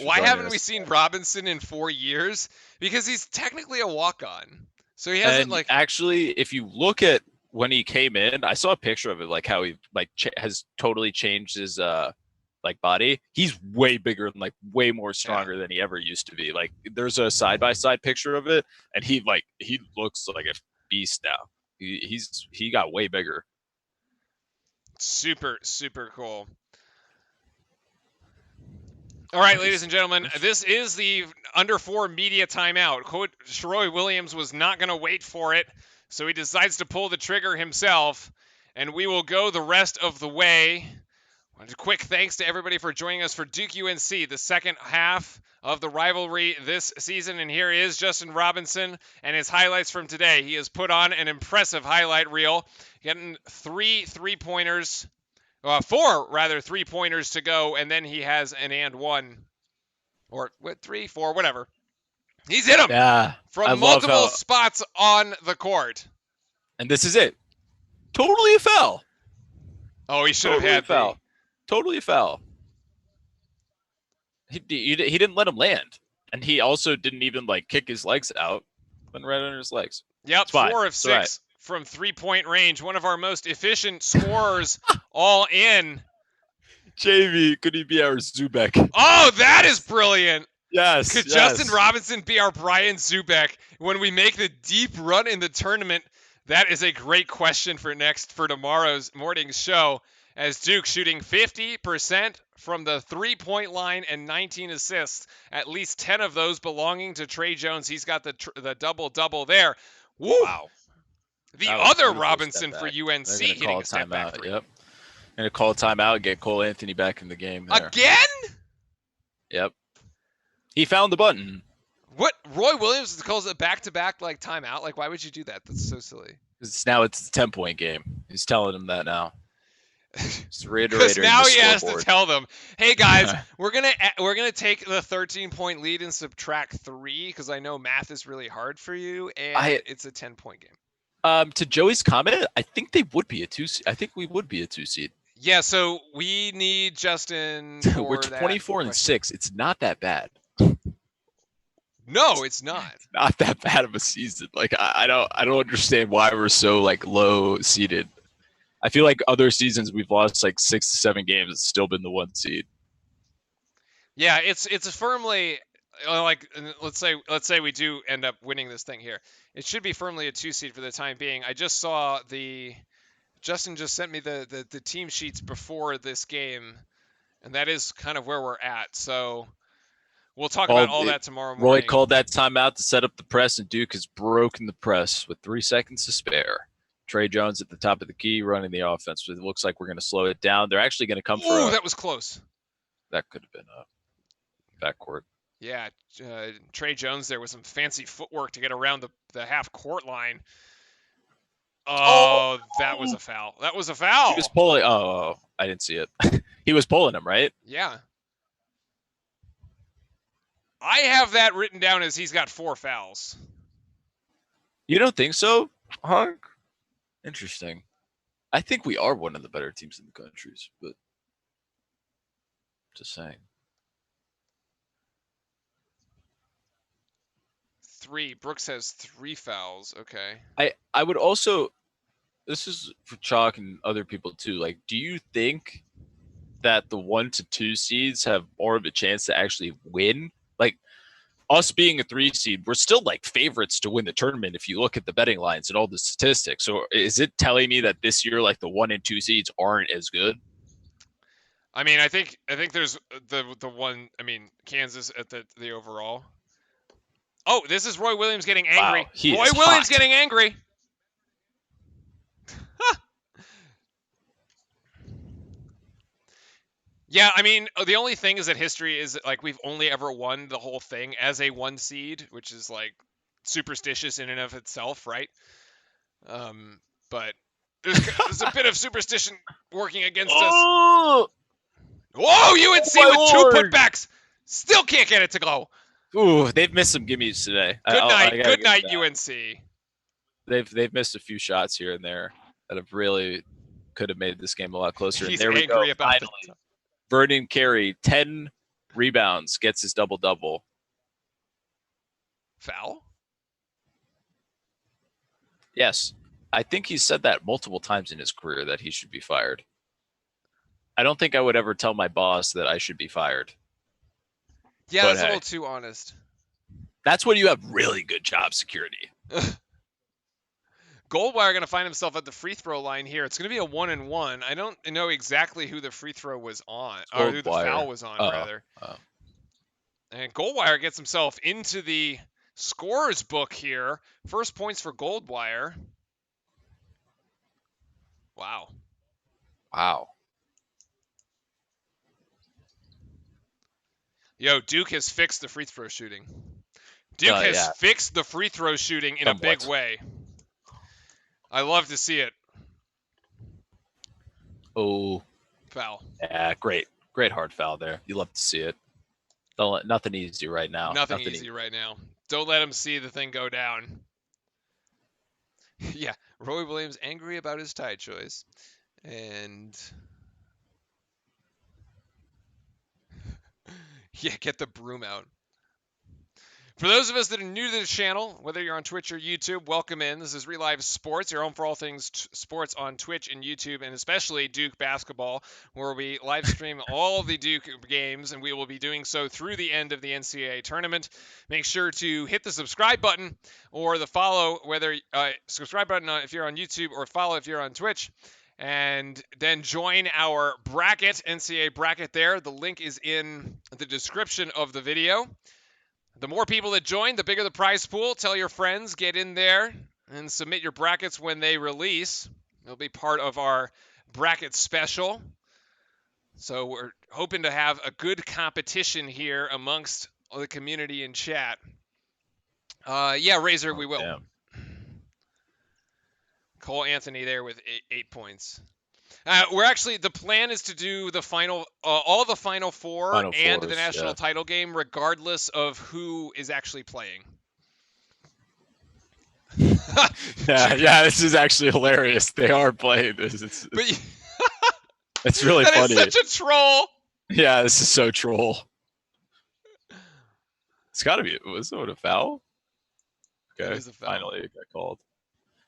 Why haven't we seen Robinson in 4 years? Because he's technically a walk-on. So he hasn't actually, if you look at when he came in, I saw a picture of it, like how he has totally changed his body. He's way bigger and way more stronger than he ever used to be. Like there's a side-by-side picture of it, and he looks like a beast now. He got way bigger. Super, super cool. All right, ladies and gentlemen, this is the under 4 media timeout. Roy Williams was not going to wait for it, so he decides to pull the trigger himself, and we will go the rest of the way. A quick thanks to everybody for joining us for Duke UNC, the second half of the rivalry this season. And here is Justin Robinson and his highlights from today. He has put on an impressive highlight reel, getting 4 3-pointers to go, and then he has an and 1, or 3, 4, whatever. He's hit them from multiple spots on the court. And this is it. Totally a foul. Oh, he should have had foul. Totally a foul. He didn't let him land, and he also didn't even kick his legs out. Went right under his legs. Yep, 4 of 6 from 3-point range. One of our most efficient scorers, all in. JV, could he be our Zubek? Oh, that is brilliant. Yes. Could Justin Robinson be our Brian Zubek when we make the deep run in the tournament? That is a great question for tomorrow's morning's show. as Duke shooting 50% from the three-point line and 19 assists, at least 10 of those belonging to Trey Jones. He's got the double-double there. Woo! Wow. The That was a other beautiful Robinson step for back. UNC They're going to call hitting a a step back timeout. three. Yep. Going to call a timeout and get Cole Anthony back in the game there. Again? Yep. He found the button. What? Roy Williams calls it back-to-back like timeout? Like, why would you do that? That's so silly. Now it's a 10-point game. He's telling him that now. Just reiterating Because now the he has to scoreboard. tell them, "Hey guys, we're gonna take the 13-point lead and subtract 3 because I know math is really hard for you, and it's a 10-point game." To Joey's comment, I think they would be a 2 seed. I think we would be a 2 seed. Yeah, so we need Justin. For We're 24 and 6. It's not that bad. No, it's not. Not that bad of a season. Like I don't understand why we're so like low seeded. I feel like other seasons we've lost like 6 to 7 games. It's still been the 1 seed. Yeah, it's firmly like let's say we do end up winning this thing here. It should be firmly a 2 seed for the time being. I just saw Justin just sent me the team sheets before this game, and that is kind of where we're at. So we'll talk about all that tomorrow morning. Roy called that timeout to set up the press, and Duke has broken the press with 3 seconds to spare. Trey Jones at the top of the key running the offense. It looks like we're going to slow it down. They're actually going to come for that was close. That could have been a backcourt. Yeah, Trey Jones there with some fancy footwork to get around the half-court line. Oh, that was a foul. That was a foul. He was pulling. Oh, I didn't see it. He was pulling him, right? Yeah. I have that written down as he's got 4 fouls. You don't think so, Hunk? Interesting. I think we are one of the better teams in the country, but just saying. 3. Brooks has 3 fouls. Okay. I would also, this is for Chalk and other people too. Like, do you think that the 1 to 2 seeds have more of a chance to actually win? Like, us being a 3 seed, we're still like favorites to win the tournament if you look at the betting lines and all the statistics. So is it telling me that this year, like the 1 and 2 seeds aren't as good? I mean, I think there's the one. I mean, Kansas at the overall. Oh, this is Roy Williams getting angry. Wow, Roy Williams getting angry. Yeah, I mean, the only thing is that history is like we've only ever won the whole thing as a 1 seed, which is like superstitious in and of itself, right? But there's a bit of superstition working against us. Whoa, UNC with Lord. 2 putbacks. Still can't get it to go. Ooh, they've missed some gimmies today. Good night, UNC. They've missed a few shots here and there that have really could have made this game a lot closer. He's and there angry we go. about Finally, Vernon Carey, 10 rebounds, gets his double-double. Foul? Yes. I think he's said that multiple times in his career that he should be fired. I don't think I would ever tell my boss that I should be fired. Yeah, But that's a hey. little too honest. That's when you have really good job security. Goldwire going to find himself at the free throw line here. It's going to be a 1-and-1. I don't know exactly who the free throw was on, or who the foul was on, rather. And Goldwire gets himself into the scorer's book here. First points for Goldwire. Wow. Yo, Duke has fixed the free throw shooting. Duke has fixed the free throw shooting in a big way. I love to see it. Oh. Foul. Yeah, great hard foul there. You love to see it. Nothing easy right now. Nothing easy right now. Don't let him see the thing go down. Yeah, Roy Williams angry about his tie choice. And yeah, get the broom out. For those of us that are new to the channel, whether you're on Twitch or YouTube, welcome in. This is Relive Sports, your home for all things sports on Twitch and YouTube, and especially Duke basketball, where we live stream all the Duke games, and we will be doing so through the end of the NCAA tournament. Make sure to hit the subscribe button or the follow, whether subscribe button if you're on YouTube or follow if you're on Twitch. And then join our bracket, NCAA bracket there. The link is in the description of the video. The more people that join, the bigger the prize pool. Tell your friends, get in there, and submit your brackets when they release. It'll be part of our bracket special. So we're hoping to have a good competition here amongst the community in chat. Yeah, Razor, we will. Damn. Cole Anthony there with eight points. The plan is to do the final, all the Final Four Final and the Fours, national yeah. title game, regardless of who is actually playing. Yeah, this is actually hilarious. They are playing this. But It's really that funny. is such a troll. Yeah, this is so troll. It's got to be. Was it a foul? Okay, It is a foul. finally it got called.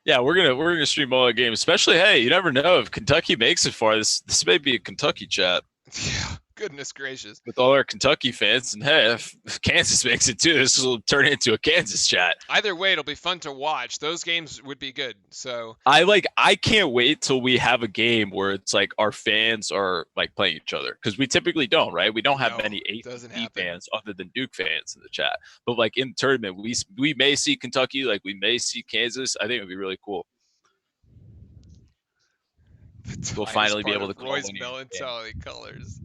Yeah, we're gonna stream all the games. Especially, hey, you never know if Kentucky makes it far. This may be a Kentucky chat Yeah, goodness gracious. with all our Kentucky fans. And hey, if Kansas makes it too, this will turn into a Kansas chat. Either way, it'll be fun to watch. Those games would be good. So I can't wait till we have a game where it's like our fans are like playing each other, because we typically don't, right? We don't have No, many doesn't ACC happen. fans other than Duke fans in the chat. But like in the tournament, we may see Kentucky, like we may see Kansas. I think it would be really cool. We'll finally be able to call Roy's any game. melancholy colors.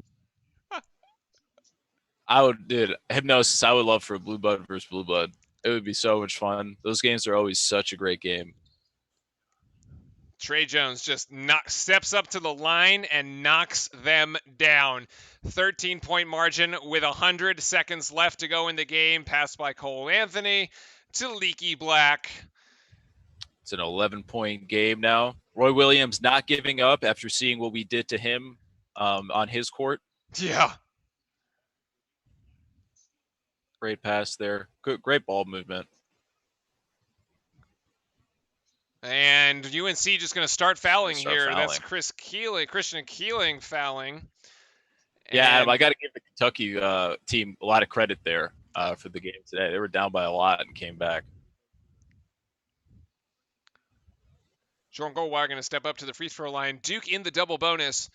Dude, Hypnosis, I would love for Blue Blood versus Blue Blood. It would be so much fun. Those games are always such a great game. Trey Jones just steps up to the line and knocks them down. 13-point margin with 100 seconds left to go in the game. Passed by Cole Anthony to Leaky Black. It's an 11-point game now. Roy Williams not giving up after seeing what we did to him on his court. Yeah. Great pass there. Good, great ball movement. And UNC just going to start fouling Start here. fouling. That's Christian Keeling fouling. Yeah, Adam, And I got to give the Kentucky team a lot of credit there for the game today. They were down by a lot and came back. Jordan Goldwire going to step up to the free throw line. Duke in the double bonus.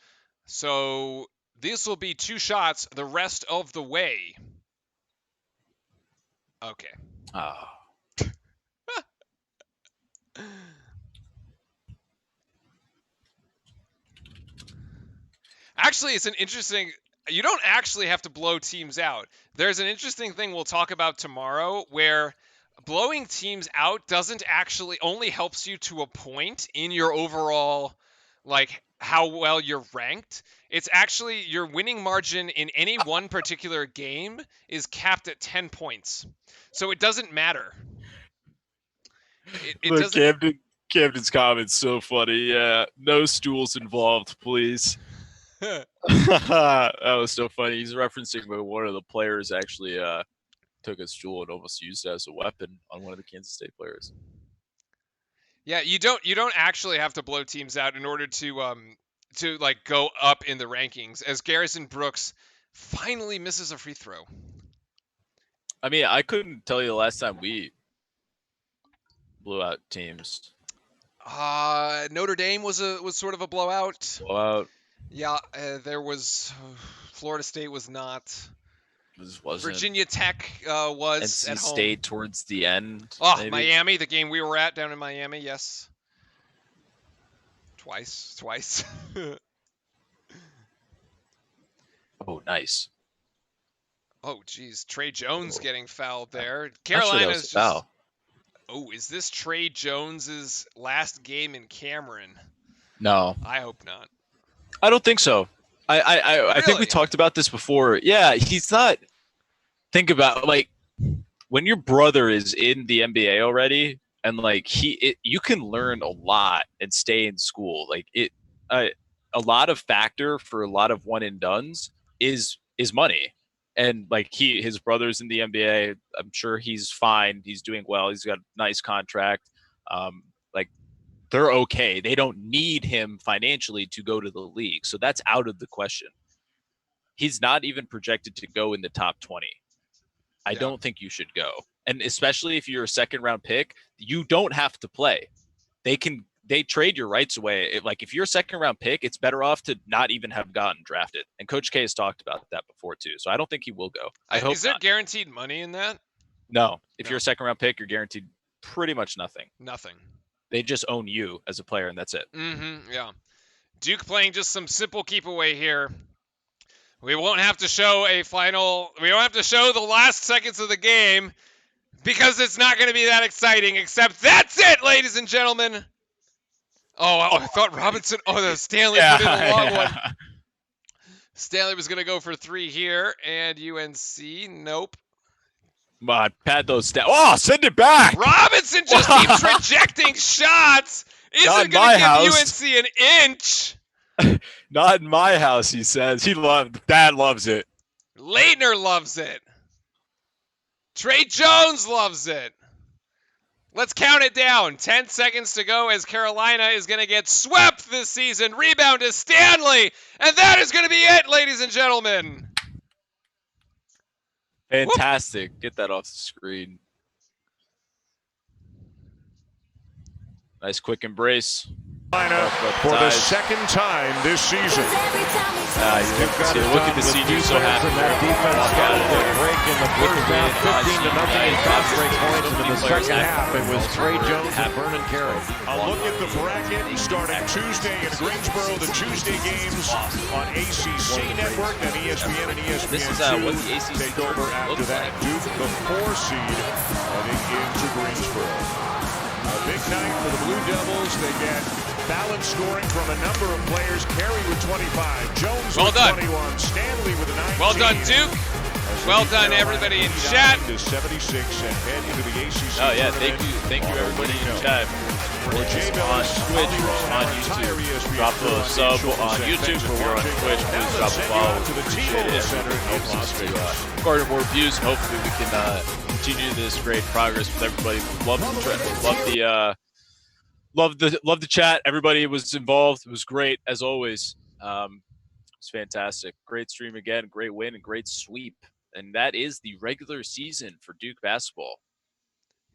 So this will be 2 shots the rest of the way. Okay. Oh. Actually, it's an interesting. You don't actually have to blow teams out. There's an interesting thing we'll talk about tomorrow where blowing teams out doesn't actually only helps you to a point in your overall, like, how well you're ranked. It's actually your winning margin in any one particular game is capped at 10 points. So it doesn't matter. It Look, doesn't. Camden's comment's so funny. Yeah, no stools involved, please. That was so funny. He's referencing when one of the players actually took a stool and almost used it as a weapon on one of the Kansas State players. Yeah, you don't actually have to blow teams out in order to like go up in the rankings, as Garrison Brooks finally misses a free throw. I mean, I couldn't tell you the last time we blew out teams. Notre Dame was sort of a blowout. Blowout. Yeah, there was Florida State was not. This wasn't. Virginia Tech was NC at home. State towards the end. Oh, maybe. Miami, the game we were at down in Miami, yes. Twice. Oh, nice. Oh, geez, Trey Jones Oh. getting fouled there. Actually, that Carolina's was a just. foul. Oh, is this Trey Jones's last game in Cameron? No, I hope not. I don't think so. I think Really? we talked about this before. Yeah, he's not. Think about, like, when your brother is in the NBA already, and like you can learn a lot and stay in school. Like a lot of factor for a lot of one and dones is money. And like his brother's in the NBA. I'm sure he's fine. He's doing well. He's got a nice contract. Like, they're okay. They don't need him financially to go to the league. So that's out of the question. He's not even projected to go in the top 20. I don't think you should go. And especially if you're a second round pick, you don't have to play. They can they trade your rights away. Like if you're a second-round pick, it's better off to not even have gotten drafted. And Coach K has talked about that before too. So I don't think he will go. I hope Is there not. guaranteed money in that? No. If No. you're a second-round pick, you're guaranteed pretty much nothing. Nothing. They just own you as a player, and that's it. Yeah. Duke playing just some simple keep away here. We won't have to show a final. We don't have to show the last seconds of the game because it's not going to be that exciting. Except that's it, ladies and gentlemen. Oh, I thought Robinson. Oh, Stanley put in a long one. Stanley was going to go for 3 here, and UNC, nope. Come on, pat those stats. Oh, send it back. Robinson just keeps rejecting shots. Isn't going to give UNC an inch. Not in my house, he says. Dad loves it. Leitner loves it. Trey Jones loves it. Let's count it down. 10 seconds to go as Carolina is going to get swept this season. Rebound to Stanley. And that is going to be it, ladies and gentlemen. Fantastic. Whoop. Get that off the screen. Nice quick embrace. For the second time this season. Look at the senior so happy. That defense got a break in the first half, 15-0 in fast break points. And in the second half, it was Trey Jones and Vernon Carey. A look at the bracket starting Tuesday in Greensboro. The Tuesday games on ACC Network and ESPN and ESPN2. This is what the ACC take over after that. Duke, the 4 seed, heading into Greensboro. A big night for the Blue Devils. They get balanced scoring from a number of players. Carey with 25, Jones with 21, Stanley with a 19. Well done, Duke. Well done, everybody in chat. To 76 and head into the ACC. Oh yeah, thank you everybody in chat. We're just on Twitch, we're on YouTube. Drop a sub on YouTube, or we're on Twitch. Please drop a follow. Appreciate it. It helps us to garner more views, and hopefully we can continue this great progress with everybody. Love the chat. Everybody was involved. It was great as always. It was fantastic. Great stream again. Great win and great sweep. And that is the regular season for Duke basketball.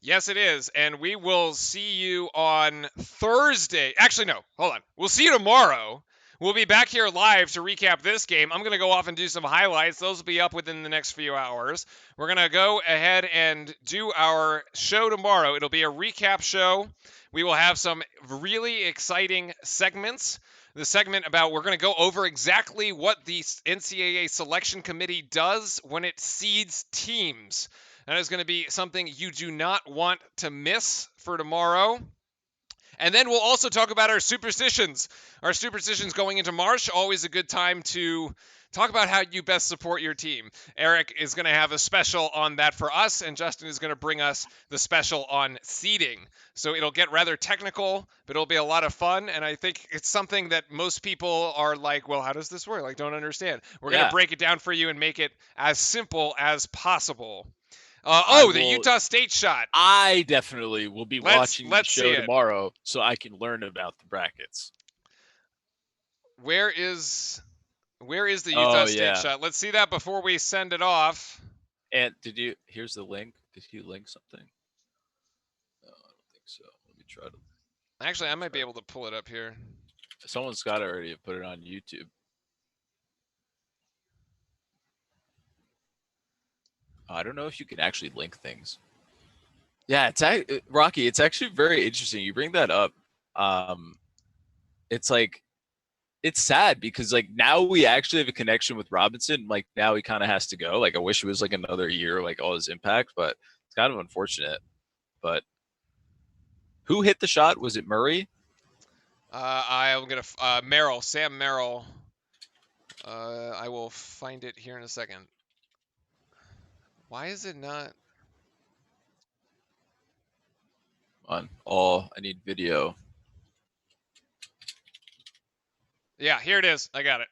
Yes, it is. And we will see you on Thursday. Actually, no. Hold on. We'll see you tomorrow. We'll be back here live to recap this game. I'm going to go off and do some highlights. Those will be up within the next few hours. We're going to go ahead and do our show tomorrow. It'll be a recap show. We will have some really exciting segments. The segment about we're going to go over exactly what the NCAA selection committee does when it seeds teams. That is going to be something you do not want to miss for tomorrow. And then we'll also talk about our superstitions. Our superstitions going into March, always a good time to talk about how you best support your team. Eric is going to have a special on that for us, and Justin is going to bring us the special on seeding. So it'll get rather technical, but it'll be a lot of fun, and I think it's something that most people are like, well, how does this work? Like, don't understand. We're going to break it down for you and make it as simple as possible. The Utah State shot. I definitely will be watching the show tomorrow so I can learn about the brackets. Where is the Utah State shot? Let's see that before we send it off. And here's the link. Did you link something? No, I don't think so. Let me try to. Actually, I might be able to pull it up here. Someone's got to already put it on YouTube. I don't know if you can actually link things. Yeah, Rocky. It's actually very interesting. You bring that up. It's like, it's sad because like now we actually have a connection with Robinson. Like now he kind of has to go. Like I wish it was like another year, like all his impact, but it's kind of unfortunate. But who hit the shot? Was it Murray? I'm gonna Merrill, Sam Merrill. I will find it here in a second. Why is it not? I need video. Yeah, here it is. I got it.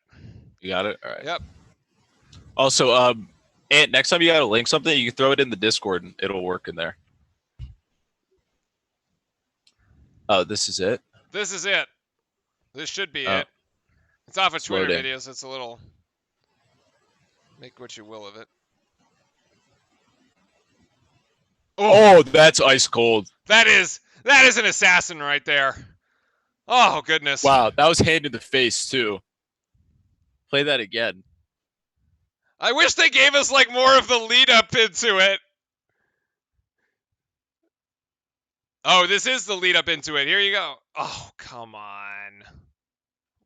You got it? All right. Yep. Also, Ant, next time you got to link something, you can throw it in the Discord and it'll work in there. Oh, this is it? This is it. This should be it. It's off of Twitter videos. It's a little... Make what you will of it. Oh, that's ice cold. That is an assassin right there. Oh, goodness. Wow, that was hand in the face, too. Play that again. I wish they gave us like more of the lead up into it. Oh, this is the lead up into it. Here you go. Oh, come on.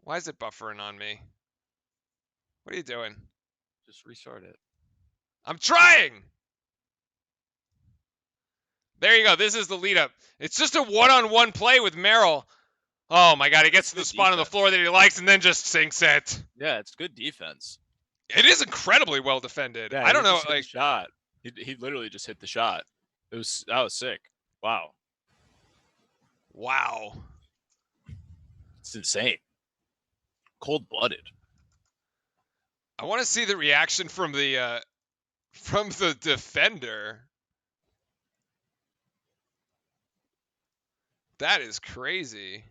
Why is it buffering on me? What are you doing? Just restart it. I'm trying. There you go. This is the lead up. It's just a one-on-one play with Merrill. Oh my God, he gets to the Good spot on the defense. floor that he likes and then just sinks it. Yeah, it's good defense. It is incredibly well defended. Yeah, I don't he know, just hit like the shot. He literally just hit the shot. That was sick. Wow, wow. it's insane. Cold-blooded. I want to see the reaction from the defender. That is crazy.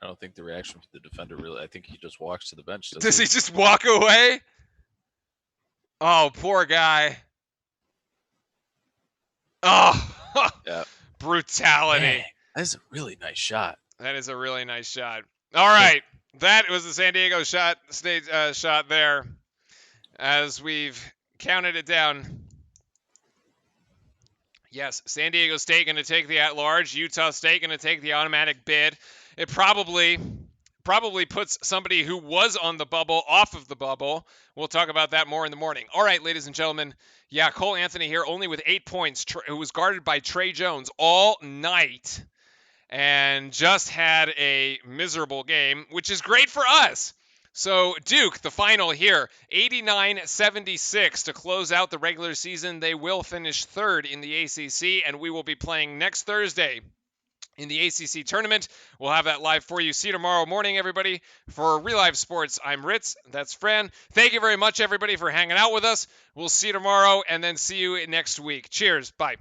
I don't think the reaction from the defender really. I think he just walks to the bench. Does he just walk away? Oh, poor guy. Oh, Yeah. brutality. Dang, that's a really nice shot. That is a really nice shot. All right, that was the San Diego State shot there. As we've counted it down. Yes, San Diego State going to take the at-large. Utah State going to take the automatic bid. It probably puts somebody who was on the bubble off of the bubble. We'll talk about that more in the morning. All right, ladies and gentlemen. Yeah, Cole Anthony here, only with 8 points, who was guarded by Trey Jones all night and just had a miserable game, which is great for us. So Duke, the final here, 89-76 to close out the regular season. They will finish third in the ACC, and we will be playing next Thursday in the ACC tournament. We'll have that live for you. See you tomorrow morning, everybody. For Relive Sports, I'm Ritz. That's Fran. Thank you very much, everybody, for hanging out with us. We'll see you tomorrow, and then see you next week. Cheers. Bye.